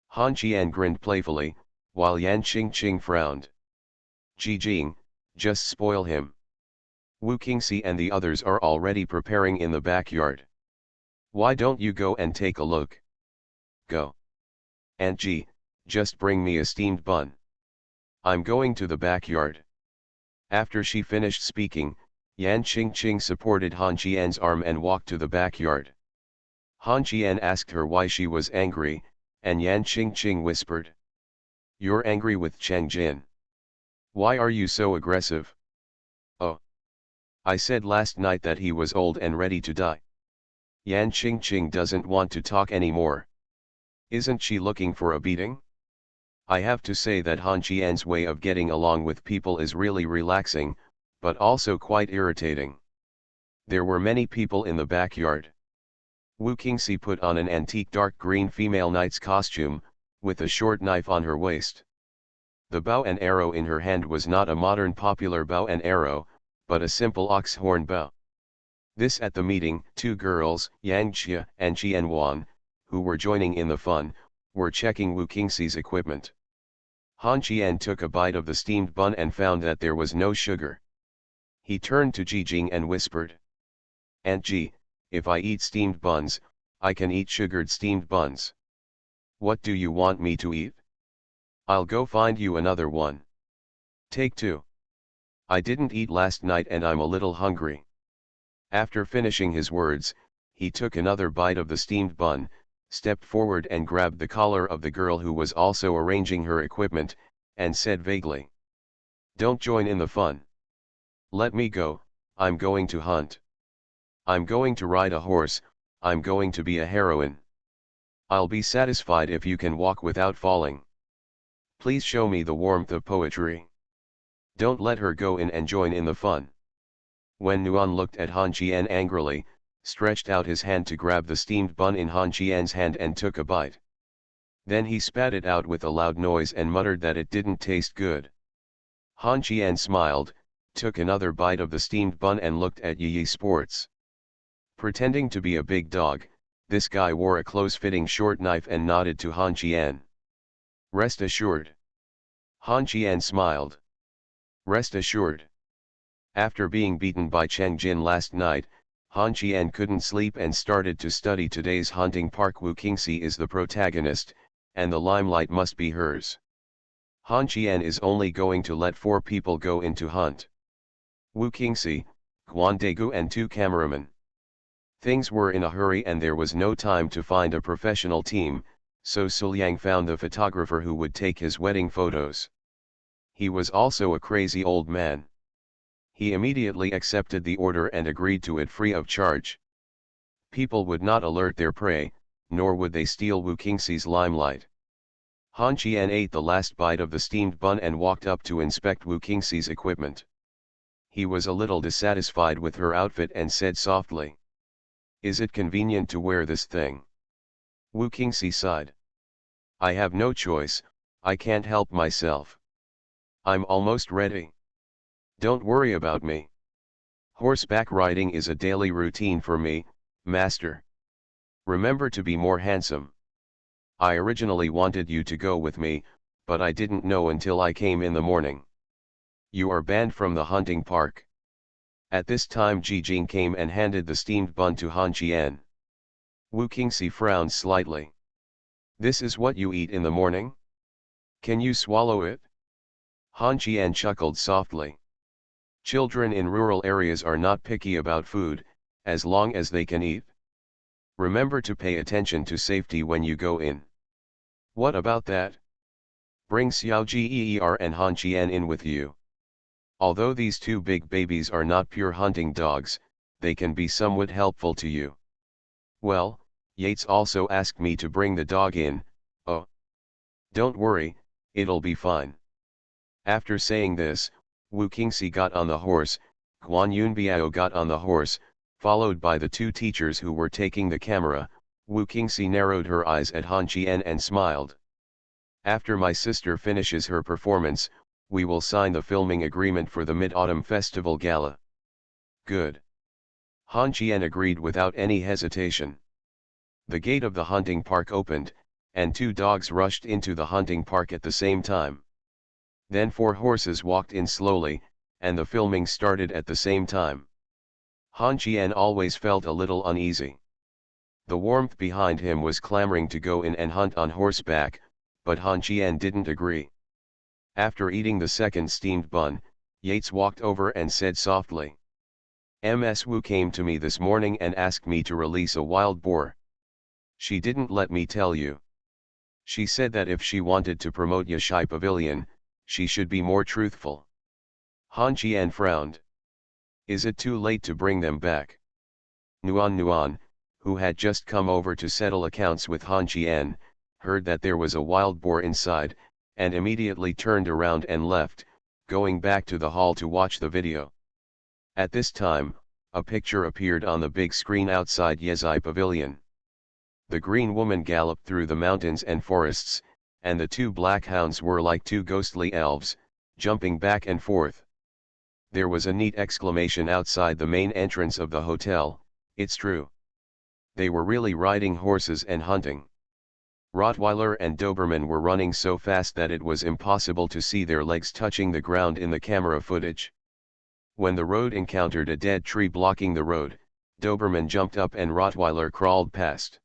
Han Qian grinned playfully, while Yan Qingqing frowned. Ji Jing, just spoil him. Wu Qingxi and the others are already preparing in the backyard. Why don't you go and take a look? Go. Aunt Ji, just bring me a steamed bun. I'm going to the backyard. After she finished speaking, Yan Qingqing supported Han Qian's arm and walked to the backyard. Han Qian asked her why she was angry, and Yan Qingqing whispered. You're angry with Cheng Jin. Why are you so aggressive? Oh. I said last night that he was old and ready to die. Yan Qingqing doesn't want to talk anymore. Isn't she looking for a beating? I have to say that Han Qian's way of getting along with people is really relaxing, but also quite irritating. There were many people in the backyard. Wu Qingxi put on an antique dark green female knight's costume, with a short knife on her waist. The bow and arrow in her hand was not a modern popular bow and arrow, but a simple ox horn bow. This at the meeting, two girls, Yang Xia and Qian Wan, who were joining in the fun, were checking Wu Qingxi's equipment. Han Qian took a bite of the steamed bun and found that there was no sugar. He turned to Ji Jing and whispered, "Aunt Ji, if I eat steamed buns, I can eat sugared steamed buns. What do you want me to eat? I'll go find you another one. Take two. I didn't eat last night and I'm a little hungry." After finishing his words, he took another bite of the steamed bun, stepped forward and grabbed the collar of the girl who was also arranging her equipment, and said vaguely, "Don't join in the fun. Let me go, I'm going to hunt. I'm going to ride a horse, I'm going to be a heroine. I'll be satisfied if you can walk without falling. Please show me the warmth of poetry. Don't let her go in and join in the fun." When Nuan looked at Han Qian angrily, stretched out his hand to grab the steamed bun in Han Qian's hand and took a bite. Then he spat it out with a loud noise and muttered that it didn't taste good. Han Qian smiled, took another bite of the steamed bun and looked at Yi Sports. Pretending to be a big dog, this guy wore a close-fitting short knife and nodded to Han Qian. "Rest assured." Han Qian smiled. "Rest assured." After being beaten by Cheng Jin last night, Han Qian couldn't sleep and started to study today's hunting park. Wu Qingxi is the protagonist, and the limelight must be hers. Han Qian is only going to let 4 people go in to hunt. Wu Qingxi, Guan Degu and 2 cameramen. Things were in a hurry and there was no time to find a professional team, so Suliang found the photographer who would take his wedding photos. He was also a crazy old man. He immediately accepted the order and agreed to it free of charge. People would not alert their prey, nor would they steal Wu Qingxi's limelight. Han Qian ate the last bite of the steamed bun and walked up to inspect Wu Qingxi's equipment. He was a little dissatisfied with her outfit and said softly, "Is it convenient to wear this thing?" Wu Qingxi sighed. "I have no choice, I can't help myself. I'm almost ready. Don't worry about me. Horseback riding is a daily routine for me, master. Remember to be more handsome. I originally wanted you to go with me, but I didn't know until I came in the morning. You are banned from the hunting park." At this time Ji Jing came and handed the steamed bun to Han Qian. Wu Qingxi frowned slightly. "This is what you eat in the morning? Can you swallow it?" Han Qian chuckled softly. Children in rural areas are not picky about food, as long as they can eat. Remember to pay attention to safety when you go in. What about that? Bring Xiao Geer and Han Qian in with you. Although these 2 big babies are not pure hunting dogs, they can be somewhat helpful to you. Well, Yates also asked me to bring the dog in. Oh. Don't worry, it'll be fine. After saying this, Wu Qingxi got on the horse, Guan Yunbiao got on the horse, followed by the 2 teachers who were taking the camera. Wu Qingxi narrowed her eyes at Han Qian and smiled. "After my sister finishes her performance, we will sign the filming agreement for the Mid-Autumn Festival Gala." "Good." Han Qian agreed without any hesitation. The gate of the hunting park opened, and 2 dogs rushed into the hunting park at the same time. Then 4 horses walked in slowly, and the filming started at the same time. Han Qian always felt a little uneasy. The warmth behind him was clamoring to go in and hunt on horseback, but Han Qian didn't agree. After eating the second steamed bun, Yates walked over and said softly, "Ms. Wu came to me this morning and asked me to release a wild boar. She didn't let me tell you. She said that if she wanted to promote Yashai Pavilion, she should be more truthful." Han Qian frowned. "Is it too late to bring them back?" Nuan, who had just come over to settle accounts with Han Qian, heard that there was a wild boar inside, and immediately turned around and left, going back to the hall to watch the video. At this time, a picture appeared on the big screen outside Yezai Pavilion. The green woman galloped through the mountains and forests, and the two black hounds were like two ghostly elves, jumping back and forth. There was a neat exclamation outside the main entrance of the hotel, "It's true." They were really riding horses and hunting. Rottweiler and Doberman were running so fast that it was impossible to see their legs touching the ground in the camera footage. When the road encountered a dead tree blocking the road, Doberman jumped up and Rottweiler crawled past.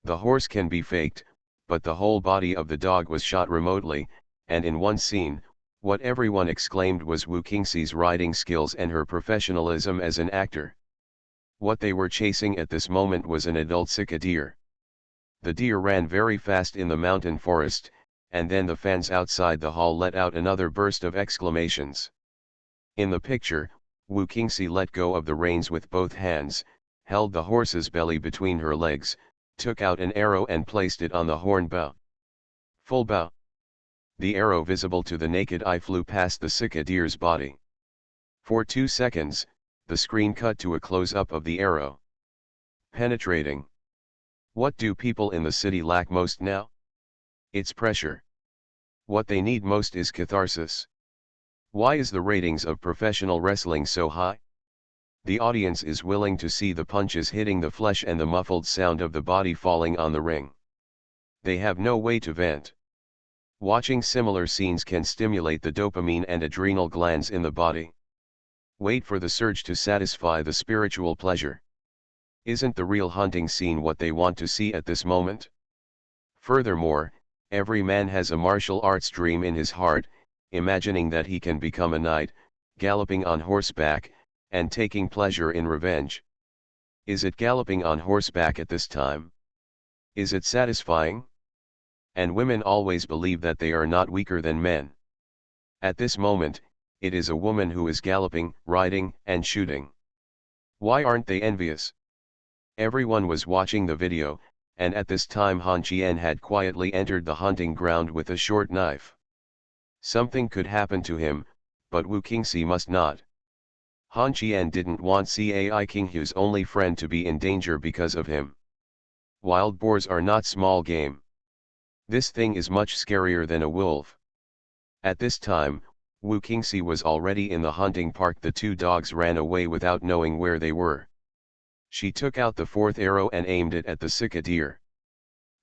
The horse can be faked, but the whole body of the dog was shot remotely, and in one scene, what everyone exclaimed was Wu Qingxi's riding skills and her professionalism as an actor. What they were chasing at this moment was an adult sika deer. The deer ran very fast in the mountain forest, and then the fans outside the hall let out another burst of exclamations. In the picture, Wu Qingxi let go of the reins with both hands, held the horse's belly between her legs, took out an arrow and placed it on the horn bow. Full bow. The arrow visible to the naked eye flew past the sika deer's body. For 2 seconds, the screen cut to a close-up of the arrow. Penetrating. What do people in the city lack most now? It's pressure. What they need most is catharsis. Why is the ratings of professional wrestling so high? The audience is willing to see the punches hitting the flesh and the muffled sound of the body falling on the ring. They have no way to vent. Watching similar scenes can stimulate the dopamine and adrenal glands in the body. Wait for the surge to satisfy the spiritual pleasure. Isn't the real hunting scene what they want to see at this moment? Furthermore, every man has a martial arts dream in his heart, imagining that he can become a knight, galloping on horseback, and taking pleasure in revenge. Is it galloping on horseback at this time? Is it satisfying? And women always believe that they are not weaker than men. At this moment, it is a woman who is galloping, riding, and shooting. Why aren't they envious? Everyone was watching the video, and at this time Han Qian had quietly entered the hunting ground with a short knife. Something could happen to him, but Wu Qingxi must not. Han Qian didn't want Cai Qinghu's only friend to be in danger because of him. Wild boars are not small game. This thing is much scarier than a wolf. At this time, Wu Qingxi was already in the hunting park. The two dogs ran away without knowing where they were. She took out the fourth arrow and aimed it at the sika deer.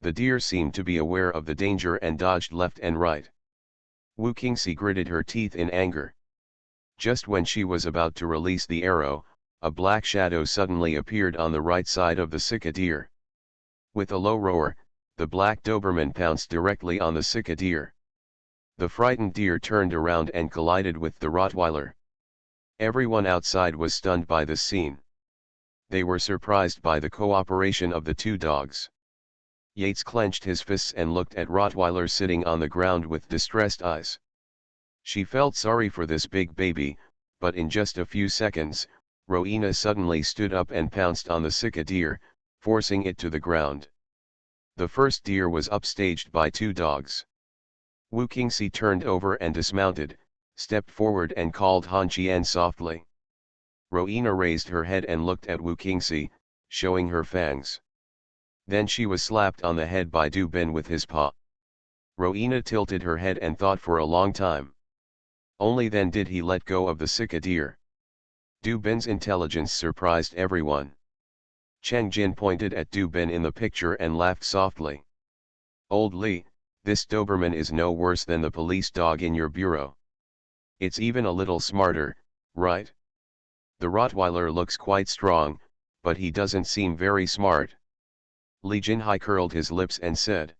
The deer seemed to be aware of the danger and dodged left and right. Wu Qingxi gritted her teeth in anger. Just when she was about to release the arrow, a black shadow suddenly appeared on the right side of the sika deer. With a low roar, the black Doberman pounced directly on the sika deer. The frightened deer turned around and collided with the Rottweiler. Everyone outside was stunned by this scene. They were surprised by the cooperation of the two dogs. Yates clenched his fists and looked at Rottweiler sitting on the ground with distressed eyes. She felt sorry for this big baby, but in just a few seconds, Rowena suddenly stood up and pounced on the sika deer, forcing it to the ground. The first deer was upstaged by two dogs. Wu Qingxi turned over and dismounted, stepped forward and called Han Qian softly. Rowena raised her head and looked at Wu Qingxi, showing her fangs. Then she was slapped on the head by Du Bin with his paw. Rowena tilted her head and thought for a long time. Only then did he let go of the sika deer. Du Bin's intelligence surprised everyone. Cheng Jin pointed at Du Bin in the picture and laughed softly. "Old Li, this Doberman is no worse than the police dog in your bureau. It's even a little smarter, right? The Rottweiler looks quite strong, but he doesn't seem very smart." Li Jinhai curled his lips and said,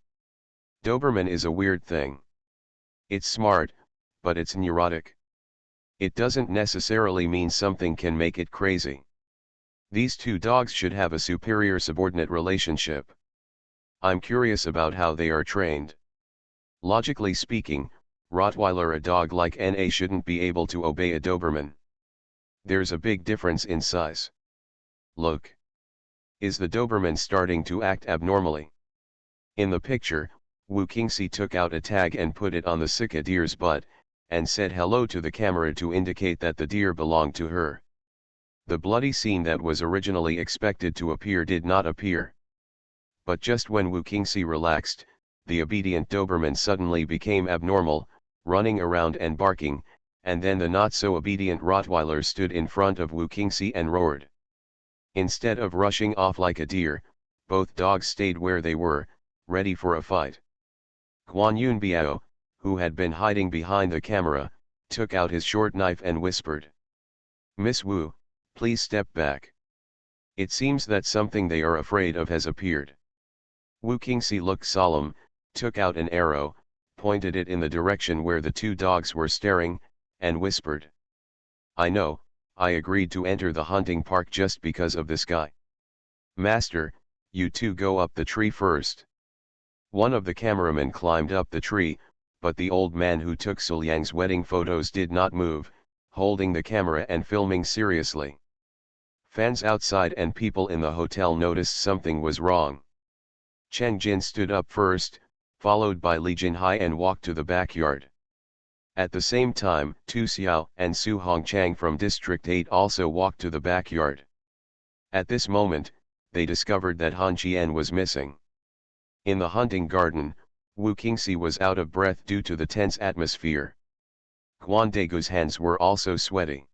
"Doberman is a weird thing. It's smart, but it's neurotic. It doesn't necessarily mean something can make it crazy. These two dogs should have a superior-subordinate relationship. I'm curious about how they are trained. Logically speaking, Rottweiler, a dog like NA, shouldn't be able to obey a Doberman. There's a big difference in size. Look. Is the Doberman starting to act abnormally?" In the picture, Wu Qingxi took out a tag and put it on the Sika deer's butt, and said hello to the camera to indicate that the deer belonged to her. The bloody scene that was originally expected to appear did not appear. But just when Wu Qingxi relaxed, the obedient Doberman suddenly became abnormal, running around and barking, and then the not-so-obedient Rottweiler stood in front of Wu Qingxi and roared. Instead of rushing off like a deer, both dogs stayed where they were, ready for a fight. Guan Yunbiao, who had been hiding behind the camera, took out his short knife and whispered, "Miss Wu, please step back. It seems that something they are afraid of has appeared." Wu Qingxi looked solemn, took out an arrow, pointed it in the direction where the two dogs were staring, and whispered, "I know, I agreed to enter the hunting park just because of this guy. Master, you two go up the tree first." One of the cameramen climbed up the tree, but the old man who took Suliang's wedding photos did not move, holding the camera and filming seriously. Fans outside and people in the hotel noticed something was wrong. Cheng Jin stood up first, followed by Li Jinhai, and walked to the backyard. At the same time, Tu Xiao and Su Hongchang from District 8 also walked to the backyard. At this moment, they discovered that Han Qian was missing. In the hunting garden, Wu Qingxi was out of breath due to the tense atmosphere. Guan Dagu's hands were also sweaty.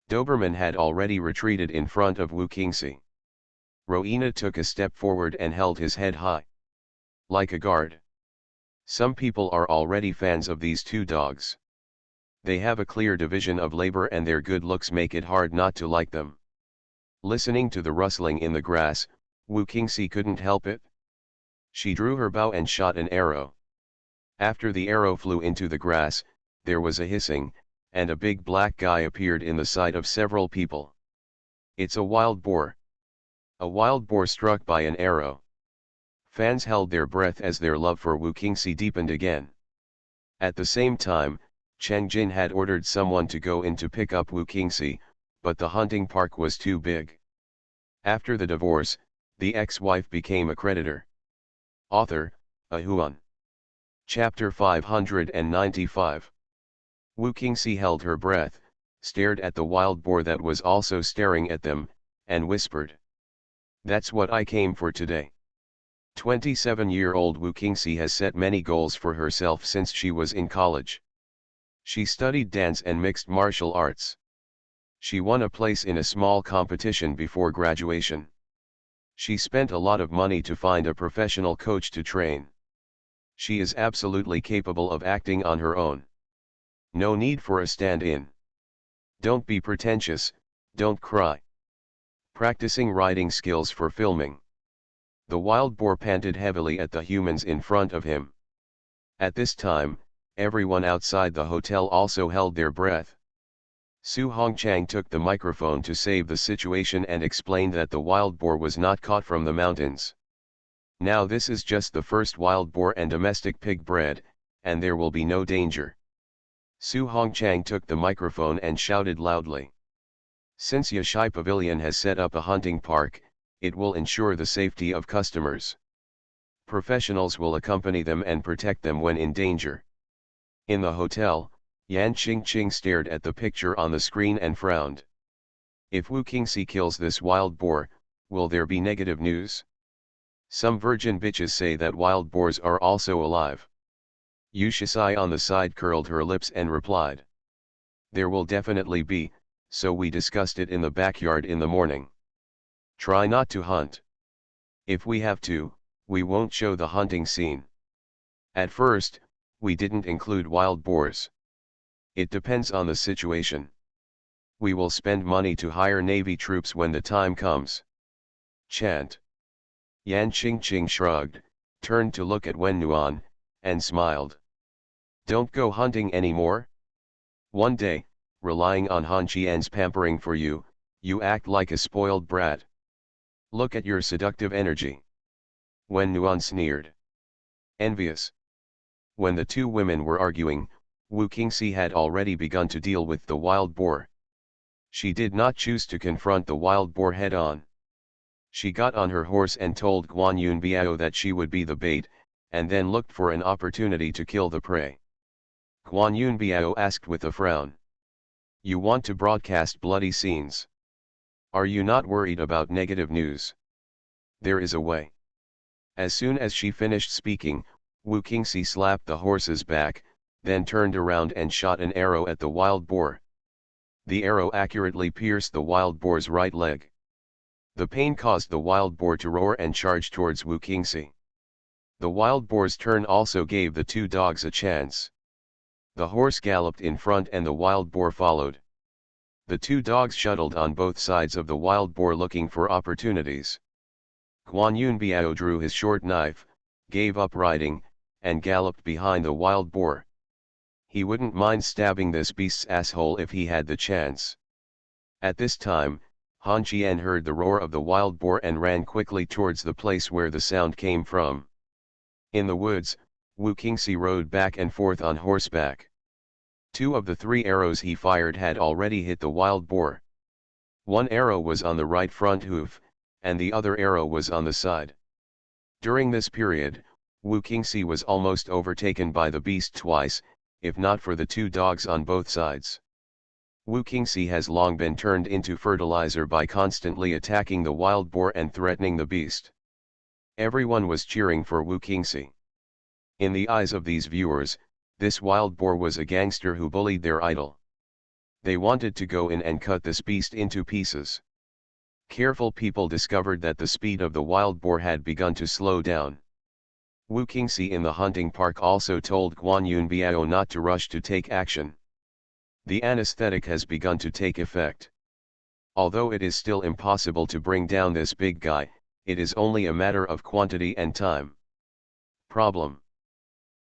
Doberman had already retreated in front of Wu Qingxi. Rowena took a step forward and held his head high, like a guard. Some people are already fans of these two dogs. They have a clear division of labor and their good looks make it hard not to like them. Listening to the rustling in the grass, Wu Qingxi couldn't help it. She drew her bow and shot an arrow. After the arrow flew into the grass, there was a hissing, and a big black guy appeared in the sight of several people. "It's a wild boar." A wild boar struck by an arrow. Fans held their breath as their love for Wu Qingxi deepened again. At the same time, Cheng Jin had ordered someone to go in to pick up Wu Qingxi, but the hunting park was too big. After the divorce, the ex-wife became a creditor. Author, Ahuan. Chapter 595. Wu Qingxi held her breath, stared at the wild boar that was also staring at them, and whispered, "That's what I came for today." 27-year-old Wu Qingxi has set many goals for herself since she was in college. She studied dance and mixed martial arts. She won a place in a small competition before graduation. She spent a lot of money to find a professional coach to train. She is absolutely capable of acting on her own. No need for a stand-in. Don't be pretentious, don't cry. Practicing riding skills for filming. The wild boar panted heavily at the humans in front of him. At this time, everyone outside the hotel also held their breath. Su Hongchang took the microphone to save the situation and explained that the wild boar was not caught from the mountains. Now this is just the first wild boar and domestic pig bred, and there will be no danger. Su Hongchang took the microphone and shouted loudly. Since Yashai Pavilion has set up a hunting park, it will ensure the safety of customers. Professionals will accompany them and protect them when in danger. In the hotel, Yan Qingqing stared at the picture on the screen and frowned. If Wu Qingxi kills this wild boar, will there be negative news? Some virgin bitches say that wild boars are also alive. Yu Shisai on the side curled her lips and replied. There will definitely be, so we discussed it in the backyard in the morning. Try not to hunt. If we have to, we won't show the hunting scene. At first, we didn't include wild boars. It depends on the situation. We will spend money to hire Navy troops when the time comes. Chant. Yan Qingqing shrugged, turned to look at Wen Nuan, and smiled. Don't go hunting anymore? One day, relying on Han Qian's pampering for you, you act like a spoiled brat. Look at your seductive energy. Wen Nuan sneered. Envious. When the two women were arguing, Wu Qingxi had already begun to deal with the wild boar. She did not choose to confront the wild boar head-on. She got on her horse and told Guan Yunbiao that she would be the bait, and then looked for an opportunity to kill the prey. Guan Yunbiao asked with a frown. You want to broadcast bloody scenes? Are you not worried about negative news? There is a way. As soon as she finished speaking, Wu Qingxi slapped the horse's back, then turned around and shot an arrow at the wild boar. The arrow accurately pierced the wild boar's right leg. The pain caused the wild boar to roar and charge towards Wu Qingxi. The wild boar's turn also gave the two dogs a chance. The horse galloped in front and the wild boar followed. The two dogs shuttled on both sides of the wild boar looking for opportunities. Guan Yunbiao drew his short knife, gave up riding, and galloped behind the wild boar. He wouldn't mind stabbing this beast's asshole if he had the chance. At this time, Han Qian heard the roar of the wild boar and ran quickly towards the place where the sound came from. In the woods, Wu Qingxi rode back and forth on horseback. 2 of the 3 arrows he fired had already hit the wild boar. 1 arrow was on the right front hoof, and the other arrow was on the side. During this period, Wu Qingxi was almost overtaken by the beast twice, if not for the 2 dogs on both sides. Wu Qingxi has long been turned into fertilizer by constantly attacking the wild boar and threatening the beast. Everyone was cheering for Wu Qingxi. In the eyes of these viewers, this wild boar was a gangster who bullied their idol. They wanted to go in and cut this beast into pieces. Careful people discovered that the speed of the wild boar had begun to slow down. Wu Qingxi in the hunting park also told Guan Yunbiao not to rush to take action. The anesthetic has begun to take effect. Although it is still impossible to bring down this big guy, it is only a matter of quantity and time. Problem.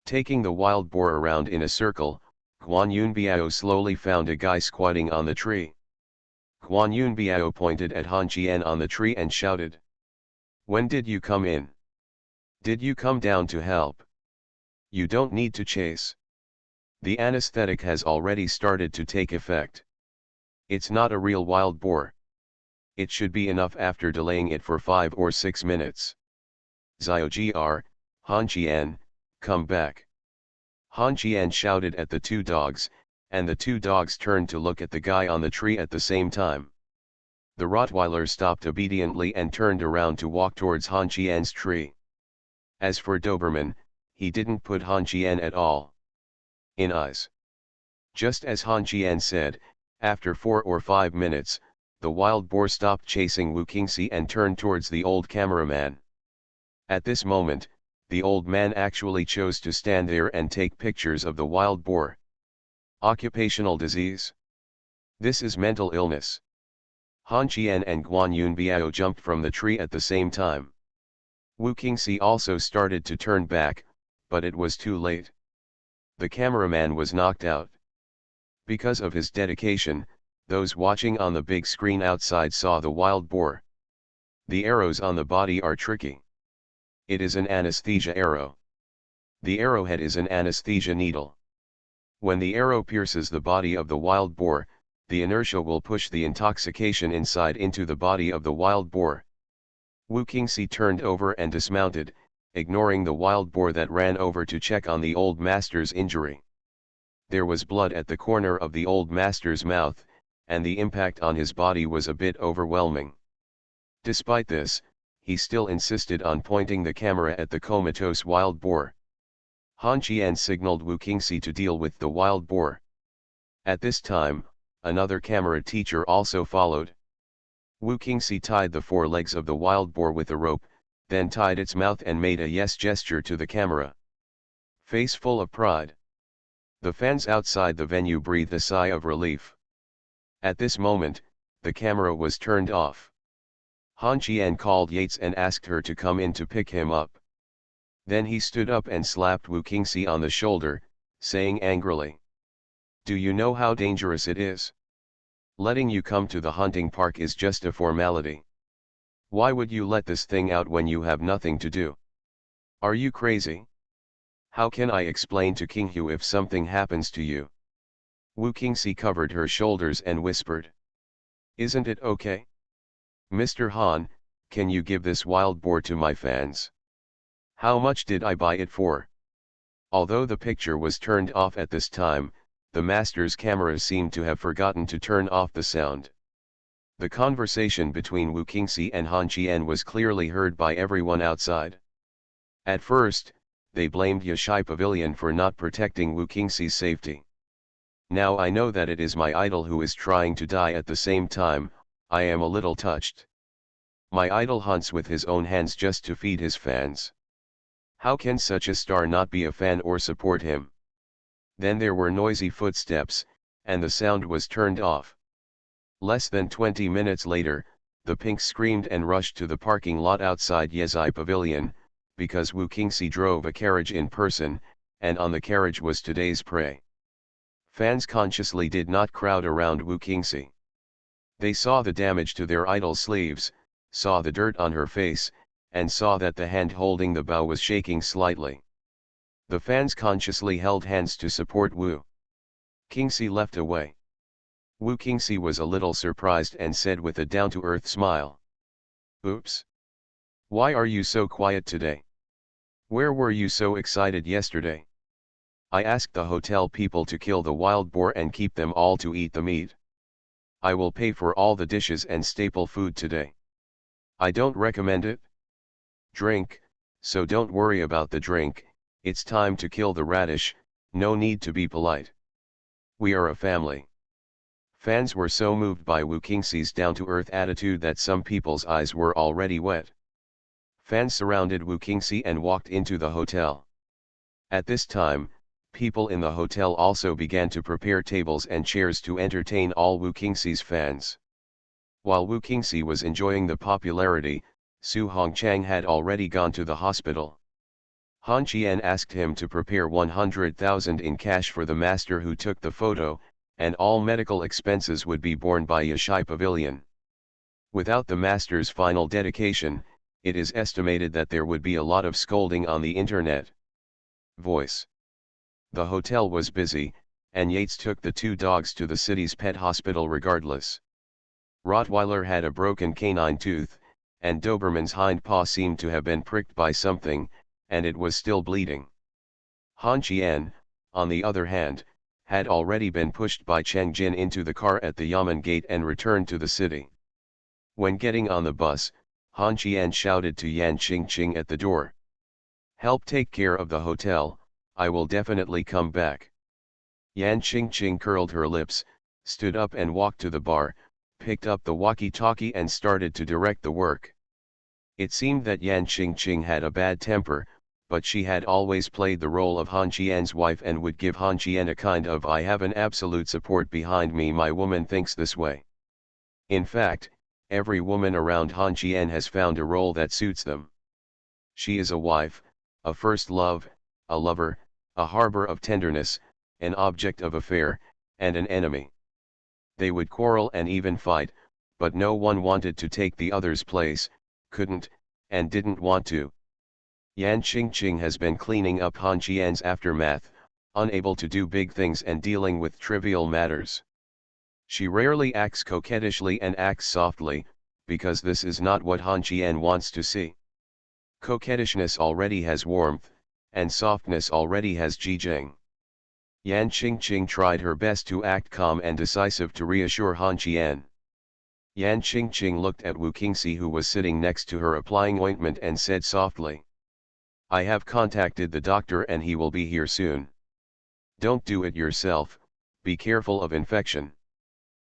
Taking the wild boar around in a circle, Guan Yunbiao slowly found a guy squatting on the tree. Guan Yunbiao pointed at Han Qian on the tree and shouted. When did you come in? Did you come down to help? You don't need to chase. The anesthetic has already started to take effect. It's not a real wild boar. It should be enough after delaying it for 5 or 6 minutes. Xiao Han Qian, come back. Han Qian shouted at the 2 dogs, and the 2 dogs turned to look at the guy on the tree at the same time. The Rottweiler stopped obediently and turned around to walk towards Han Qian's tree. As for Doberman, he didn't put Han Qian at all in eyes. Just as Han Qian said, after 4 or 5 minutes, the wild boar stopped chasing Wu Qingxi and turned towards the old cameraman. At this moment, the old man actually chose to stand there and take pictures of the wild boar. Occupational disease? This is mental illness. Han Qian and Guan Yunbiao jumped from the tree at the same time. Wu Qingxi also started to turn back, but it was too late. The cameraman was knocked out. Because of his dedication, those watching on the big screen outside saw the wild boar. The arrows on the body are tricky. It is an anesthesia arrow. The arrowhead is an anesthesia needle. When the arrow pierces the body of the wild boar, the inertia will push the intoxication inside into the body of the wild boar. Wu Qingxi turned over and dismounted, ignoring the wild boar that ran over to check on the old master's injury. There was blood at the corner of the old master's mouth, and the impact on his body was a bit overwhelming. Despite this, he still insisted on pointing the camera at the comatose wild boar. Han Qian signaled Wu Qingxi to deal with the wild boar. At this time, another camera teacher also followed. Wu Qingxi tied the 4 legs of the wild boar with a rope, then tied its mouth and made a yes gesture to the camera. Face full of pride. The fans outside the venue breathed a sigh of relief. At this moment, the camera was turned off. Han Qian called Yates and asked her to come in to pick him up. Then he stood up and slapped Wu Qingxi on the shoulder, saying angrily, "Do you know how dangerous it is? Letting you come to the hunting park is just a formality. Why would you let this thing out when you have nothing to do? Are you crazy? How can I explain to King Hu if something happens to you?" Wu Qingxi covered her shoulders and whispered, "Isn't it okay? Mr. Han, can you give this wild boar to my fans? How much did I buy it for? Although the picture was turned off at this time, the master's camera seemed to have forgotten to turn off the sound. The conversation between Wu Qingxi and Han Qian was clearly heard by everyone outside. At first, they blamed Yashai Pavilion for not protecting Wu Qingxi's safety. Now I know that it is my idol who is trying to die at the same time. I am a little touched. My idol hunts with his own hands just to feed his fans. How can such a star not be a fan or support him? Then there were noisy footsteps, and the sound was turned off. Less than 20 minutes later, the Pinks screamed and rushed to the parking lot outside Yezai Pavilion, because Wu Qingxi drove a carriage in person, and on the carriage was today's prey. Fans consciously did not crowd around Wu Qingxi. They saw the damage to their idol's sleeves, saw the dirt on her face, and saw that the hand holding the bow was shaking slightly. The fans consciously held hands to support Wu Qingxi left away. Wu Qingxi was a little surprised and said with a down-to-earth smile, "Oops. Why are you so quiet today? Where were you so excited yesterday? I asked the hotel people to kill the wild boar and keep them all to eat the meat. I will pay for all the dishes and staple food today. I don't recommend it. Drink, so don't worry about the drink, it's time to kill the radish, no need to be polite. We are a family." Fans were so moved by Wu Qingxi's down-to-earth attitude that some people's eyes were already wet. Fans surrounded Wu Qingxi and walked into the hotel. At this time, people in the hotel also began to prepare tables and chairs to entertain all Wu Qingxi's fans. While Wu Qingxi was enjoying the popularity, Su Hongchang had already gone to the hospital. Han Qian asked him to prepare 100,000 in cash for the master who took the photo, and all medical expenses would be borne by Yashai Pavilion. Without the master's final dedication, it is estimated that there would be a lot of scolding on the internet. Voice. The hotel was busy, and Yates took the two dogs to the city's pet hospital regardless. Rottweiler had a broken canine tooth, and Doberman's hind paw seemed to have been pricked by something, and it was still bleeding. Han Qian, on the other hand, had already been pushed by Cheng Jin into the car at the Yamen gate and returned to the city. When getting on the bus, Han Qian shouted to Yan Qingqing at the door, "Help take care of the hotel, I will definitely come back." Yan Qingqing curled her lips, stood up and walked to the bar, picked up the walkie-talkie and started to direct the work. It seemed that Yan Qingqing had a bad temper, but she had always played the role of Han Qian's wife and would give Han Qian a kind of "I have an absolute support behind me, my woman thinks this way." In fact, every woman around Han Qian has found a role that suits them. She is a wife, a first love, a lover, a harbor of tenderness, an object of affair, and an enemy. They would quarrel and even fight, but no one wanted to take the other's place, couldn't, and didn't want to. Yan Qingqing has been cleaning up Han Qian's aftermath, unable to do big things and dealing with trivial matters. She rarely acts coquettishly and acts softly, because this is not what Han Qian wants to see. Coquettishness already has warmth, and softness already has jijing. Yan Qingqing tried her best to act calm and decisive to reassure Han Qian. Yan Qingqing looked at Wu Qingxi, who was sitting next to her applying ointment, and said softly, "I have contacted the doctor and he will be here soon. Don't do it yourself, be careful of infection."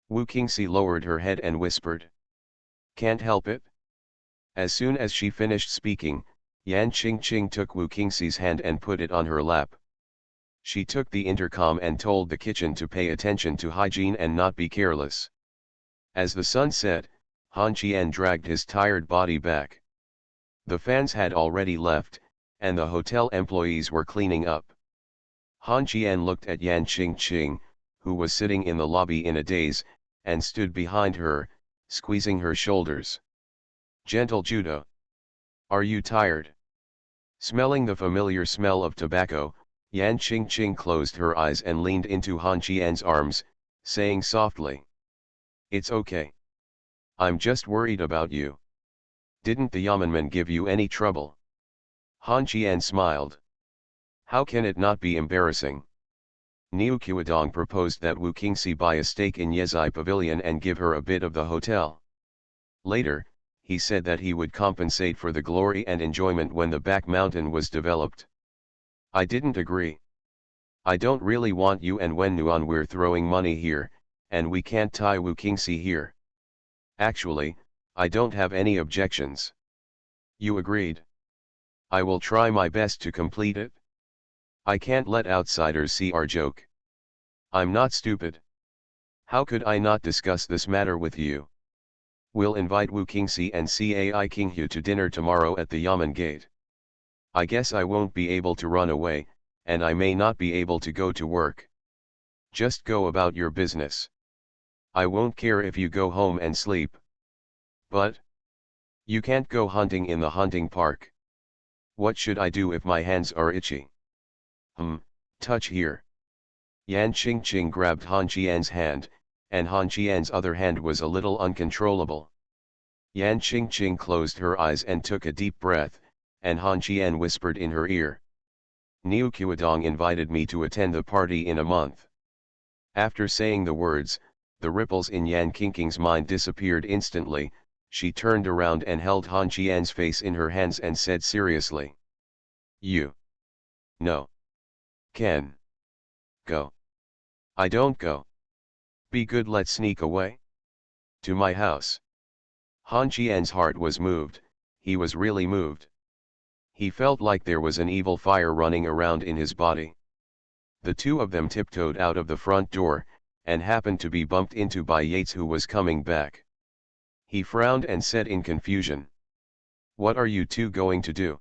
Wu Qingxi lowered her head and whispered, "Can't help it." As soon as she finished speaking, Yan Qingqing took Wu Qingxi's hand and put it on her lap. She took the intercom and told the kitchen to pay attention to hygiene and not be careless. As the sun set, Han Qian dragged his tired body back. The fans had already left, and the hotel employees were cleaning up. Han Qian looked at Yan Qingqing, who was sitting in the lobby in a daze, and stood behind her, squeezing her shoulders. "Gentle Judo. Are you tired?" Smelling the familiar smell of tobacco, Yan Qingqing closed her eyes and leaned into Han Qian's arms, saying softly, "It's okay. I'm just worried about you. Didn't the Yamenmen give you any trouble?" Han Qian smiled. How can it not be embarrassing? Niu Qiudong proposed that Wu Qingxi buy a stake in Yezai Pavilion and give her a bit of the hotel. Later, he said that he would compensate for the glory and enjoyment when the back mountain was developed. I didn't agree. I don't really want you and Wen Nuan, we're throwing money here, and we can't tie Wu Qingxi here. Actually, I don't have any objections. You agreed. I will try my best to complete it. I can't let outsiders see our joke. I'm not stupid. How could I not discuss this matter with you? We'll invite Wu Qingxi and Cai Qinghu to dinner tomorrow at the Yamen Gate. I guess I won't be able to run away, and I may not be able to go to work. Just go about your business. I won't care if you go home and sleep. But you can't go hunting in the hunting park. What should I do if my hands are itchy? Touch here. Yan Qingqing grabbed Han Qian's hand, and Han Qian's other hand was a little uncontrollable. Yan Qingqing closed her eyes and took a deep breath, and Han Qian whispered in her ear. Niu Qiudong invited me to attend the party in a month. After saying the words, the ripples in Yan Qingqing's mind disappeared instantly. She turned around and held Han Qian's face in her hands and said seriously. You. No. Can. Go. I don't go. Be good, let's sneak away. To my house. Han Qian's heart was moved, he was really moved. He felt like there was an evil fire running around in his body. The two of them tiptoed out of the front door, and happened to be bumped into by Yates, who was coming back. He frowned and said in confusion. What are you two going to do?